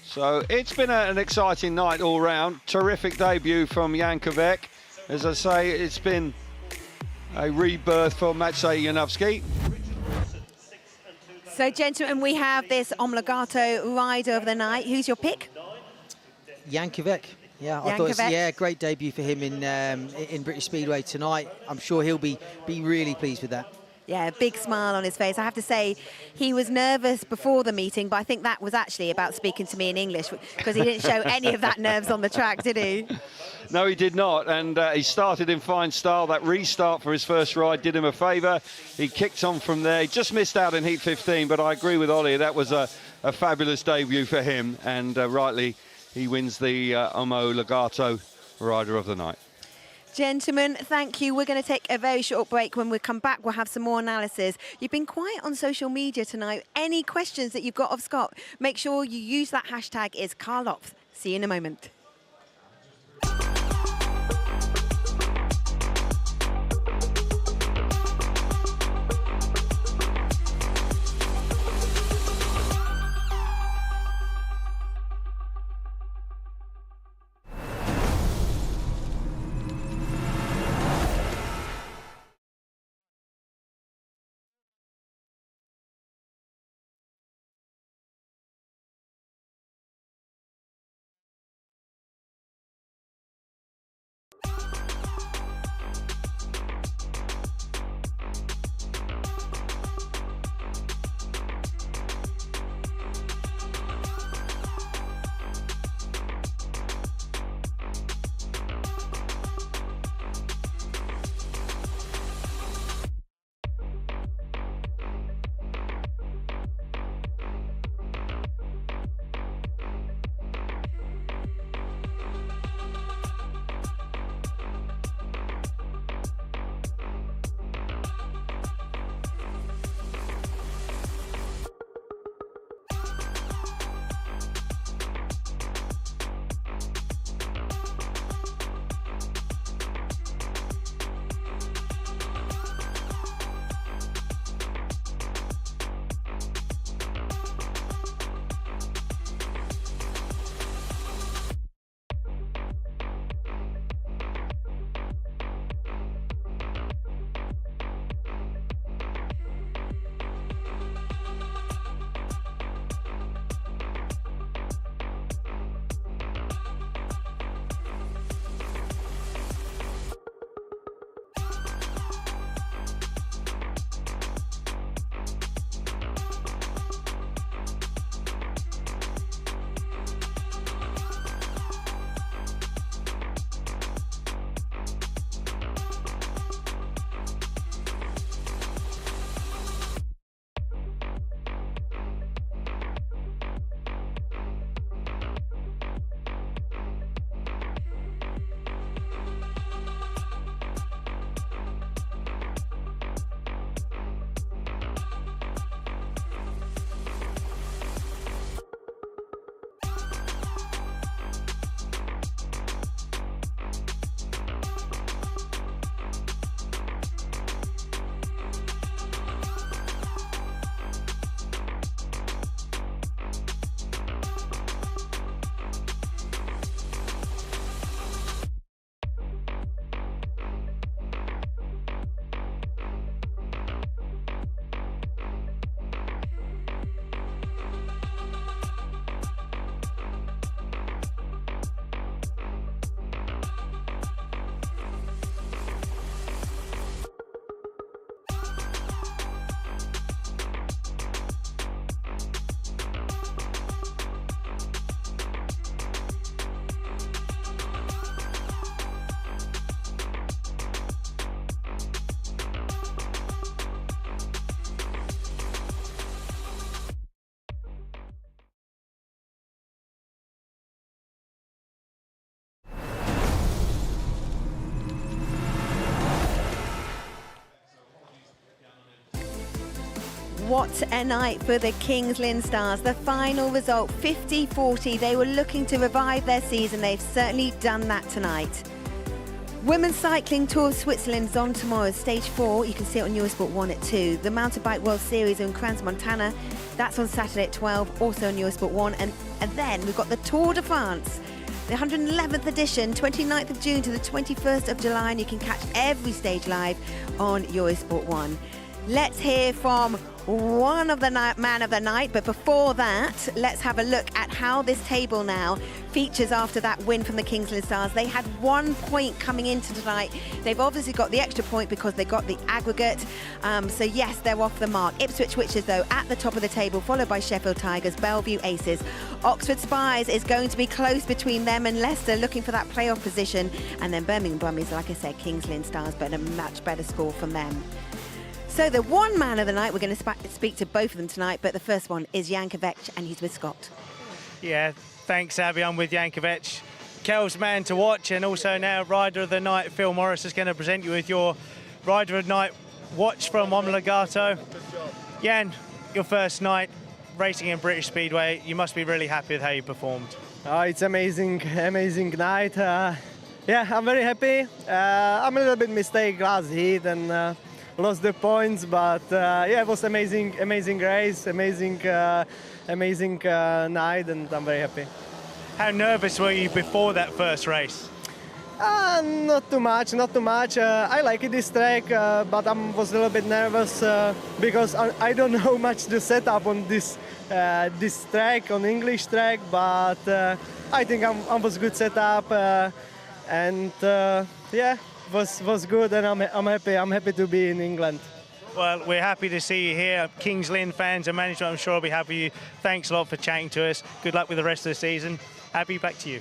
So it's been an exciting night all round. Terrific debut from Jan Kvet. As I say, it's been a rebirth for Matvej Janowski. So, gentlemen, we have this Omologato rider of the night. Who's your pick? Jan Kvet. Yeah, I Jan thought Kvet. Great debut for him in British Speedway tonight. I'm sure he'll be really pleased with that. Yeah, big smile on his face. I have to say, he was nervous before the meeting, but I think that was actually about speaking to me in English, because he didn't show any of that nerves on the track, did he? No, he did not, and he started in fine style. That restart for his first ride did him a favour. He kicked on from there. He just missed out in heat 15, but I agree with Ollie. That was a fabulous debut for him, and rightly, he wins the Omologato Rider of the Night. Gentlemen, thank you. We're going to take a very short break. When we come back, we'll have some more analysis. You've been quiet on social media tonight. Any questions that you've got of Scott, make sure you use that hashtag #IsCarlOps. See you in a moment. What a night for the Kings Lynn Stars. The final result, 50-40. They were looking to revive their season. They've certainly done that tonight. Women's Cycling Tour of Switzerland is on tomorrow, stage 4. You can see it on Eurosport 1 at 2. The Mountain Bike World Series in Crans, Montana, that's on Saturday at 12, also on Eurosport 1. And then we've got the Tour de France, the 111th edition, 29th of June to the 21st of July, and you can catch every stage live on Eurosport 1. Let's hear from one of the man of the night, but before that, let's have a look at how this table now features after that win from the Kings Lynn Stars. They had 1 point coming into tonight. They've obviously got the extra point because they got the aggregate. So yes, they're off the mark. Ipswich Witches, though, at the top of the table, followed by Sheffield Tigers, Bellevue Aces. Oxford Spires is going to be close between them and Leicester, looking for that playoff position. And then Birmingham Brummies, like I said, Kings Lynn Stars, but a much better score from them. So the one man of the night, we're going to speak to both of them tonight, but the first one is Jan Kvet, and he's with Scott. Yeah, thanks, Abby. I'm with Jan Kvet. Kel's man to watch, and also now Rider of the Night. Phil Morris is going to present you with your Rider of the Night watch from Omologato. Jan, your first night racing in British Speedway. You must be really happy with how you performed. Oh, it's amazing night. Yeah, I'm very happy. I'm a little bit mistake last heat and lost the points, but yeah, it was amazing race, amazing night, and I'm very happy. How nervous were you before that first race? Not too much. I like this track, but I was a little bit nervous because I don't know much the setup on this track, on English track, but I think I was good setup, and yeah. Was good, and I'm happy to be in England. Well, we're happy to see you here. Kings Lynn fans and management, I'm sure, will be happy with you. Thanks a lot for chatting to us. Good luck with the rest of the season. Abby, back to you.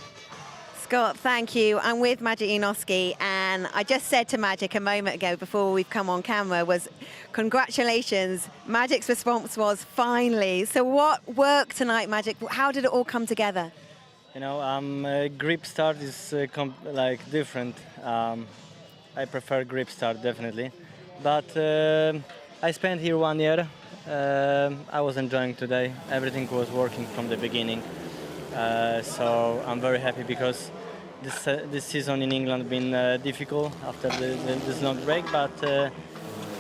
Scott, thank you. I'm with Magic Ionoski, and I just said to Magic a moment ago before we've come on camera was, congratulations. Magic's response was, finally. So what worked tonight, Magic? How did it all come together? You know, grip start is different. I prefer grip start, definitely. But I spent here 1 year. I was enjoying today. Everything was working from the beginning. So I'm very happy because this season in England been difficult after this long break, but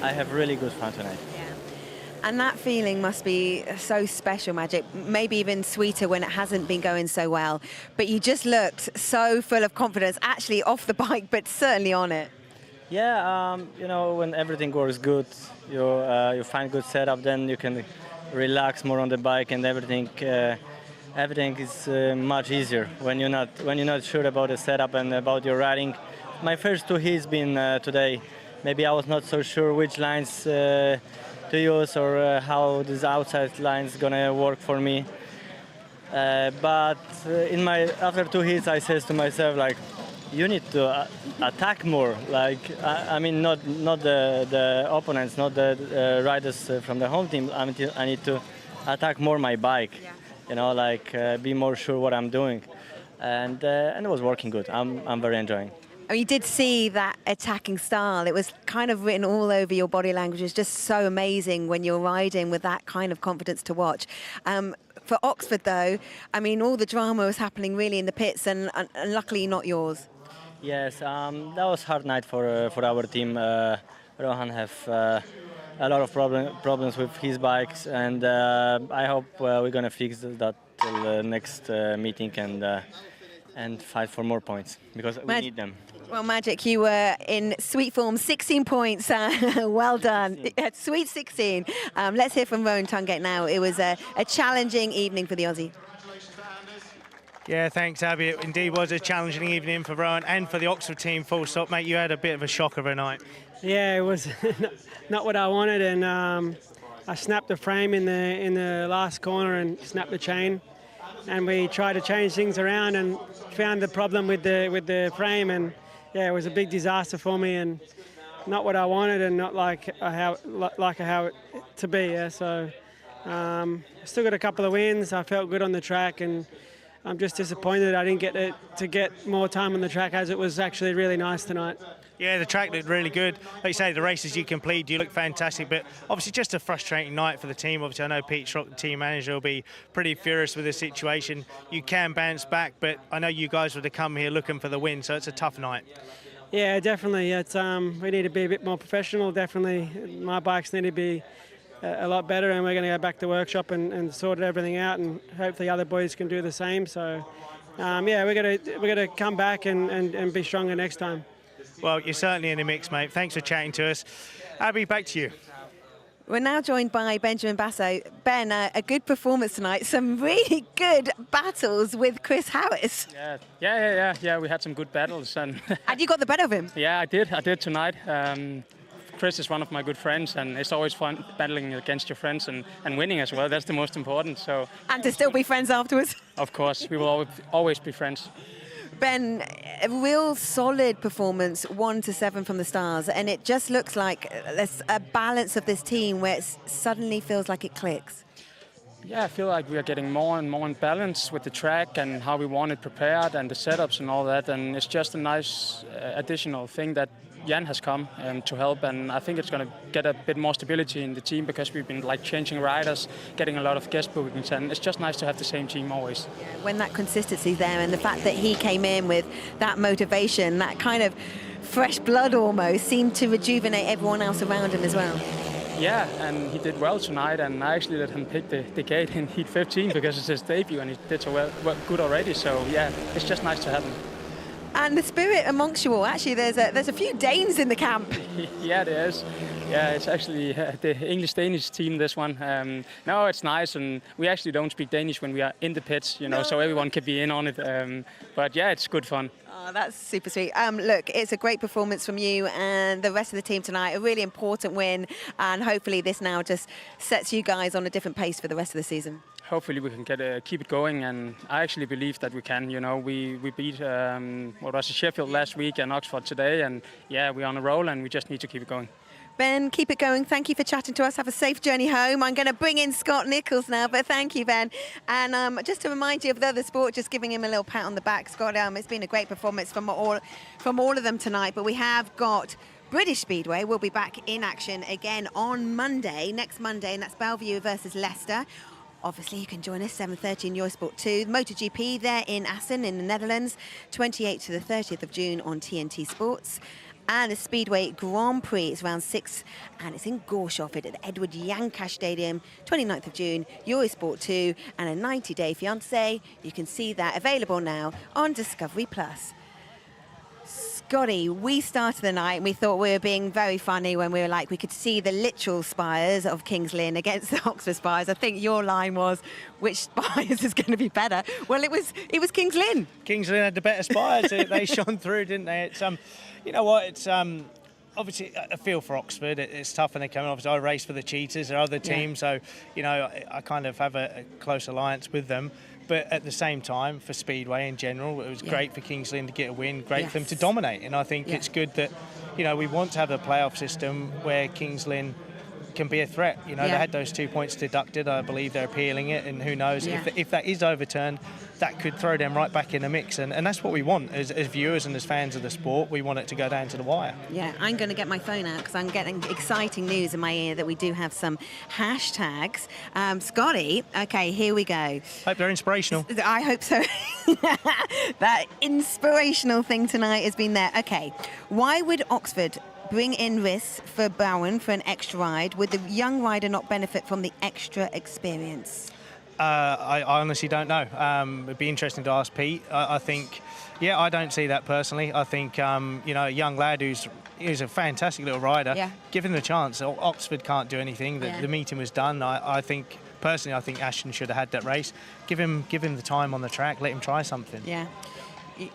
I have really good fun tonight. And that feeling must be so special, Magic, maybe even sweeter when it hasn't been going so well. But you just looked so full of confidence, actually off the bike, but certainly on it. Yeah, you know, when everything works good, you find good setup, then you can relax more on the bike, and everything is much easier when you're not sure about the setup and about your riding. My first 2 heats been today. Maybe I was not so sure which lines to use or how this outside line is gonna work for me. But after 2 heats, I said to myself, like, you need to attack more. Like, I mean, not the opponents, not the riders from the home team. I need to attack more my bike. Yeah. You know, like be more sure what I'm doing, and it was working good. I'm very enjoying. I mean, you did see that attacking style. It was kind of written all over your body language. It's just so amazing when you're riding with that kind of confidence to watch. For Oxford, though, I mean, all the drama was happening really in the pits, and luckily not yours. Yes, that was a hard night for our team. Rohan have a lot of problems with his bikes, and I hope we're going to fix that till the next meeting and fight for more points, because we need them. Well, Magic, you were in sweet form, 16 points. Well done. Sweet 16. Let's hear from Rowan Tungate now. It was a challenging evening for the Aussie. Yeah, thanks, Abby. It indeed was a challenging evening for Rowan and for the Oxford team, full stop. Mate, you had a bit of a shocker of a night. Yeah, it was not what I wanted, and I snapped the frame in the last corner and snapped the chain. And we tried to change things around and found the problem with the frame, and yeah, it was a big disaster for me and not what I wanted and not like how it to be. Yeah, so still got a couple of wins. I felt good on the track, and I'm just disappointed I didn't get to get more time on the track, as it was actually really nice tonight. Yeah, the track looked really good. Like you say, the races you complete, you look fantastic, but obviously just a frustrating night for the team. Obviously, I know Pete Schrock, the team manager, will be pretty furious with the situation. You can bounce back, but I know you guys would have come here looking for the win, so it's a tough night. Yeah, definitely. It's we need to be a bit more professional. Definitely, my bikes need to be a lot better, and we're going to go back to workshop and sort everything out, and hopefully other boys can do the same. So, yeah, we're going to come back and be stronger next time. Well, you're certainly in the mix, mate. Thanks for chatting to us. Abby, back to you. We're now joined by Benjamin Basso. Ben, a good performance tonight. Some really good battles with Chris Harris. Yeah. We had some good battles, and you got the better of him. Yeah, I did tonight. Chris is one of my good friends, and it's always fun battling against your friends and winning as well. That's the most important. So. And to still be friends afterwards. Of course, we will always be friends. Ben, a real solid performance, 1-7 from the stars, and it just looks like there's a balance of this team where it suddenly feels like it clicks. Yeah, I feel like we are getting more and more in balance with the track and how we want it prepared and the setups and all that, and it's just a nice additional thing that Jan has come to help, and I think it's going to get a bit more stability in the team because we've been like changing riders, getting a lot of guest bookings, and it's just nice to have the same team always. Yeah, when that consistency's there, and the fact that he came in with that motivation, that kind of fresh blood almost, seemed to rejuvenate everyone else around him as well. Yeah, and he did well tonight, and I actually let him pick the gate in Heat 15 because it's his debut, and he did so well good already. So yeah, it's just nice to have him. And the spirit amongst you all, actually, there's a few Danes in the camp. Yeah, there is. Yeah, it's actually the English-Danish team, this one. No, it's nice, and we actually don't speak Danish when we are in the pits, you know, so everyone can be in on it. But yeah, it's good fun. Oh, that's super sweet. Look, it's a great performance from you and the rest of the team tonight. A really important win, and hopefully this now just sets you guys on a different pace for the rest of the season. Hopefully we can keep it going, and I actually believe that we can. You know, we beat Sheffield last week and Oxford today, and yeah, we're on a roll, and we just need to keep it going. Ben, keep it going. Thank you for chatting to us. Have a safe journey home. I'm going to bring in Scott Nichols now, but thank you, Ben. And just to remind you of the other sport, just giving him a little pat on the back, Scott. It's been a great performance from all of them tonight, but we have got British Speedway. We'll be back in action again on Monday, next Monday, and that's Bellevue versus Leicester. Obviously, you can join us 7:30 in Eurosport 2. MotoGP there in Assen in the Netherlands, 28th to the 30th of June on TNT Sports. And the Speedway Grand Prix is round 6, and it's in Gorshof at the Edward Jankash Stadium, 29th of June, Eurosport 2, and a 90-day fiancé. You can see that available now on Discovery Plus. Scotty, we started the night and we thought we were being very funny when we were like, we could see the literal Spires of Kings Lynn against the Oxford Spires. I think your line was, which Spires is going to be better? Well, it was Kings Lynn. Kings Lynn had the better Spires. They shone through, didn't they? It's you know what? It's obviously a feel for Oxford. It's tough when they come in. Obviously, I race for the Cheetahs, they're other teams, so you know I kind of have a close alliance with them. But at the same time, for Speedway in general, it was great for Kings Lynn to get a win, great for them to dominate. And I think it's good that, you know, we want to have a playoff system where Kings Lynn can be a threat. You know, they had those 2 points deducted. I believe they're appealing it, and who knows, if that is overturned, that could throw them right back in the mix. And that's what we want as viewers and as fans of the sport. We want it to go down to the wire. Yeah, I'm going to get my phone out because I'm getting exciting news in my ear that we do have some hashtags. Scotty, okay, here we go. Hope they're inspirational. I hope so. That inspirational thing tonight has been there. Okay, why would Oxford bring in risks for Bowen for an extra ride? Would the young rider not benefit from the extra experience? I honestly don't know. It'd be interesting to ask Pete. I think, I don't see that personally. I think, you know, a young lad who's a fantastic little rider, give him the chance. Oxford can't do anything. The meeting was done. I think, personally, I think Ashton should have had that race. Give him the time on the track. Let him try something. Yeah.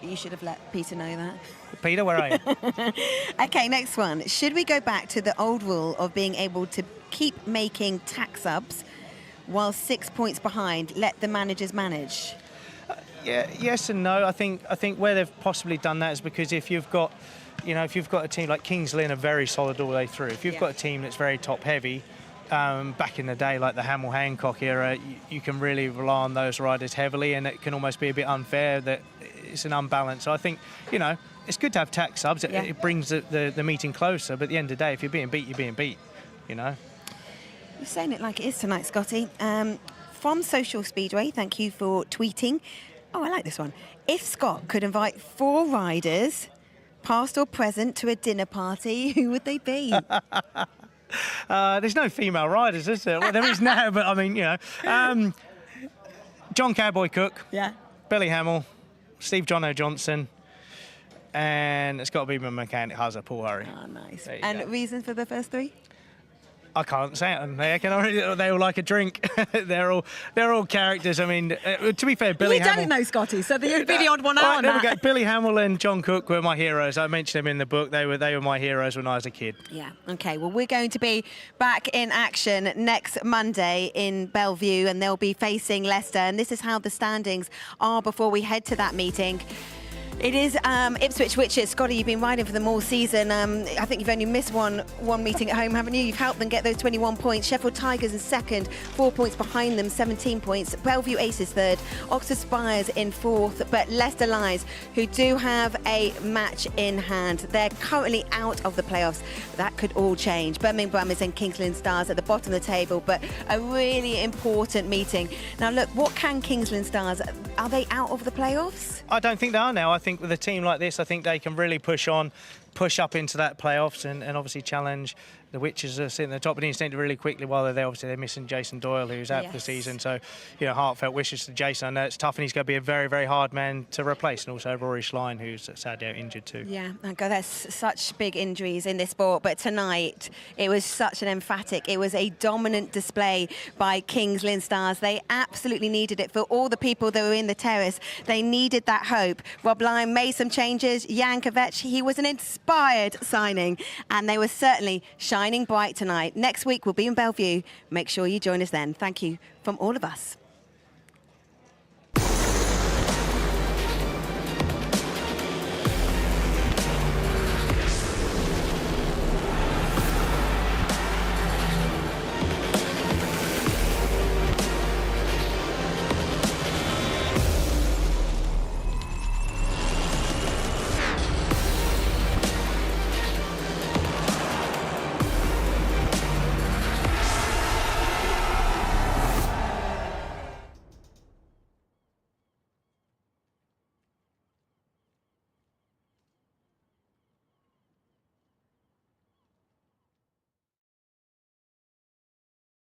You should have let Peter know that. Peter, where are you? Okay, next one. Should we go back to the old rule of being able to keep making tack subs while 6 points behind, let the managers manage? Yes and no. I think where they've possibly done that is because if you've got a team like Kings Lynn are very solid all the way through. If you've got a team that's very top heavy, back in the day, like the Hamill-Hancock era, you can really rely on those riders heavily, and it can almost be a bit unfair that it's an unbalance. So I think, you know, it's good to have tack subs. It brings the meeting closer. But at the end of the day, if you're being beat, you're being beat. You know. You're saying it like it is tonight, Scotty. From Social Speedway, thank you for tweeting. Oh, I like this one. If Scott could invite 4 riders, past or present, to a dinner party, who would they be? There's no female riders, is there? Well, there is now, but I mean, you know. John Cowboy Cook. Yeah. Billy Hamill. Steve Jono Johnson. And it's got to be my mechanic, Hazza Paul Hurry. Oh, nice. And reason for the first 3? I can't say it. They all like a drink. they're all characters. I mean, to be fair, Billy Hamill. You don't know Scotty, so you'd be the odd one out on there we that. go. Billy Hamill and John Cook were my heroes. I mentioned them in the book. They were my heroes when I was a kid. Yeah. Okay. Well, we're going to be back in action next Monday in Bellevue, and they'll be facing Leicester. And this is how the standings are before we head to that meeting. It is Ipswich Witches. Scotty, you've been riding for them all season. I think you've only missed one meeting at home, haven't you? You've helped them get those 21 points. Sheffield Tigers in second, 4 points behind them, 17 points. Bellevue Aces third, Oxford Spires in fourth, but Leicester Lions, who do have a match in hand. They're currently out of the playoffs. That could all change. Birmingham Brummies and Kings Lynn Stars at the bottom of the table, but a really important meeting. Now, look, what can Kings Lynn Stars? Are they out of the playoffs? I don't think they are now. I think with a team like this, I think they can really push up into that playoffs and obviously challenge the Witches are sitting at the top. But instead, really quickly, while they're there, obviously they're missing Jason Doyle, who's out for the season. So, you know, heartfelt wishes to Jason. I know it's tough, and he's going to be a very, very hard man to replace. And also Rory Schlein, who's sadly out injured too. Yeah, there's such big injuries in this sport. But tonight, it was such an emphatic, it was a dominant display by Kings Lynn Stars. They absolutely needed it for all the people that were in the terrace. They needed that hope. Rob Lyon made some changes. Jan Kvet, he was an inspired signing, and they were certainly shining bright tonight. Next week, we'll be in Bellevue. Make sure you join us then. Thank you from all of us.